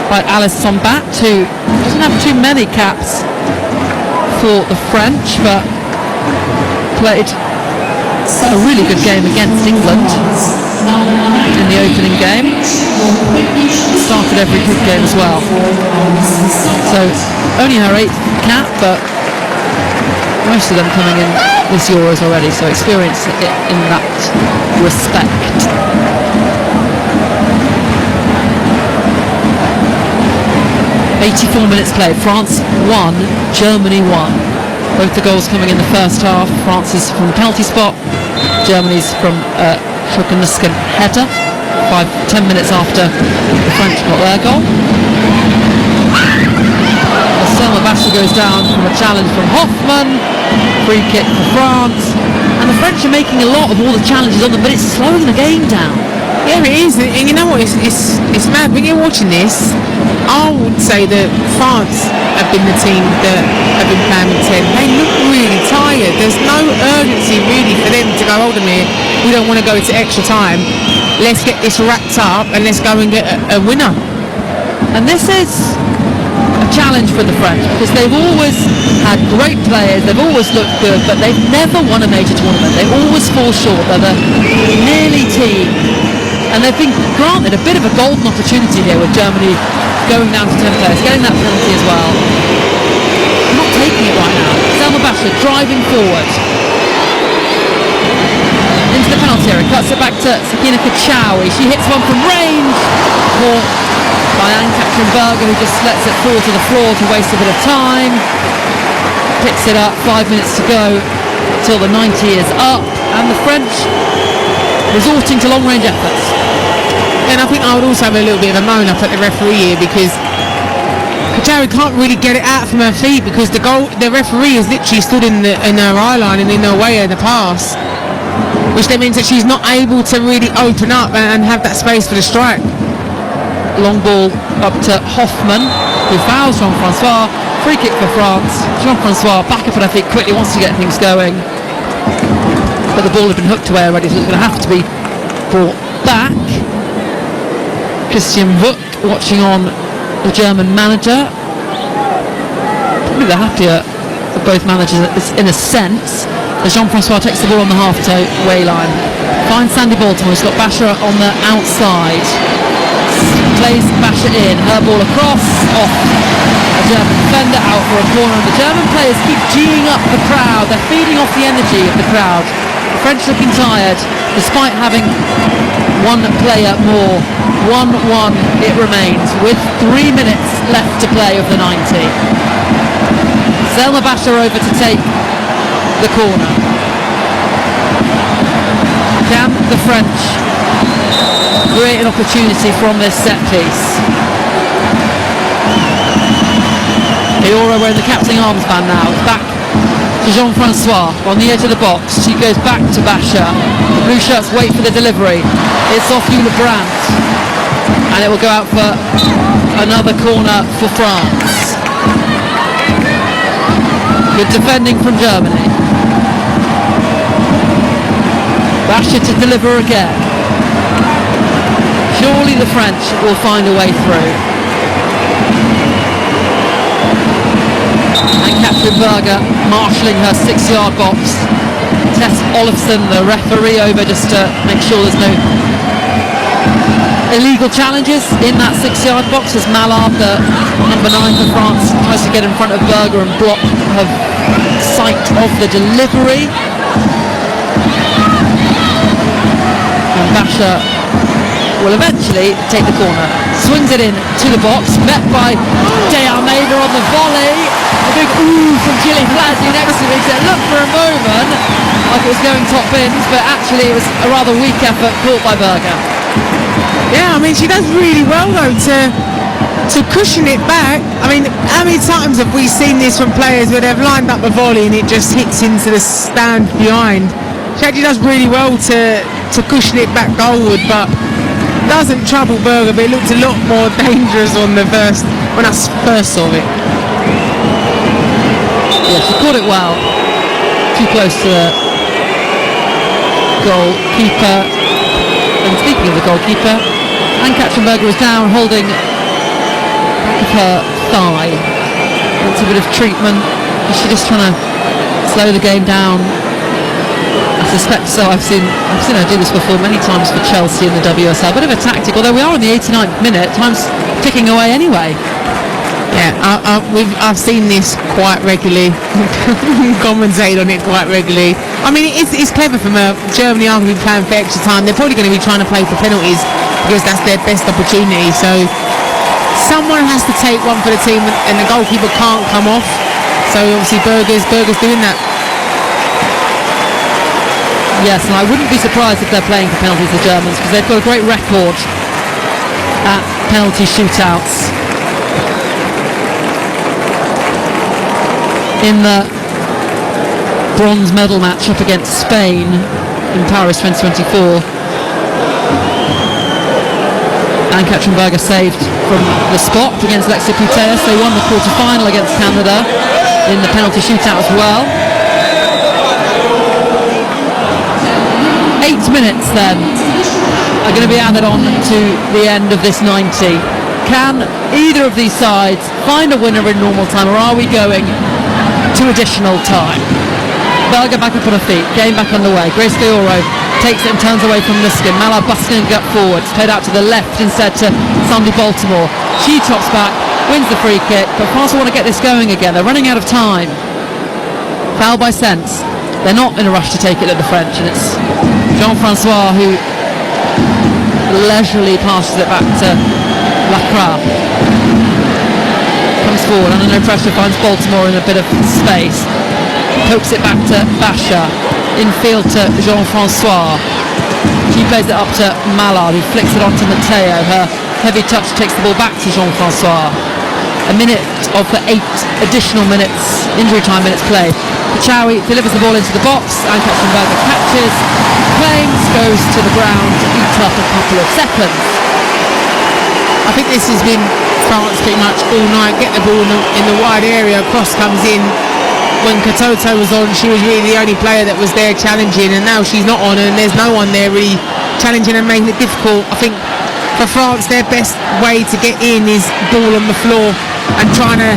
by Alice Sombat, who doesn't have too many caps for the French, but played a really good game against England in the opening game. Started every group game as well. So only her 8th cap, but most of them coming in this Euros already, so experience in that respect. .84 minutes played. France 1, Germany 1. Both the goals coming in the first half. France's from the penalty spot, Germany's from Schöckenusken header. 5-10 minutes after the French got their goal. Selma Basha goes down from a challenge from Hoffman. Free kick for France. And the French are making a lot of all the challenges on them, but it's slowing the game down. Yeah, it is, and you know what? It's mad. When you're watching this, I would say that France have been the team that have been playing with 10. They look really tired. There's no urgency really for them to go, hold a minute, we don't want to go to extra time. Let's get this wrapped up and let's go and get a winner. And this is a challenge for the French because they've always had great players, they've always looked good, but they've never won a major tournament. They always fall short. They're the nearly team. And they've been granted a bit of a golden opportunity here with Germany going down to 10 players, getting that penalty as well. Not taking it right now. Selma Basha driving forward. Into the penalty area, cuts it back to Sakina Kachawi. She hits one from range. Caught by Ann-Katrin Berger, who just lets it fall to the floor to waste a bit of time. Picks it up, 5 minutes to go till the 90 is up. And the French resorting to long-range efforts. And I think I would also have a little bit of a moan up at the referee here because Kachawi can't really get it out from her feet because the referee has literally stood in her eye line and in her way of the pass, which then means that she's not able to really open up and have that space for the strike. Long ball up to Hoffman, who fouls Jean-Francois. Free kick for France. Jean-Francois back up on her feet quickly, wants to get things going. But the ball had been hooked away already, so it's going to have to be brought back. Christian Wuck watching on the German manager. Probably the happier of both managers in a sense, as Jean-Francois takes the ball on the halfway line. Finds Sandy Baltimore, he's got Basha on the outside. Plays Basha in, her ball across, off a German defender, out for a corner, and the German players keep geeing up the crowd. They're feeding off the energy of the crowd. The French looking tired, despite having one player more. 1-1 it remains, with 3 minutes left to play of the 90. Selma Basha over to take the corner. Can the French create an opportunity from this set piece? Eora wearing the captain armband now. It's back to Jean-Francois on the edge of the box. She goes back to Basha. The blue shirts wait for the delivery. It's off Eula Brandt. And it will go out for another corner for France. Good defending from Germany. Basha to deliver again. Surely the French will find a way through. And Katrin Berger marshalling her 6-yard box. Tess Olofsson, the referee, over just to make sure there's no illegal challenges in that 6-yard box, as Mallard, the number 9 for France, tries to get in front of Berger and block her sight of the delivery. And Basha will eventually take the corner. Swings it in to the box, met by De Almeida on the volley. A big ooh from Gillian Flasley next to me. So it looked for a moment like it was going top bins, but actually it was a rather weak effort caught by Berger. Yeah, I mean, she does really well though to cushion it back. I mean, how many times have we seen this from players where they've lined up a volley and it just hits into the stand behind? She actually does really well to cushion it back goalward, but doesn't trouble Berger, but it looked a lot more dangerous when I first saw it. Yeah, she caught it well. Too close to the goalkeeper. And speaking of the goalkeeper, Ann-Katrin Berger is down holding back of her thigh. It's a bit of treatment. Is she just trying to slow the game down? I suspect so. I've seen her do this before many times for Chelsea in the WSL. A bit of a tactic, although we are in the 89th minute. Time's ticking away anyway. Yeah, I've seen this quite regularly. Commentate on it quite regularly. I mean, it's clever from Germany aren't going to be playing for extra time. They're probably going to be trying to play for penalties because that's their best opportunity. So someone has to take one for the team, and the goalkeeper can't come off. So obviously Berger's doing that. Yes, and I wouldn't be surprised if they're playing for penalties, the Germans, because they've got a great record at penalty shootouts. In the bronze medal match up against Spain in Paris 2024, Ann-Katrin Berger saved from the spot against Alexia Putellas. They won the quarter-final against Canada in the penalty shootout as well. 8 minutes then are going to be added on to the end of this 90. Can either of these sides find a winner in normal time, or are we going to additional time? Berger back up on her feet, game back underway. Grace Gayoro takes it and turns away from Luskin. Mallard busting and gut forward, played out to the left instead to Sandy Baltimore. She chops back, wins the free kick, but France will want to get this going again. They're running out of time. Foul by Sense. They're not in a rush to take it at the French, and it's Jean-Francois who leisurely passes it back to Lacroix. Comes forward under no pressure, finds Baltimore in a bit of space. Pokes it back to Basha. Infield to Jean-Francois. She plays it up to Mallard, who flicks it onto Matteo. Her heavy touch takes the ball back to Jean-Francois. A minute of the 8 additional minutes, injury time minutes played. Pachawi delivers the ball into the box, and Captain Berger catches, claims, goes to the ground, eats up a couple of seconds. I think this has been France pretty much all night. Get the ball in the wide area, cross comes in. When Katoto was on, she was really the only player that was there challenging, and now she's not on, and there's no one there really challenging and making it difficult. I think for France, their best way to get in is ball on the floor and trying to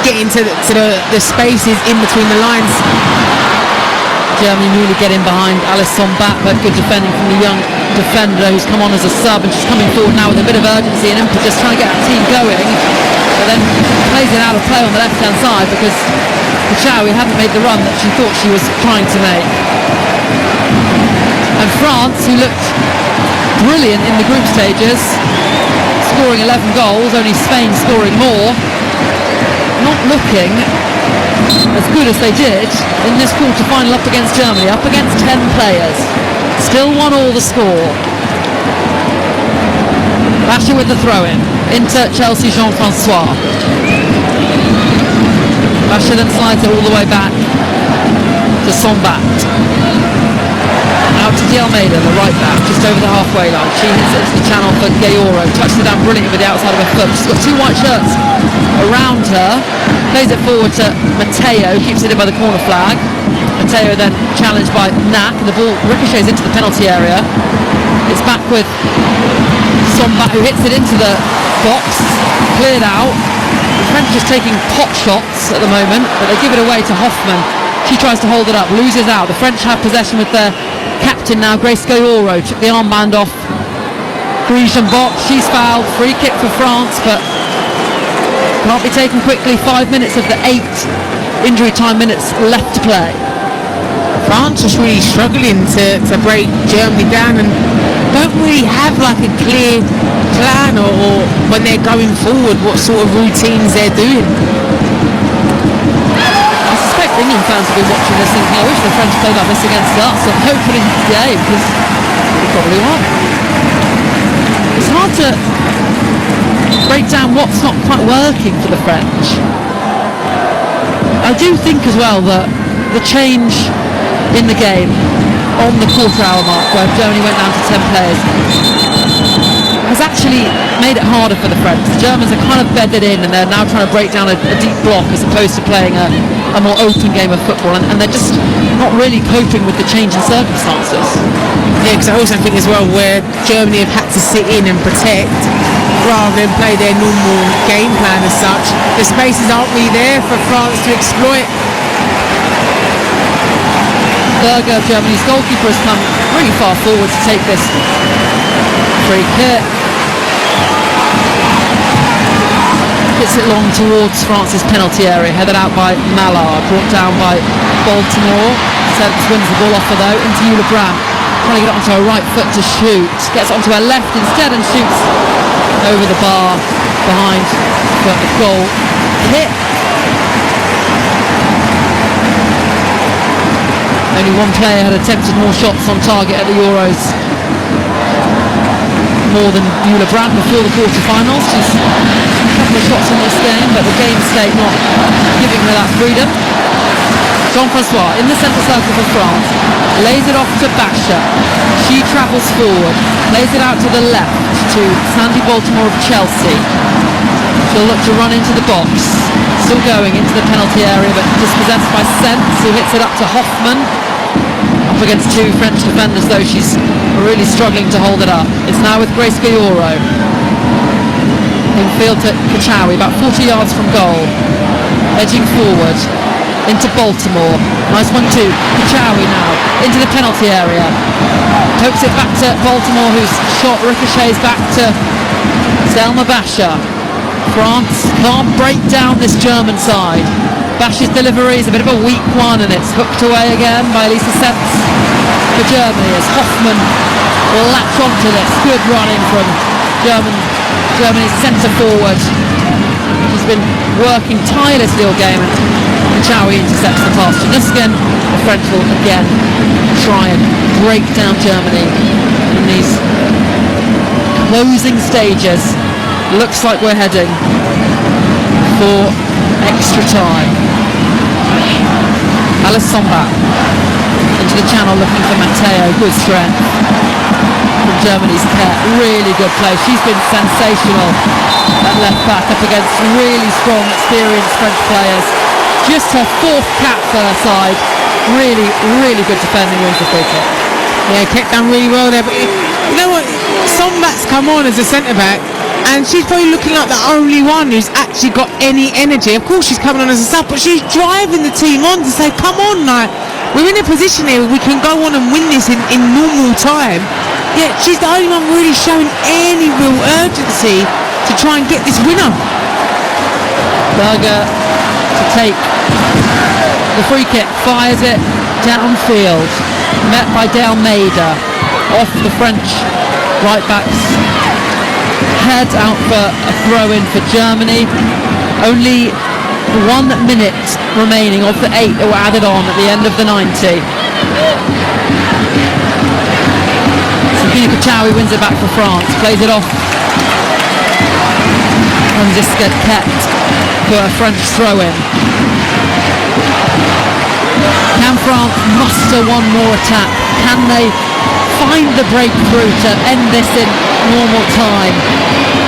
get into the spaces in between the lines. Germany really getting behind Alice Sombat, but good defending from the young defender who's come on as a sub, and she's coming forward now with a bit of urgency and impetus, trying to get that team going, but then plays it out of play on the left hand side because Pachawi hadn't made the run that she thought she was trying to make. And France, who looked brilliant in the group stages, scoring 11 goals, only Spain scoring more, not looking as good as they did in this quarter-final up against Germany, up against 10 players. Still 1-1 the score. Basher with the throw-in into Chelsea Jean-Francois. Basher then slides it all the way back to Sombat. Out to Di Almeida, the right back, just over the halfway line. She hits it into the channel for Gayoro. Touches it down brilliantly with the outside of her foot. She's got 2 white shirts around her. Plays it forward to Matteo, keeps it in by the corner flag. Matteo then challenged by Knack, and the ball ricochets into the penalty area. It's back with Sombat, who hits it into the box, cleared out. The French just taking pot shots at the moment, but they give it away to Hoffman. She tries to hold it up, loses out. The French have possession with their captain now, Grace Gayoro. Took the armband off Grecian box. She's fouled. Free kick for France, but can't be taken quickly. 5 minutes of the 8 injury time minutes left to play. France is really struggling to break Germany down, and don't really have like a clear plan or when they're going forward what sort of routines they're doing. I suspect England fans will be watching this thinking, I wish the French played like this against us and opening the game, because we probably won. It's hard to break down what's not quite working for the French. I do think as well that the change in the game on the quarter-hour mark, where Germany went down to 10 players, has actually made it harder for the French. The Germans are kind of bedded in, and they're now trying to break down a deep block as opposed to playing a more open game of football, and they're just not really coping with the change in circumstances. Yeah, because I also think as well where Germany have had to sit in and protect rather than play their normal game plan as such, the spaces aren't really there for France to exploit. Berger, Germany's goalkeeper, has come really far forward to take this free kick. Hits it long towards France's penalty area, headed out by Mallard, brought down by Baltimore. Sense wins the ball off her though, into Eula Brandt, trying to get it onto her right foot to shoot. Gets it onto her left instead and shoots over the bar behind for a goal kick. Only one player had attempted more shots on target at the Euros, more than Eula Brandt before the quarter-finals. She's a couple of shots in this game, but the game state not giving her that freedom. Jean-Francois in the centre circle for France, lays it off to Basha. She travels forward, lays it out to the left to Sandy Baltimore of Chelsea. She'll look to run into the box, still going into the penalty area, but dispossessed by Sense, who hits it up to Hoffman. Up against two French defenders, though, she's really struggling to hold it up. It's now with Grace Gayoro. Infield to Kachawi, about 40 yards from goal. Edging forward into Baltimore. Nice 1-2. Kachawi now into the penalty area. Pokes it back to Baltimore, whose shot ricochets back to Selma Basha. France can't break down this German side. Basha's delivery is a bit of a weak one, and it's hooked away again by Lisa Setz for Germany as Hoffmann will latch onto this. Good running from Germany's centre forward. She's been working tirelessly all game, and Chawi intercepts the pass to Nusken. The French will again try and break down Germany in these closing stages. Looks like we're heading for extra time. Alice Somba into the channel looking for Matteo. Good strength from Germany's Ket. Really good play. She's been sensational at left back up against really strong, experienced French players. Just her fourth cap for her side. Really, really good defending, wins the free kick. Yeah, Ket done really well there. But you know what? Sombat's come on as a centre back, and she's probably looking like the only one who's actually got any energy. Of course she's coming on as a sub, but she's driving the team on to say, come on, like, we're in a position here where we can go on and win this in normal time. Yet she's the only one really showing any real urgency to try and get this winner. Berger to take the free kick, fires it downfield, met by De Almeida off the French right back's head, out for a throw-in for Germany. Only 1 minute remaining of the 8 that were added on at the end of the 90. Sofia Kachawi wins it back for France, plays it off Franziska Ket for a French throw-in. Can France muster one more attack? Can they find the breakthrough to end this in normal time?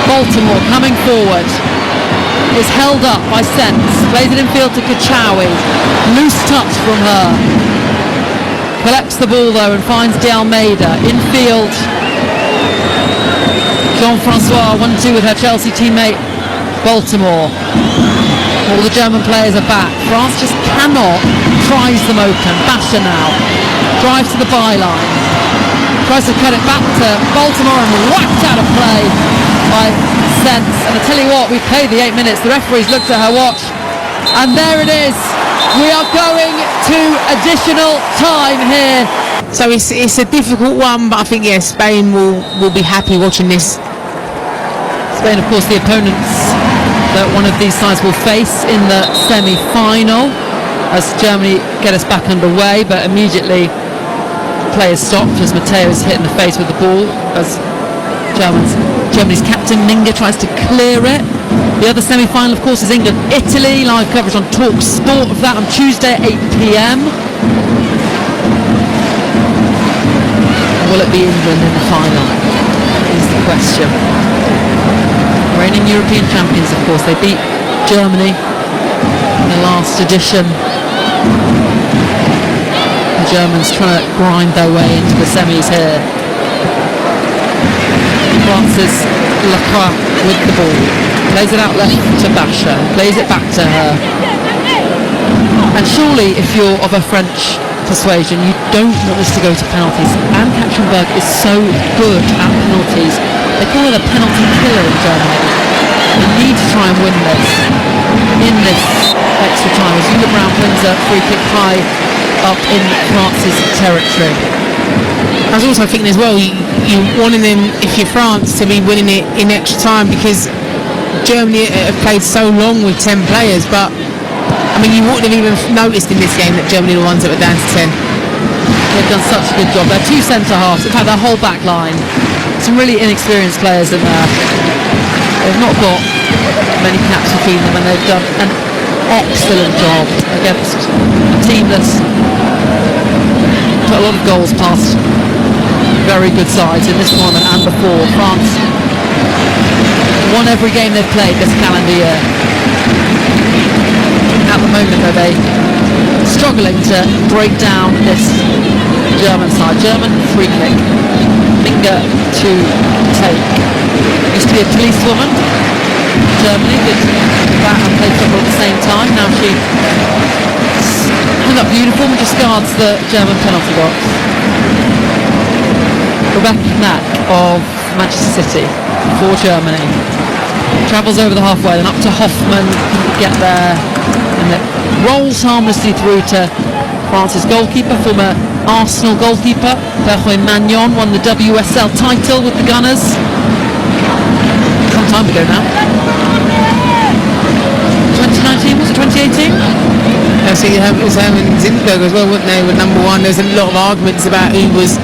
Baltimore coming forward is held up by Sense, plays it infield to Kachawi, loose touch from her, collects the ball though and finds De Almeida infield. Jean-Francois 1-2 with her Chelsea teammate Baltimore. All the German players are back. France just cannot prise them open. Basha now drives to the byline, tries to cut it back to Baltimore and whacked out of play by Sense. And I tell you what, we've played the 8 minutes. The referee's looked at her watch, and there it is. We are going to additional time here. So it's a difficult one, but I think, yeah, Spain will be happy watching this. Spain, of course, the opponents that one of these sides will face in the semi-final, as Germany get us back underway, but immediately play is stopped as Matteo is hit in the face with the ball as Germany's captain Minga tries to clear it. The other semi-final, of course, is England-Italy. Live coverage on Talk Sport of that on Tuesday at 8 p.m. Will it be England in the final? Is the question. Reigning European champions, of course. They beat Germany in the last edition. The Germans trying to grind their way into the semis here. France's Lacroix with the ball. Plays it out left to Basha. Plays it back to her. And surely, if you're of a French persuasion, you don't want this to go to penalties. Anne Katzenberg is so good at penalties. They call her the penalty killer in Germany. They need to try and win this in this extra time. As Jule Brown wins a free kick high up in France's territory. I was also thinking as well, you wanting them, if you're France, to be winning it in extra time, because Germany have played so long with 10 players, but I mean, you wouldn't have even noticed in this game that Germany were the ones that were down to 10. They've done such a good job. They're two centre halves. In fact, their whole back line. Some really inexperienced players in there. They've not got many caps between them, and they've done an excellent job against a team that's put a lot of goals past very good sides in this tournament and before. France won every game they've played this calendar year. At the moment, though, they struggling to break down this German side. German free kick. Minga to take. Used to be a policewoman. Germany did that and played football at the same time. Now she hung up the uniform and just guards the German penalty box. Rebecca Knack of Manchester City for Germany. Travels over the halfway and up to Hoffman, get there, and it rolls harmlessly through to France's goalkeeper, former Arsenal goalkeeper Bertrand Magnon, won the WSL title with the Gunners some time ago now. 2019, was it 2018? I see it was Herman Zinsberg as well, weren't they, with number one. There's a lot of arguments about who was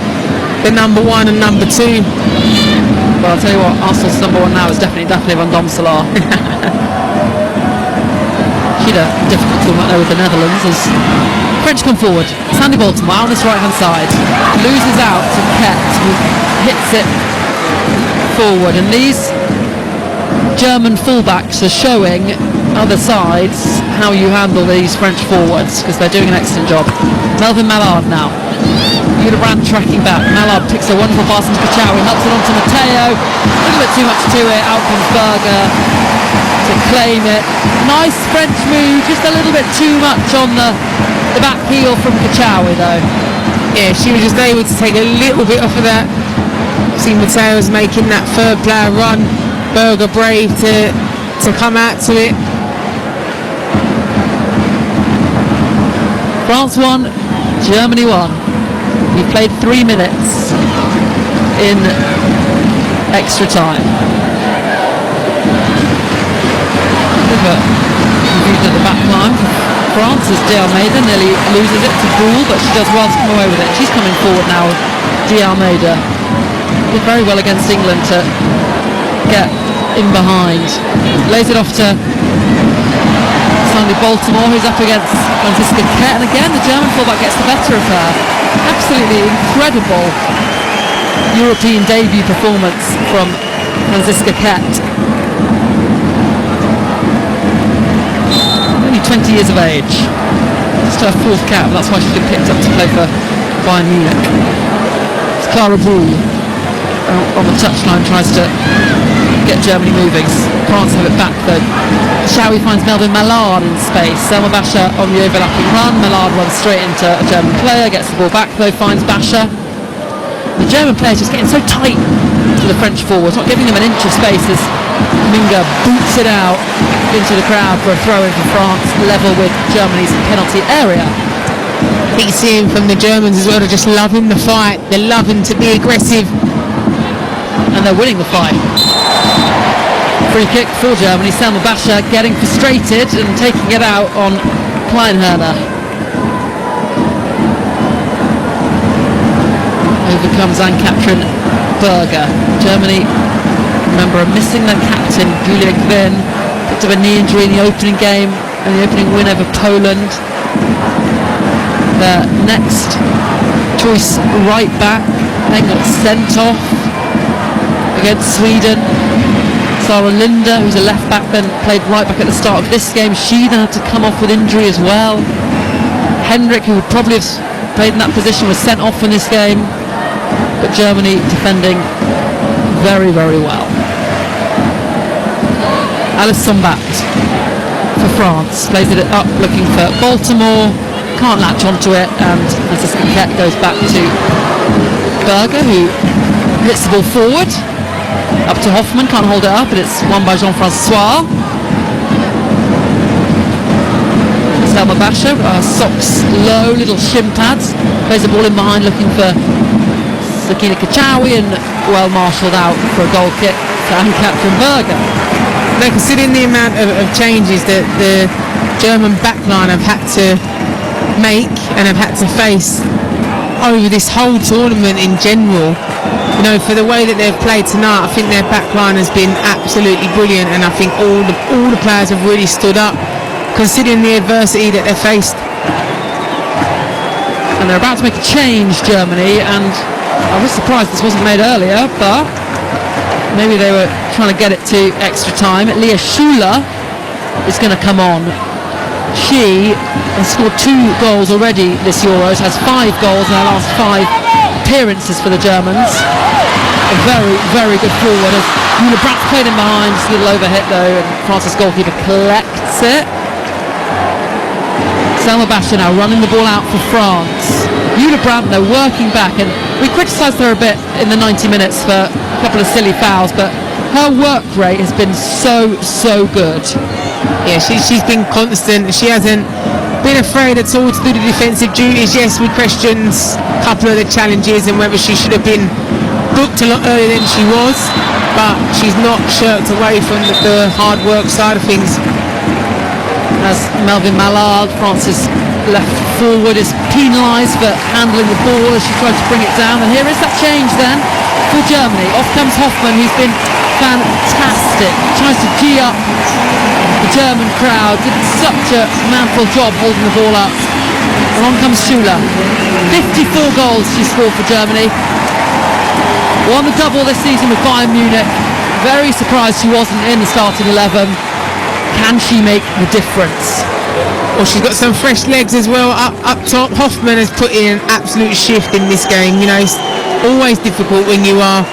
the number one and number two. Well, I'll tell you what, Arsenal's number one now is definitely Van Domselaar. She had a difficult tournament there with the Netherlands as French come forward. Sandy Baltimore on this right hand side. Loses out to Kett, who hits it forward. And these German fullbacks are showing other sides how you handle these French forwards, because they're doing an excellent job. Melvin Mallard now. Hildebrand tracking back. Mallard picks a wonderful pass into Kachawi, knocks it onto Matteo. A little bit too much to it. Out comes Berger to claim it. Nice French move, just a little bit too much on the back heel from Kachawi though. Yeah, she was just able to take a little bit off of that. See Matteo's making that third player run. Berger brave to come out to it. France won, Germany won. We played 3 minutes in extra time. Moved at the back line for France as De Almeida nearly loses it to Boule, but she does well to come away with it. She's coming forward now, De Almeida. Did very well against England to get in behind. Lays it off to Sandy Baltimore, who's up against Franziska Kett, and again the German fullback gets the better of her. Absolutely incredible European debut performance from Franziska Kett. Only 20 years of age. Just her fourth cap, that's why she's been picked up to play for Bayern Munich. It's Clara Boule on the touchline, tries to get Germany moving. France have it back though. Shawi finds Melvin Mallard in space. Selma Basha on the overlapping run. Mallard runs straight into a German player, gets the ball back though, finds Basha. The German player's just getting so tight to the French forwards, not giving them an inch of space as Minga boots it out into the crowd for a throw in for France, level with Germany's penalty area. I think seeing from the Germans as well, they're just loving the fight, they're loving to be aggressive. And they're winning the fight. Free kick for Germany. Selma Basha getting frustrated and taking it out on Kleinherner. Overcomes Ann-Katrin Berger. Germany, remember, are missing their captain, Julia Kvin. Picked up a knee injury in the opening game and the opening win over Poland. Their next choice right back then got sent off against Sweden. Sarah Linda, who's a left back, then played right back at the start of this game. She then had to come off with injury as well. Hendrick, who would probably have played in that position, was sent off in this game. But Germany defending very, very well. Alice Sombat for France. Plays it up looking for Baltimore. Can't latch onto it, and Franziska Kett goes back to Berger, who hits the ball forward. Up to Hoffman, can't hold it up, and it's won by Jean-Francois. Selma Basha, socks low, little shin pads. Plays the ball in behind looking for Sakina Kachawi, and well marshalled out for a goal kick to Ann-Katrin Berger. Now, considering the amount of changes that the German backline have had to make and have had to face over this whole tournament in general, you know, for the way that they've played tonight, I think their backline has been absolutely brilliant, and I think all the players have really stood up considering the adversity that they faced. And they're about to make a change, Germany, and I was surprised this wasn't made earlier, but maybe they were trying to get it to extra time. Leah Schuler is going to come on she has scored 2 goals already this Euros, has 5 goals in her last 5 appearances for the Germans. A very, very good forward as Jule Brandt played in behind, just a little overhit though, and France's goalkeeper collects it. Selma Basha now running the ball out for France. Jule Brandt though working back, and we criticised her a bit in the 90 minutes for a couple of silly fouls, but her work rate has been so good. Yeah, she's been constant. She hasn't been afraid at all to do the defensive duties. Yes, we questioned a couple of the challenges and whether she should have been booked a lot earlier than she was, but she's not shirked away from the hard work side of things. As Melvin Mallard, France's left forward, is penalised for handling the ball as she tries to bring it down, and here is that change then for Germany. Off comes Hoffmann, who's been fantastic, tries to gee up the German crowd, did such a manful job holding the ball up, and on comes Schüller. 54 goals she scored for Germany, won the double this season with Bayern Munich. Very surprised she wasn't in the starting 11. Can she make the difference? Well, she's got some fresh legs as well up top. Hoffmann has put in an absolute shift in this game. You know, it's always difficult when you are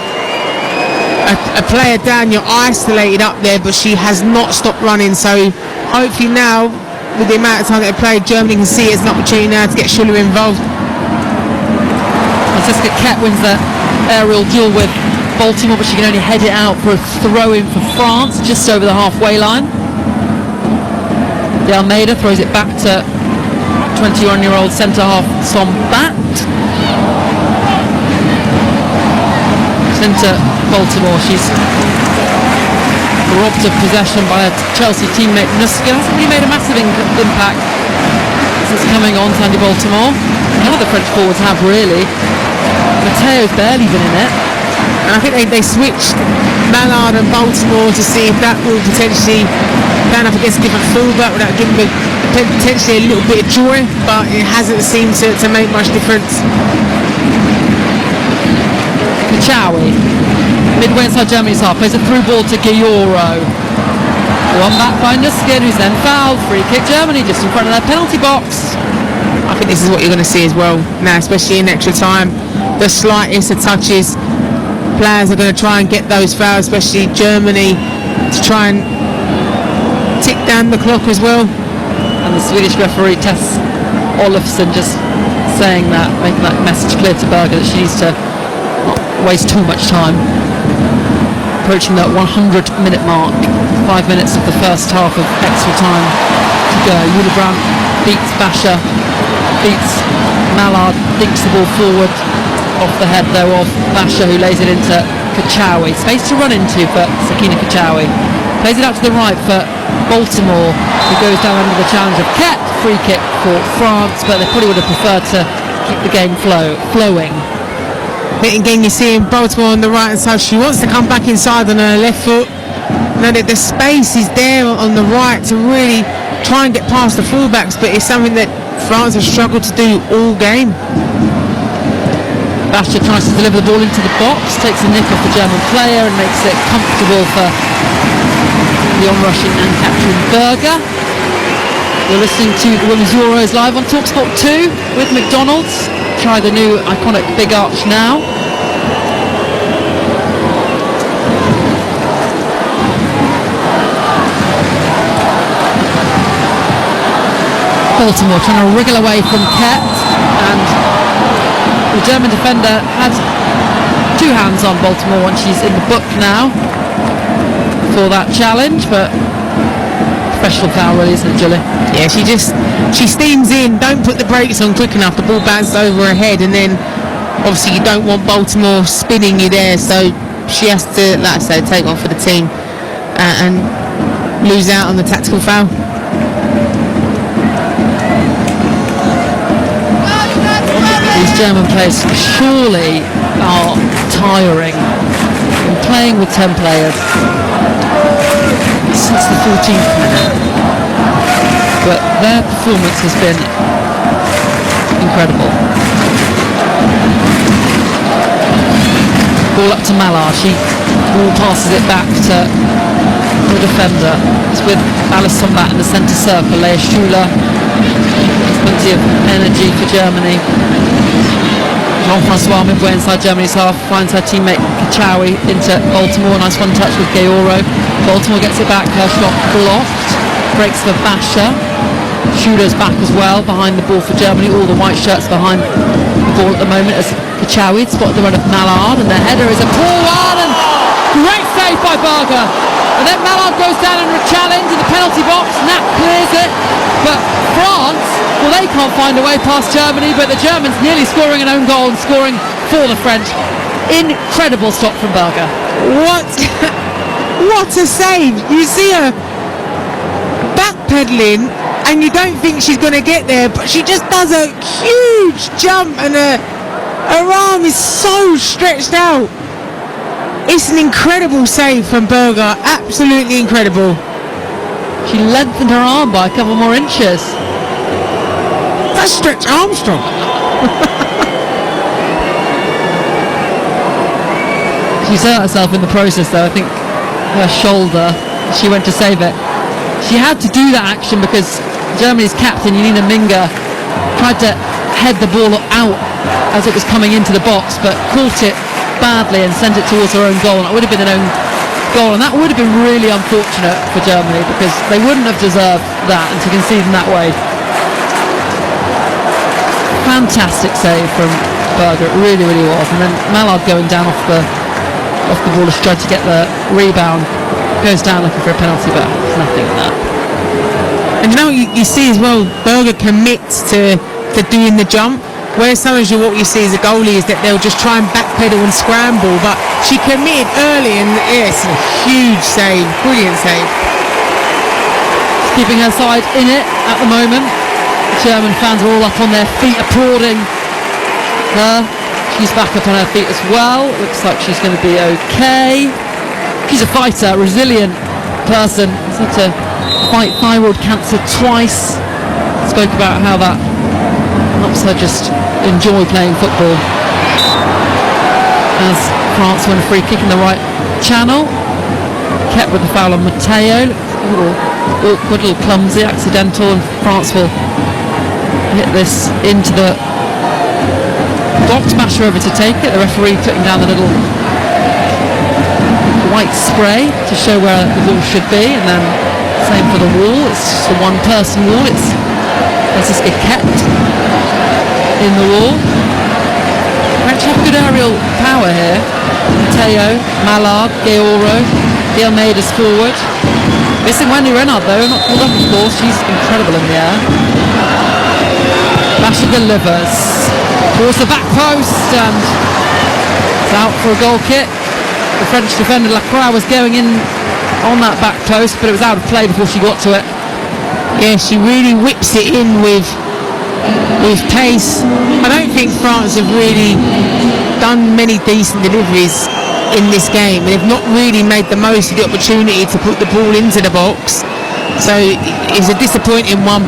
a player down, you're isolated up there, but she has not stopped running. So hopefully now, with the amount of time they played, Germany can see it as an opportunity now to get Schüller involved. Franziska Kett wins the aerial duel with Baltimore, but she can only head it out for a throw-in for France, just over the halfway line. De Almeida throws it back to 21-year-old centre-half Som Bat. Into Baltimore, she's robbed of possession by her Chelsea teammate Nuska. Hasn't really made a massive impact since coming on, Sandy Baltimore. None of the French forwards have really. Matteo's barely been in it. And I think they switched Mallard and Baltimore to see if that will potentially stand up against a different fullback without giving potentially a little bit of joy, but it hasn't seemed to make much difference. Kachawi, midway inside Germany's half, plays a through ball to Gioro. One back by Nuskin, who's then fouled. Free kick Germany, just in front of their penalty box. I think this is what you're going to see as well now, especially in extra time. The slightest of touches, players are going to try and get those fouls, especially Germany, to try and tick down the clock as well. And the Swedish referee Tess Olofsson just saying that, making that message clear to Berger that she needs to not waste too much time. Approaching that 100-minute mark, 5 minutes of the first half of extra time to go. Jule Brandt beats Basha, beats Mallard, dinks the ball forward off the head though of Basha, who lays it into Kachawi. Space to run into for Sakina Kachawi. Plays it out to the right for Baltimore, who goes down under the challenge of Kett. Free kick for France, but they probably would have preferred to keep the game flowing. Again, you're seeing Baltimore on the right hand side. She wants to come back inside on her left foot. Now that the space is there on the right to really try and get past the fullbacks, but it's something that France has struggled to do all game. Basha tries to deliver the ball into the box, takes a nick off the German player and makes it comfortable for the onrushing Ann-Katrin Berger. You're listening to the Women's Euros live on TalkSport 2 with McDonald's. Try the new iconic Big Arch now. Baltimore trying to wriggle away from Kett, and the German defender had 2 hands on Baltimore and she's in the book now for that challenge, but professional foul really, isn't it, Julie? Yeah, she steams in, don't put the brakes on quick enough, the ball bounces over her head, and then obviously you don't want Baltimore spinning you there, so she has to, like I say, take one for the team and lose out on the tactical foul. These German players surely are tiring and playing with 10 players since the 14th minute, but their performance has been incredible. Ball up to Mallard, she ball passes it back to the defender. It's with Alice Sombat in the centre circle. Leah Schuler. Plenty of energy for Germany. Jean-Francois midway inside Germany's half, finds her teammate Kachawi into Baltimore. Nice one touch with Gayoro. Baltimore gets it back, her shot blocked. Breaks for Basha. Schuler's back as well, behind the ball for Germany. All the white shirts behind the ball at the moment as Kachawi spotted the run of Mallard, and the header is a poor one, and great save by Berger. And then Mallard goes down and challenge in the penalty box. Nat clears it, but France, well, they can't find a way past Germany, but the Germans nearly scoring an own goal and scoring for the French. Incredible stop from Berger. What a save! You see her backpedaling, and you don't think she's going to get there, but she just does a huge jump, and her arm is so stretched out. It's an incredible save from Berger, absolutely incredible. She lengthened her arm by a couple more inches. That's Stretch Armstrong. She's hurt herself in the process though. I think her shoulder, she went to save it. She had to do that action because Germany's captain, Yanina Minga, tried to head the ball out as it was coming into the box, but caught it badly and sent it towards her own goal. And it would have been an own goal, and that would have been really unfortunate for Germany because they wouldn't have deserved that and to concede in that way. Fantastic save from Berger, it really, really was. And then Mallard going down off the ball, has tried to get the rebound, goes down looking for a penalty, but there's nothing in that. And you know what you see as well, Berger commits to doing the jump, whereas sometimes what you see as a goalie is that they'll just try and backpedal and scramble, but she committed early, and it's a huge save, brilliant save. Keeping her side in it at the moment. The German fans are all up on their feet applauding her. She's back up on her feet as well. Looks like she's going to be okay. She's a fighter, resilient person. She's had to fight thyroid cancer twice. Spoke about how that helps her just enjoy playing football. As France win a free kick in the right channel. Kept with the foul on Matteo. A little awkward, a little clumsy, accidental, and France will hit this into the box. Basher over to take it. The referee putting down the little white spray to show where the ball should be, and then same for the wall. It's just a one-person wall. It's Francisca kept in the wall. French have good aerial power here. Matteo, Mallard, Gayoro, De Almeida's forward. Missing Wendy Renard though, not pulled up of course. She's incredible in the air. Basher delivers towards the back post, and it's out for a goal kick. The French defender Lacroix was going in on that back post, but it was out of play before she got to it. Yeah, she really whips it in with pace. I don't think France have really done many decent deliveries in this game. They've not really made the most of the opportunity to put the ball into the box. So it's a disappointing one.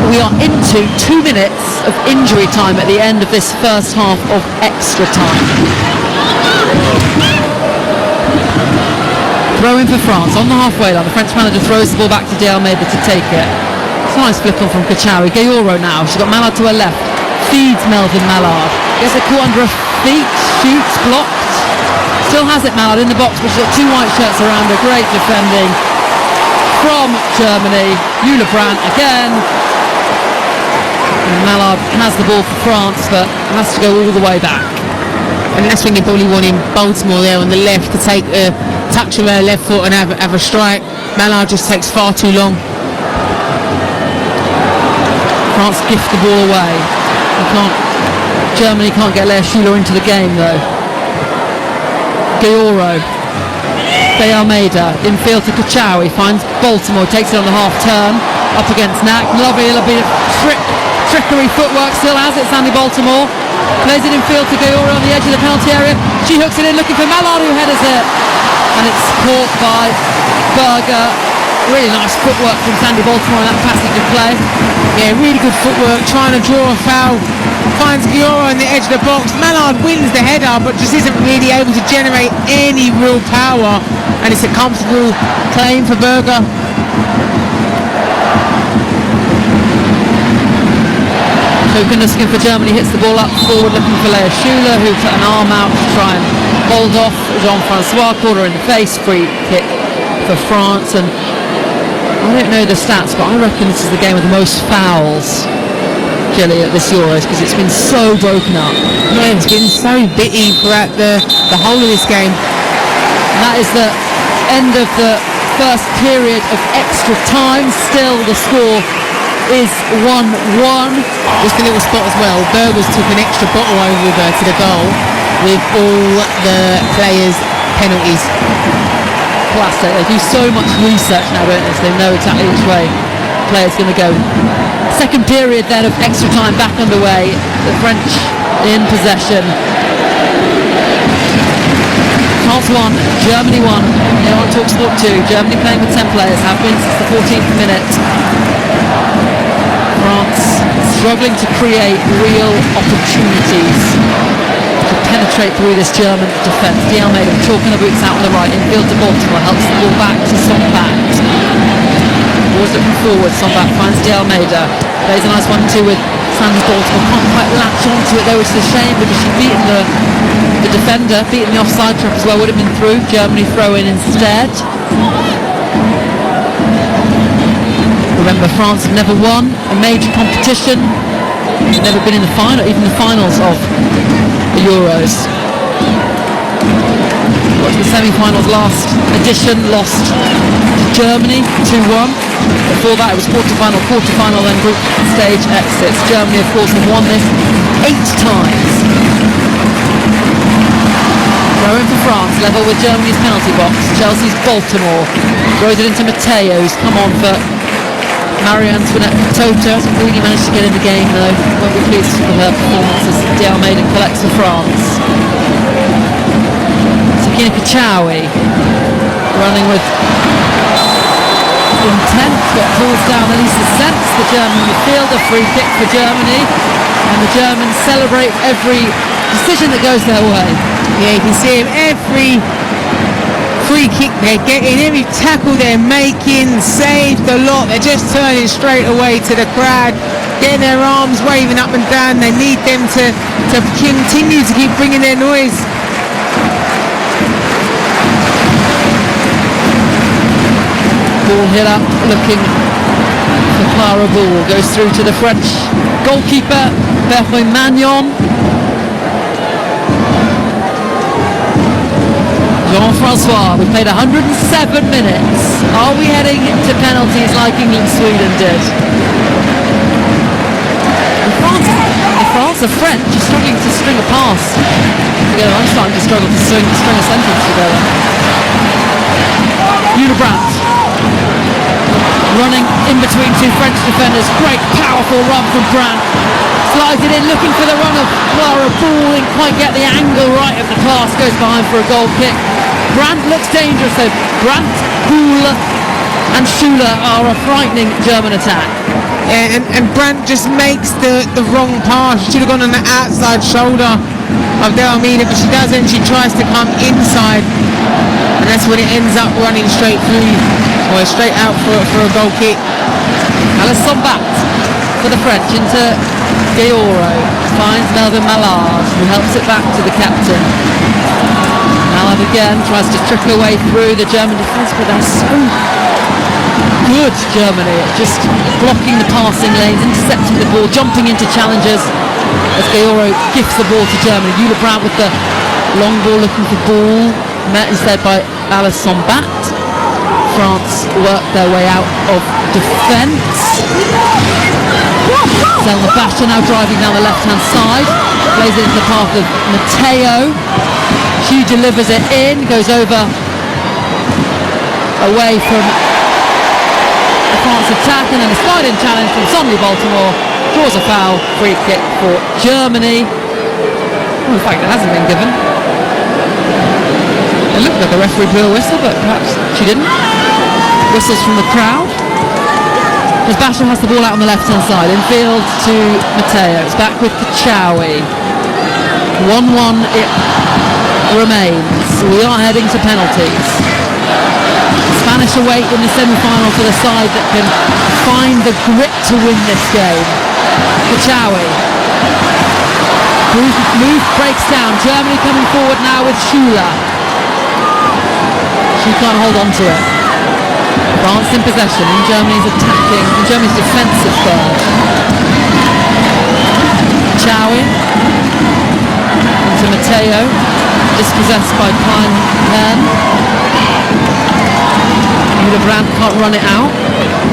We are into 2 minutes of injury time at the end of this first half of extra time. Throw in for France on the halfway line. The French manager throws the ball back to De Almeida to take it. It's a nice flick on from Kachawi. Gayoro now. She's got Mallard to her left. Feeds Melvin Mallard. Gets it caught under her feet. Shoots. Blocked. Still has it Mallard in the box, but she's got two white shirts around her. Great defending from Germany. Eula Brandt again. And Mallard has the ball for France, but has to go all the way back. And that's when you're probably wanting Baltimore there on the left to take a touch of her left foot and have a strike. Mallard just takes far too long. France gift the ball away. Germany can't get Leah Schuler into the game though. Gayoro. De Almeida infield to Kachawi, finds Baltimore, takes it on the half turn, up against Knack. Lovely little bit of trickery footwork, still has it Sandy Baltimore. Plays it infield to Gayoro on the edge of the penalty area. She hooks it in looking for Mallard, who headers it. And it's caught by Berger. Really nice footwork from Sandy Baltimore in that passage of play. Yeah, really good footwork, trying to draw a foul finds Giora on the edge of the box. Mallard wins the header, but just isn't really able to generate any real power. And it's a comfortable claim for Berger. Kuniskin for Germany hits the ball up forward, looking for Lea Schuler, who put an arm out to try and hold off Jean-Francois. Caught her in the face. Free kick for France. And I don't know the stats, but I reckon this is the game with the most fouls, Gilly, at this Euros, because it's been so broken up. Yeah, it's been so bitty throughout the whole of this game. And that is the end of the first period of extra time. Still, the score is 1-1. Just a little spot as well. Burgers took an extra bottle over to the goal with all the players' penalties. Classic. They do so much research now, don't they? So they know exactly which way the player's going to go. Second period then of extra time back underway. The French in possession. France 1, Germany 1. Here on TalkSport 2. Germany playing with 10 players. Have been since the 14th minute. France struggling to create real opportunities to penetrate through this German defence. De Almeida chalking the boots out on the right, infield to Baltimore, helps the ball back to Sombat. Ball's looking forward, Sombat finds De Almeida, plays a nice 1-2 with Sanders Baltimore, can't quite latch onto it though, which is a shame because she's beaten the defender, beaten the offside trap as well, would have been through. Germany throw in instead. Remember, France have never won a major competition, never been in the final, even the finals of the Euros. Got to the semi-finals last edition, lost to Germany 2-1. Before that it was quarter-final, then group stage exits. Germany, of course, have won this 8 times. Throw in for France, level with Germany's penalty box. Chelsea's Baltimore, throws it into Matteo, who's come on for Marie-Antoinette Toto. Hasn't really managed to get in the game though. Won't be pleased with her performance as De Almeida collects for France. Sakina Kachawi running with intent, but pulls down Elisa Sens, the German midfielder. Free kick for Germany, and the Germans celebrate every decision that goes their way. Yeah, you can see him every free kick they're getting, every tackle they're making, saved a lot. They're just turning straight away to the crowd, getting their arms waving up and down. They need them to continue to keep bringing their noise. Ball hit up, looking for Clara Ball, goes through to the French goalkeeper, Bertrand Magnon. Jean-Francois, we played 107 minutes. Are we heading to penalties like England-Sweden did? If France are French, are struggling to string a pass together. I'm starting to struggle to string a sentence together. Julia Brandt running in between two French defenders. Great powerful run from Brandt. Slides it in, looking for the run of Clara Ball, didn't quite get the angle right of the pass, goes behind for a goal kick. Brandt looks dangerous though. Brandt, Ball and Schuler are a frightening German attack. Yeah, and Brandt just makes the wrong pass. She should have gone on the outside shoulder of De Almeida, but she doesn't. She tries to come inside, and that's when it ends up running straight through, or straight out for a goal kick. Alice Sombat for the French into Gioro, finds Melvin Mallard, who helps it back to the captain. Mallard again tries to trickle away through the German defence, but they're so good, Germany, just blocking the passing lanes, intercepting the ball, jumping into challenges as Gioro gifts the ball to Germany. Julia Brandt with the long ball, looking for Ball, met instead by Alice Sombat. France work their way out of defence. Selma Basha now driving down the left-hand side, plays it into the path of Matteo. She delivers it in, goes over away from the France attack, and then a slide-in challenge from Sonny Baltimore, draws a foul, free kick for Germany. Well, in fact, it hasn't been given. It looked like the referee blew a whistle, but perhaps she didn't. Whistles from the crowd. As Basha has the ball out on the left-hand side, infield to Matteo. It's back with Kachawi. 1-1 it remains. We are heading to penalties. Spanish await in the semi-final for the side that can find the grit to win this game. Kachawi. Move breaks down. Germany coming forward now with Schüler. She can't hold on to it. France in possession, and Germany's attacking, and Germany's defensive third. Kachawi into Matteo, dispossessed by Klein. Brandt can't run it out.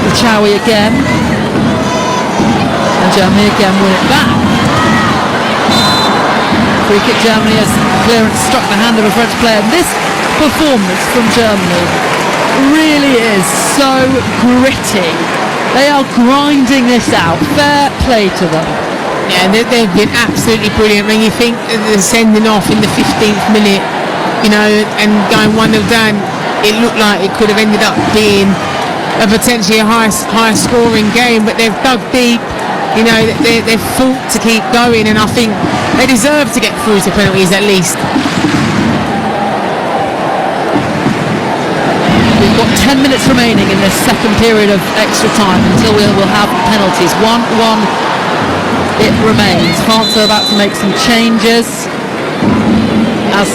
Kachawi again, and Germany again win it back. Free kick Germany as clearance struck the hand of a French player. This performance from Germany really is so gritty. They are grinding this out. Fair play to them. Yeah, they've been absolutely brilliant. When you think the sending off in the 15th minute, you know, and going 1-0 down, it looked like it could have ended up being a potentially a high scoring game, but they've dug deep. You know, they've fought to keep going, and I think they deserve to get through to penalties at least. We've got 10 minutes remaining in this second period of extra time until we'll have penalties. 1-1 it remains. France are about to make some changes as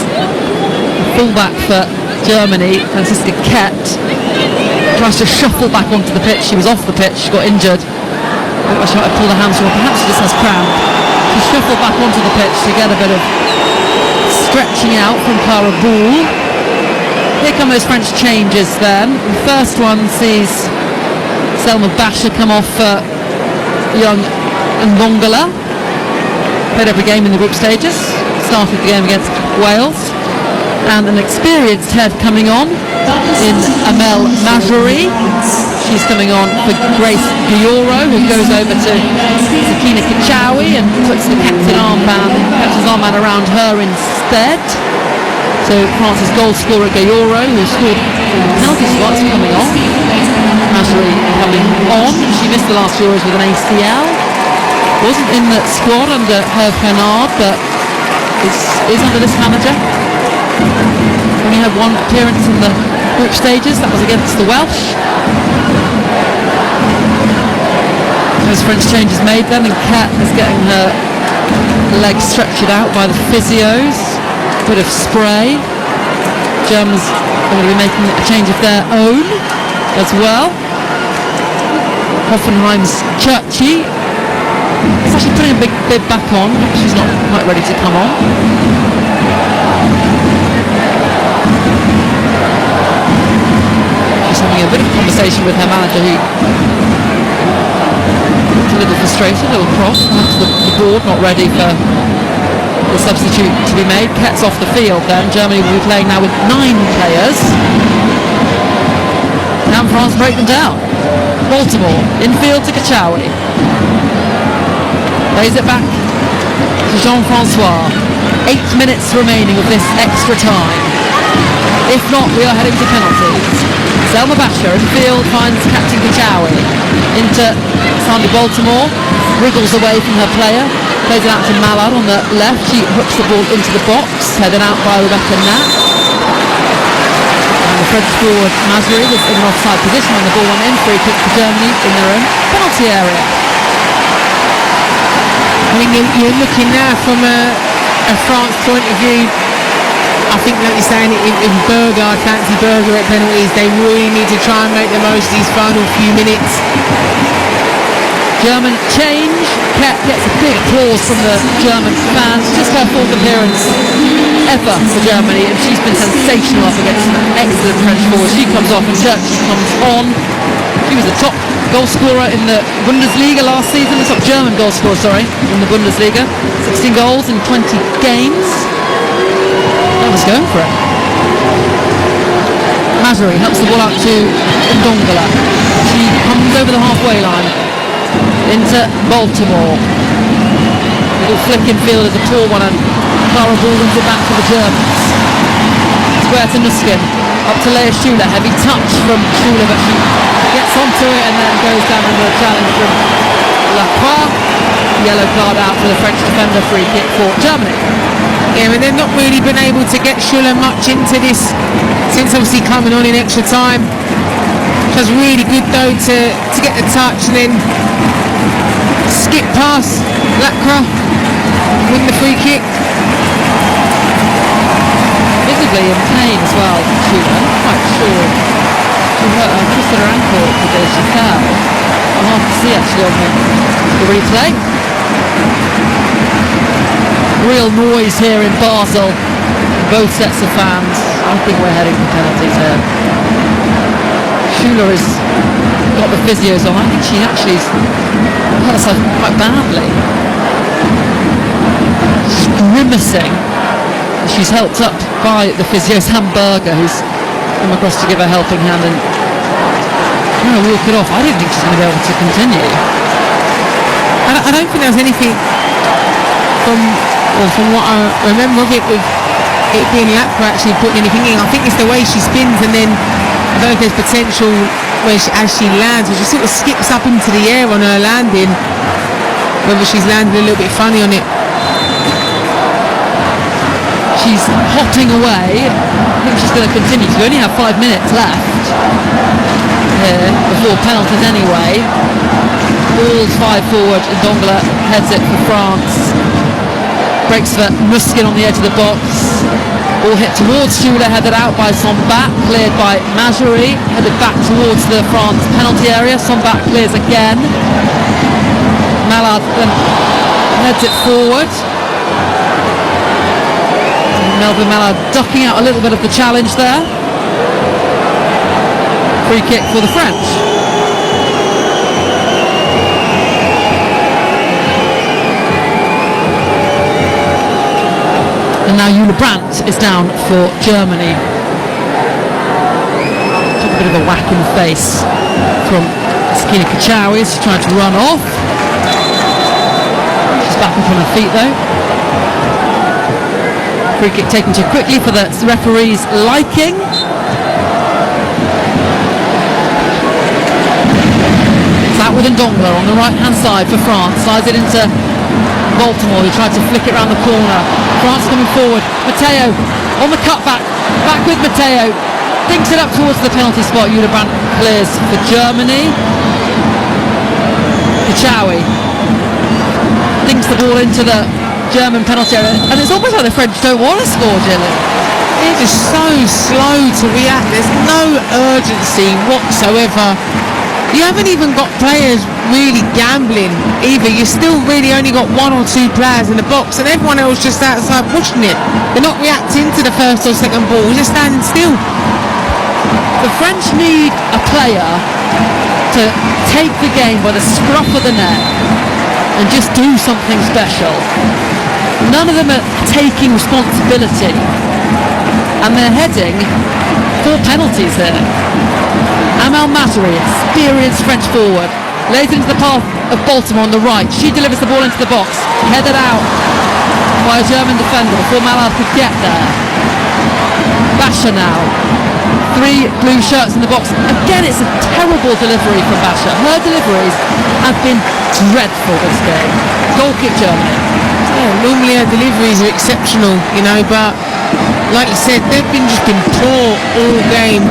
fullback for Germany, Franziska Kett, tries to shuffle back onto the pitch. She was off the pitch, she got injured. I should have pulled her hamstring, or perhaps she just has cramp. She shuffled back onto the pitch to get a bit of stretching out from Clara Boule. Here come those French changes then. The first one sees Selma Basha come off for young Ndongala. Played every game in the group stages. Started the game against Wales. And an experienced head coming on in Amel Majori. She's coming on for Grace Gioro, who goes over to Sakina Kachawi and puts the captain's armband around her instead. So France's goal scorer Gioro, who scored penalty spots, coming on. Majori coming on. She missed the last Euros with an ACL. Wasn't in the squad under Hervé Renard, but is under this manager. Only had one appearance in the group stages. That was against the Welsh. Those French changes made then, and Kat is getting her legs stretched out by the physios. Bit of spray. Germans are going to be making a change of their own as well. Hoffenheim's Churchy is actually putting a big bib back on. She's not quite ready to come on. She's having a bit of conversation with her manager, who looks a little frustrated, a little cross. Perhaps the board not ready for the substitute to be made. Kett's off the field then. Germany will be playing now with 9 players. Can France break them down? Baltimore, infield to Kachawi. Plays it back to Jean-Francois. 8 minutes remaining of this extra time. If not, we are heading to penalties. Selma Basha in field finds Captain Kachawi. Into Sandy Baltimore. Wriggles away from her player. Plays it out to Mallard on the left. She hooks the ball into the box. Headed out by Rebecca Nat. And the French forward Mazri was in an offside position when the ball went in. Free kick for Germany in their own penalty area. I mean, you're looking now from a France point of view. I think, like you're saying, in Berger, I fancy Berger at penalties. They really need to try and make the most of these final few minutes. German change. Kett gets a big applause from the German fans. Just her 4th appearance ever for Germany, and she's been sensational up against an excellent French forward. She comes off and Churchy comes on. She was the top goal scorer in the Bundesliga last season, the top German goal scorer, in the Bundesliga. 16 goals in 20 games. That was going for it. Mazari helps the ball out to Ndongala. She comes over the halfway line into Baltimore. Little flick in field is a poor one, and Clara Boule wins it back for the Germans. Square to Nuskin. Up to Leah Schuler, heavy touch from Schuler, but she gets onto it and then goes down under a challenge from Lacroix. Yellow card out for the French defender, free kick for Germany. Yeah, and they've not really been able to get Schuler much into this since obviously coming on in extra time. It was really good though to get the touch and then skip past Lacroix, win the free kick. Visibly in pain as well, Schuler. I'm not quite sure. She hurt her, twisted her ankle today, she fell. It's hard to see actually on the replay. Real noise here in Basel. Both sets of fans. I think we're heading for penalties here. Schuler has got the physios on. I think she actually hurt herself quite badly. She's grimacing. She's helped up by the physios, Hamburger, who's come across to give a helping hand and going to walk it off. I don't think she's going to be able to continue. I don't think there was anything from what I remember of it with it being Lacroix actually putting anything in. I think it's the way she spins and then I don't know if there's potential where as she lands, where she sort of skips up into the air on her landing, whether she's landed a little bit funny on it. She's hopping away. I think she's going to continue. So we only have 5 minutes left here before penalties anyway. Ball's 5 forward and Dongla heads it for France. Breaks for Muskin on the edge of the box. Ball hit towards Schuler, headed out by Sombat, cleared by Majouri, headed back towards the France penalty area. Sombat clears again. Mallard then heads it forward. Melvin Mallard ducking out a little bit of the challenge there. Free kick for the French. And now Jule Brandt is down for Germany. Took a bit of a whack in the face from Sakina Kachawi as she tried to run off. She's back up on her feet though. Free kick taken too quickly for the referee's liking. It's out with Ndongla on the right hand side for France. Slides it into Baltimore, who tried to flick it around the corner. France coming forward. Matteo on the cutback. Back with Matteo. Dinks it up towards the penalty spot. Jule Brandt clears for Germany. Kachawi dinks the ball into the German penalty area. And it's almost like the French don't want to score, Gillian. They're just so slow to react. There's no urgency whatsoever. You haven't even got players really gambling either. You still really only got 1 or 2 players in the box and everyone else just outside pushing it. They're not reacting to the first or second ball. They're just standing still. The French need a player to take the game by the scruff of the neck and just do something special. None of them are taking responsibility and they're heading for penalties here. Amal Majouri, experienced French forward, lays into the path of Baltimore on the right. She delivers the ball into the box, headed out by a German defender before Mallard could get there. Basha now, 3 blue shirts in the box. Again, it's a terrible delivery from Basha. Her deliveries have been dreadful this game. Goal kick Germany. Yeah, normally her deliveries are exceptional, you know, but like you said, they've just been poor all game.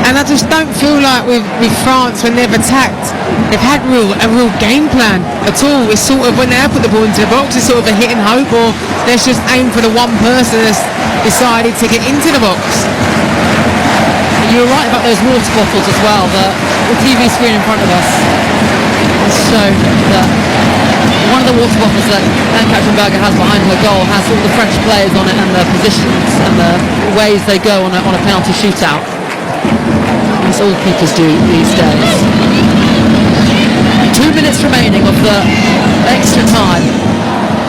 And I just don't feel like with France, when they've attacked, they've had a real game plan at all. It's sort of when they put the ball into the box, it's sort of a hit and hope, or let's just aim for the one person that's decided to get into the box. You were right about those water bottles as well. The TV screen in front of us has shown that one of the water bottles that Anne Katzenberger has behind her goal has all the French players on it and the positions and the ways they go on a penalty shootout. That's all keepers do these days. 2 minutes remaining of the extra time.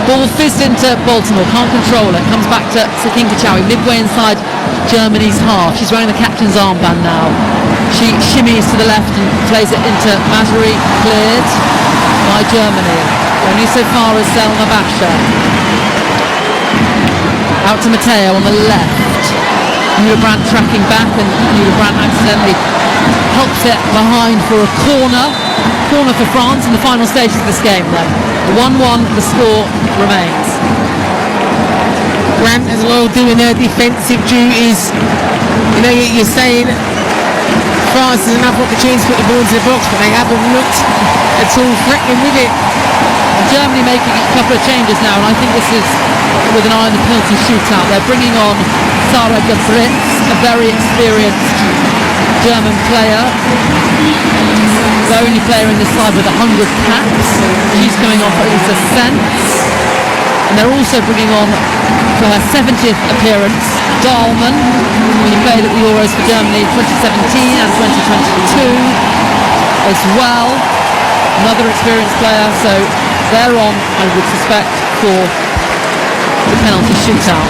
Ball fizzed into Baltimore, can't control it. Comes back to Sakina Kachawi, midway inside Germany's half. She's wearing the captain's armband now. She shimmies to the left and plays it into Majouri, cleared by Germany. Only so far as Selma Basha. Out to Matteo on the left. Nudibrandt tracking back, and Nudibrandt accidentally helps it behind for a corner for France in the final stages of this game then. 1-1 the score remains. Brandt as well doing their defensive duties. You know, you're saying France has enough opportunities to put the ball into the box, but they haven't looked at all threatening with it. Germany making a couple of changes now, and I think this is with an eye on the penalty shootout. They're bringing on Sarah de Vries, a very experienced German player, the only player in this side with 100 caps. She's coming on for Lisa Sens. And they're also bringing on, for her 70th appearance, Dahlmann, who played at the Euros for Germany in 2017 and 2022 as well. Another experienced player, so they're on, I would suspect, for the penalty shootout.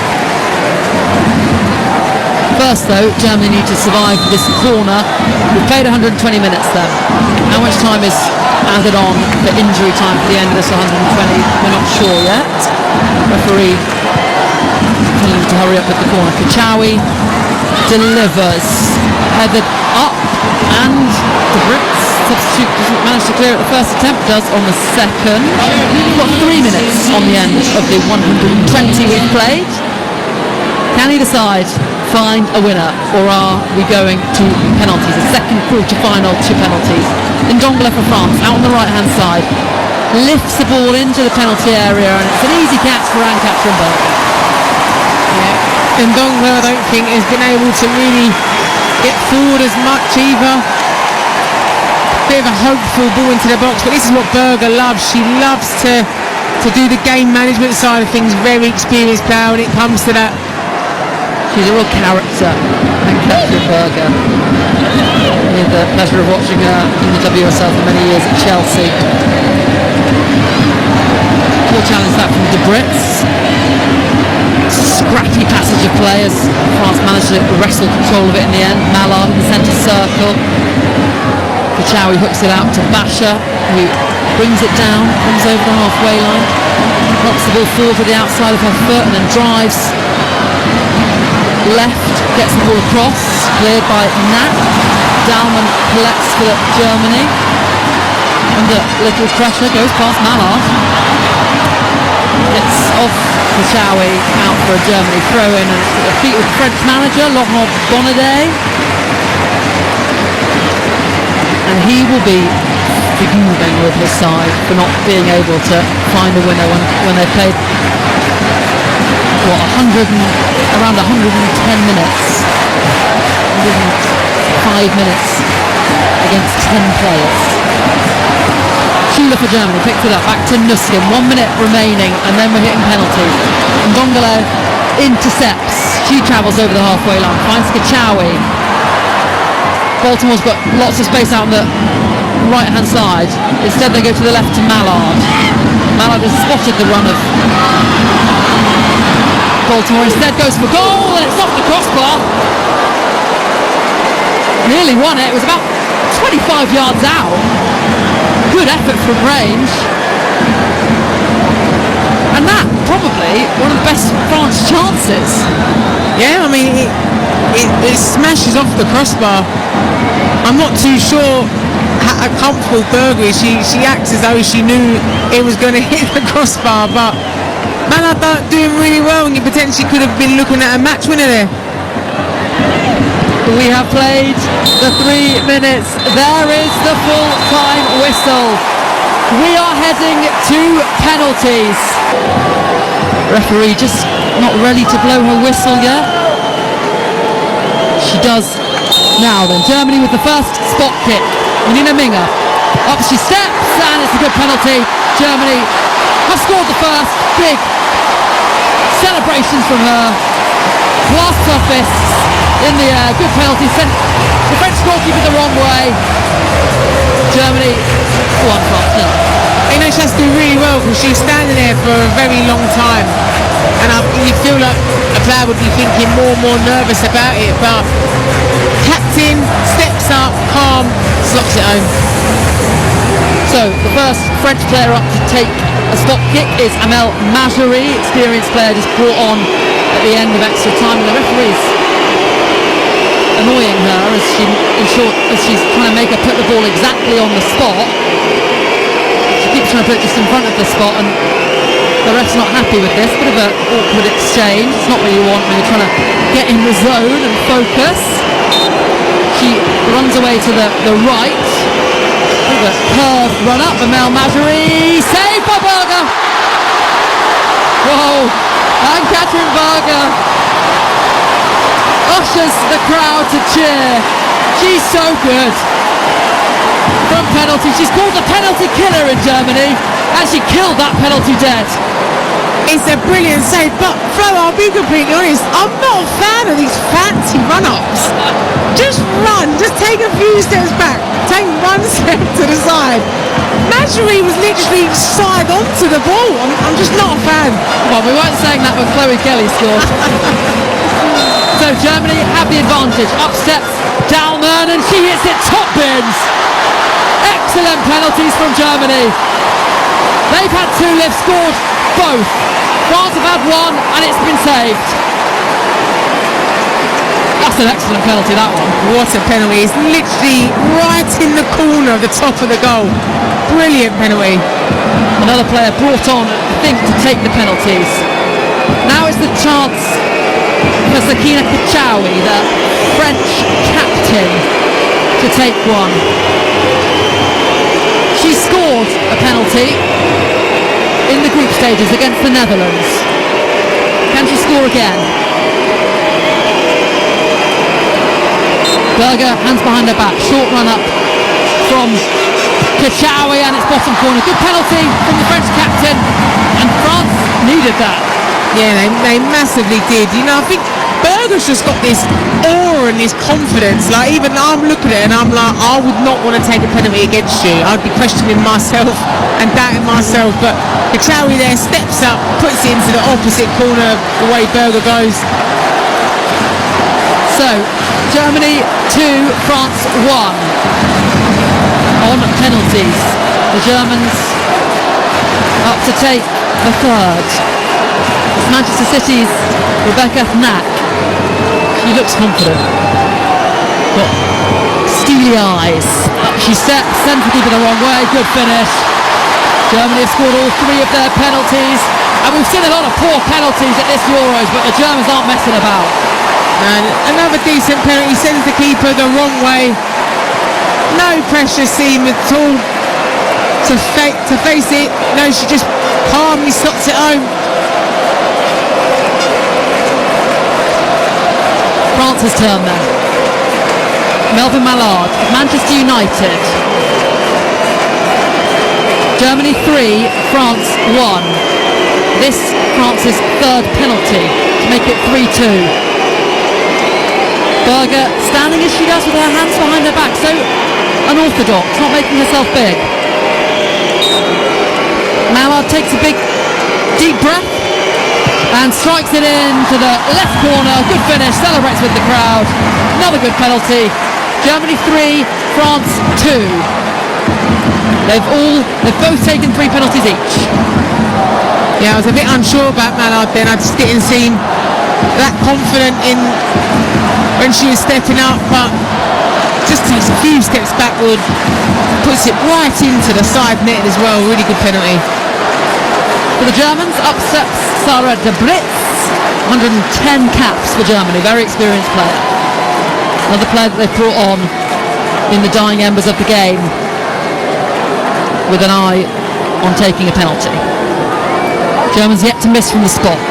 First though, Germany need to survive this corner. We've played 120 minutes then. How much time is added on for injury time for the end of this 120? We're not sure yet. Referee telling him to hurry up with the corner. Kachawi delivers, headed up, and De Vries, substitute, doesn't manage to clear it the first attempt, does on the second. We've got 3 minutes on the end of the 120 we've played. Can he decide, find a winner, or are we going to penalties? A second quarter-final to penalties. Ndongla for France, out on the right-hand side, lifts the ball into the penalty area, and it's an easy catch for Ann-Katrin Berger. Yeah. Ndongla, I don't think, has been able to really get forward as much either. Bit of a hopeful ball into the box, but this is what Berger loves. She loves to do the game management side of things. Very experienced player when it comes to that. She's a real character, Ann-Katrin Berger. I had the pleasure of watching her in the WSL for many years at Chelsea. Poor challenge that from De Vries. Scrappy passage of players. France managed to wrestle control of it in the end. Mallard in the centre circle. Kachawi hooks it out to Basha, who brings it down, comes over the halfway line, knocks the ball forward to the outside of her foot, and then drives left, gets the ball across, cleared by Knapp. Dahlmann collects for Germany. Under little pressure, goes past Mallard. It's off Kachawi, out for a Germany throw-in, and it's at the feet of the French manager, Laurent Bonnadet. And he will be fuming with his side for not being able to find a winner when they played around 110 minutes, 105 minutes against 10 players. Schüller for Germany picks it up, back to Nuskin, 1 minute remaining, and then we're hitting penalties. Ndongla intercepts, she travels over the halfway line, finds Kachawi. Baltimore's got lots of space out on the right hand side. Instead they go to the left to Mallard. Mallard has spotted the run of Baltimore, instead goes for goal, and it's off the crossbar. Nearly won it. It was about 25 yards out. Good effort from range. And that probably one of the best France chances. Yeah, I mean, it smashes off the crossbar. I'm not too sure how comfortable Berger is. She acts as though she knew it was going to hit the crossbar, but Mallard doing really well, and you potentially could have been looking at a match winner there. We have played the 3 minutes. There is the full-time whistle. We are heading to penalties. Referee just not ready to blow her whistle yet. She does now then. Germany with the first spot kick. Nina Minga. Up she steps, and it's a good penalty. Germany have scored the first. Big celebrations from her. Clasps her fists in the air. Good penalty. Sent the French goalkeeper the wrong way. Germany 1-0. You know, she has to do really well because she's standing there for a very long time, and you feel like a player would be thinking more and more nervous about it, but captain steps up, calm, slots it home. So the first French player up to take a stop kick is Amel Majuri, experienced player just brought on at the end of extra time, and the referees annoying her as she's trying to make her put the ball exactly on the spot. She keeps trying to put it just in front of the spot, and the ref's not happy with this. Bit of an awkward exchange. It's not what you want when you're trying to get in the zone and focus. She runs away to the right. Bit of a curved run up. Amel Majri saved by Berger. Whoa! And Katrin Berger ushers the crowd to cheer. She's so good. From penalty, she's called the penalty killer in Germany, and she killed that penalty dead. It's a brilliant save, but Flo, I'll be completely honest, I'm not a fan of these fancy run-ups. Just run, just take a few steps back, take one step to the side. Majri was literally side onto the ball. I'm just not a fan. Well, we weren't saying that when Chloe Kelly scored. So Germany have the advantage. Up steps Dalman, and she hits it top bins. Excellent penalties from Germany. They've had two, they've scored both. France have had one, and it's been saved. That's an excellent penalty, that one. What a penalty. It's literally right in the corner of the top of the goal. Brilliant penalty. Another player brought on, I think, to take the penalties. Now it's the chance for Sakina Kachaoui, the French captain, to take one. She scored a penalty in the group stages against the Netherlands. Can she score again? Berger, hands behind her back, short run up from Kachaoui, and it's bottom corner. Good penalty from the French captain, and France needed that. Yeah, they massively did. You know, I think Berger's just got this aura and this confidence. Like, even I'm looking at it and I'm like, I would not want to take a penalty against you. I'd be questioning myself and doubting myself. But Kachaoui there steps up, puts it into the opposite corner the way Berger goes. So, Germany 2, France 1 on penalties. The Germans up to take the third. It's Manchester City's Rebecca Knack. She looks confident. Got steely eyes. Up she steps, sends the keeper the wrong way. Good finish. Germany have scored all three of their penalties. And we've seen a lot of poor penalties at this Euros, but the Germans aren't messing about. And another decent penalty, sends the keeper the wrong way. No pressure seen at all to face it. No, she just calmly slots it home. France's turn then. Melvin Mallard, Manchester United. Germany 3, France 1. This France's third penalty to make it 3-2. Berger standing as she does with her hands behind her back, so unorthodox, not making herself big. Mallard takes a big, deep breath and strikes it into the left corner. Good finish, celebrates with the crowd. Another good penalty. Germany 3, France 2. They've both taken 3 penalties each. Yeah, I was a bit unsure about Mallard then. I just didn't seem that confident in when she was stepping up, but just takes a few steps backward, puts it right into the side net as well. Really good penalty. For the Germans, up steps Sarah de Britz. 110 caps for Germany, very experienced player. Another player that they've brought on in the dying embers of the game with an eye on taking a penalty. Germans yet to miss from the spot.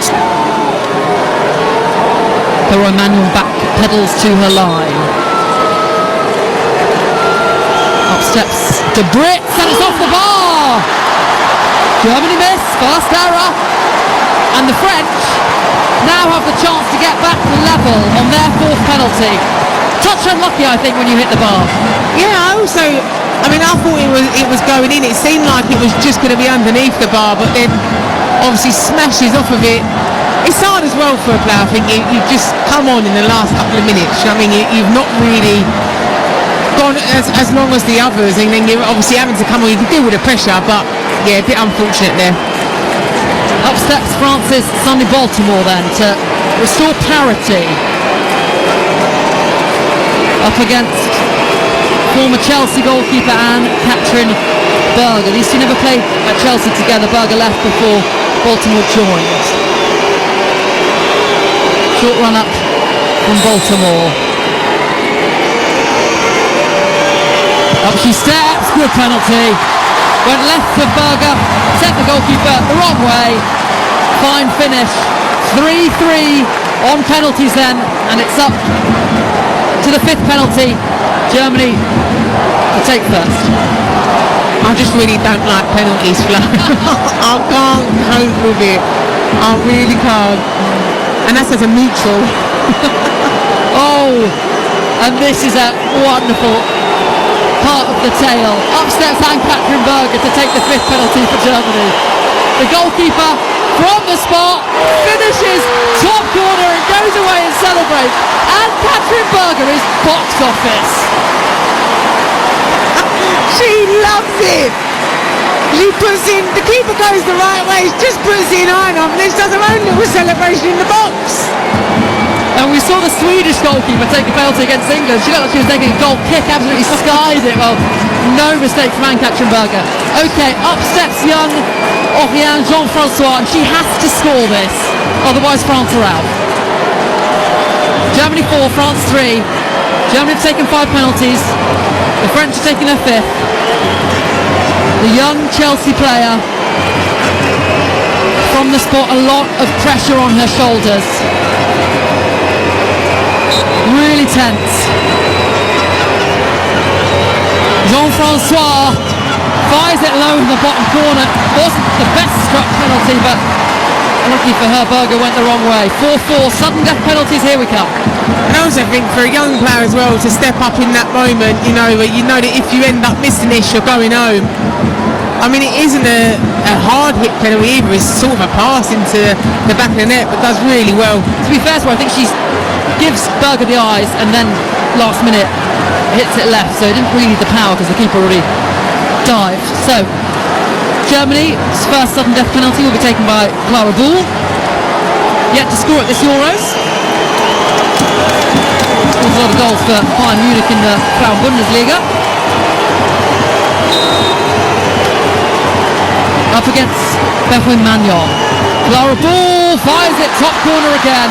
Leroy Manuel back pedals to her line. Up steps de Britz, and it's off the bar! Germany miss, first error, and the French now have the chance to get back to level on their 4th penalty. Touch unlucky, I think, when you hit the bar. Yeah, I thought it was going in. It seemed like it was just going to be underneath the bar, but then obviously smashes off of it. It's hard as well for a player. I think you've just come on in the last couple of minutes. You know what I mean, you've not really gone as long as the others, and then you're obviously having to come on. You can deal with the pressure, but yeah, a bit unfortunate there. Up steps France's Sunday Baltimore then to restore parity. Up against former Chelsea goalkeeper Anne-Catherine Berger. These two never played at Chelsea together. Berger left before Baltimore joined. Short run up from Baltimore. Up she steps, good penalty. Went left for Berger, sent the goalkeeper the wrong way. Fine finish. 3-3 on penalties then, and it's up to the fifth penalty. Germany to take first. I just really don't like penalties, Flo. I can't cope with it. I really can't. And that's as a neutral. Oh, and this is a wonderful part of the tale. Up steps Anne-Catherine Berger to take the fifth penalty for Germany. The goalkeeper from the spot finishes top corner and goes away and celebrates. Anne-Catherine Berger is box office. She loves it. She puts in, the keeper goes the right way, she just puts in iron off and then she does her own little celebration in the box. And we saw the Swedish goalkeeper take a penalty against England. She looked like she was taking a goal kick, absolutely skied it. Well, no mistake from Anne-Catherine Berger. Okay, up steps young Oriane Jean-Francois, and she has to score this, otherwise France are out. Germany 4, France 3. Germany have taken 5 penalties. The French are taking their 5th. The young Chelsea player from the spot, a lot of pressure on her shoulders. Really tense. Jean-Francois fires it low in the bottom corner. Wasn't the best struck penalty, but lucky for her, Berger went the wrong way. 4-4, sudden death penalties, here we come. And I also think for a young player as well to step up in that moment, you know that if you end up missing this, you're going home. I mean, it isn't a hard hit penalty either, it's sort of a pass into the back of the net, but does really well. To be fair to her, I think she gives Berger the eyes and then last minute hits it left, so it didn't really need the power because the keeper already dived. So, Germany's first sudden death penalty will be taken by Clara Bull. Yet to score at this Euros. There's a lot of goals for Bayern Munich in the Frauen Bundesliga. Up against Berwin Magnon. Clara Bull fires it top corner again.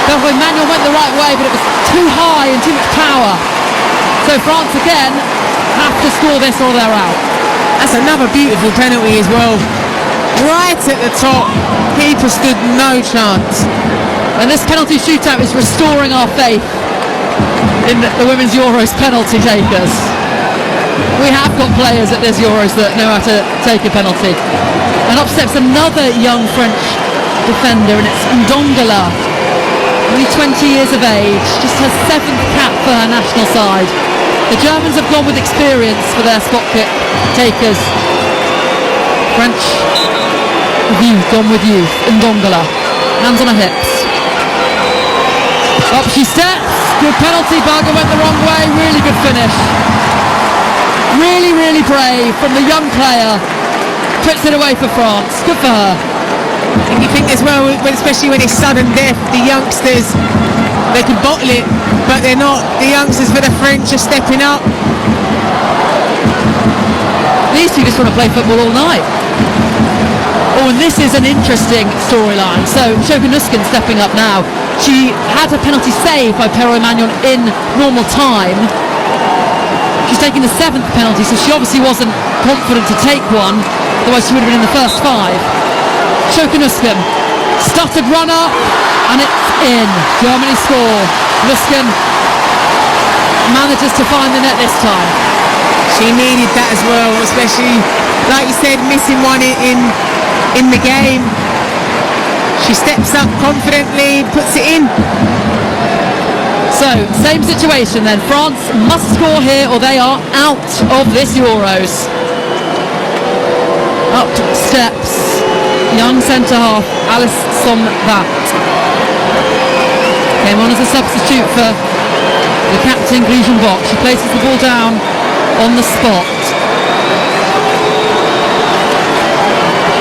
Berwin Magnon went the right way, but it was too high and too much power. So France again have to score this or they're out. That's another beautiful penalty as well. Right at the top, keeper stood no chance. And this penalty shootout is restoring our faith in the Women's Euros penalty takers. We have got players at this Euros that know how to take a penalty. And up steps another young French defender, and it's Ndongala, only 20 years of age, just her 7th cap for her national side. The Germans have gone with experience for their spot kick takers. French have gone with youth. Ndongala, hands on her hips. Up she steps, good penalty, Berger went the wrong way, really good finish. Really, really brave from the young player. Puts it away for France, good for her. And you think as well, especially when it's sudden death, the youngsters, they can bottle it, but they're not. The youngsters for the French are stepping up. These two just want to play football all night. Oh, and this is an interesting storyline. So, Shoka Nuskin stepping up now. She had a penalty saved by Perro Magnon in normal time. She's taking the 7th penalty, so she obviously wasn't confident to take one, otherwise she would have been in the first 5. Shoka Nuskin, stuttered runner, and it's in. Germany score. Nuskin manages to find the net this time. She needed that as well, especially, like you said, missing one in the game. She steps up confidently, puts it in. So, same situation then. France must score here or they are out of this Euros. Up steps young centre-half Alice Somvat. Came on as a substitute for the captain Grishan Bock. She places the ball down on the spot.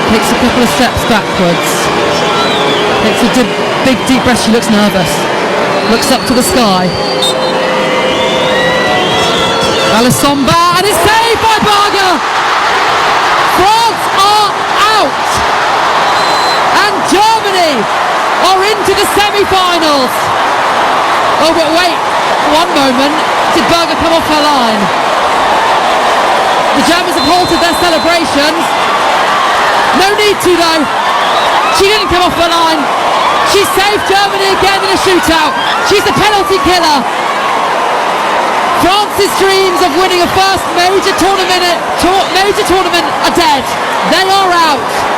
Takes a couple of steps backwards. Takes a big deep breath. She looks nervous. Looks up to the sky. Alessandra, and it's saved by Berger. France are out, and Germany are into the semi-finals. Oh, but wait, one moment. Did Berger come off her line? The Germans have halted their celebrations. No need to though. She didn't come off her line. She saved Germany again in a shootout. She's the penalty killer. France's dreams of winning a first major tournament are dead. They are out.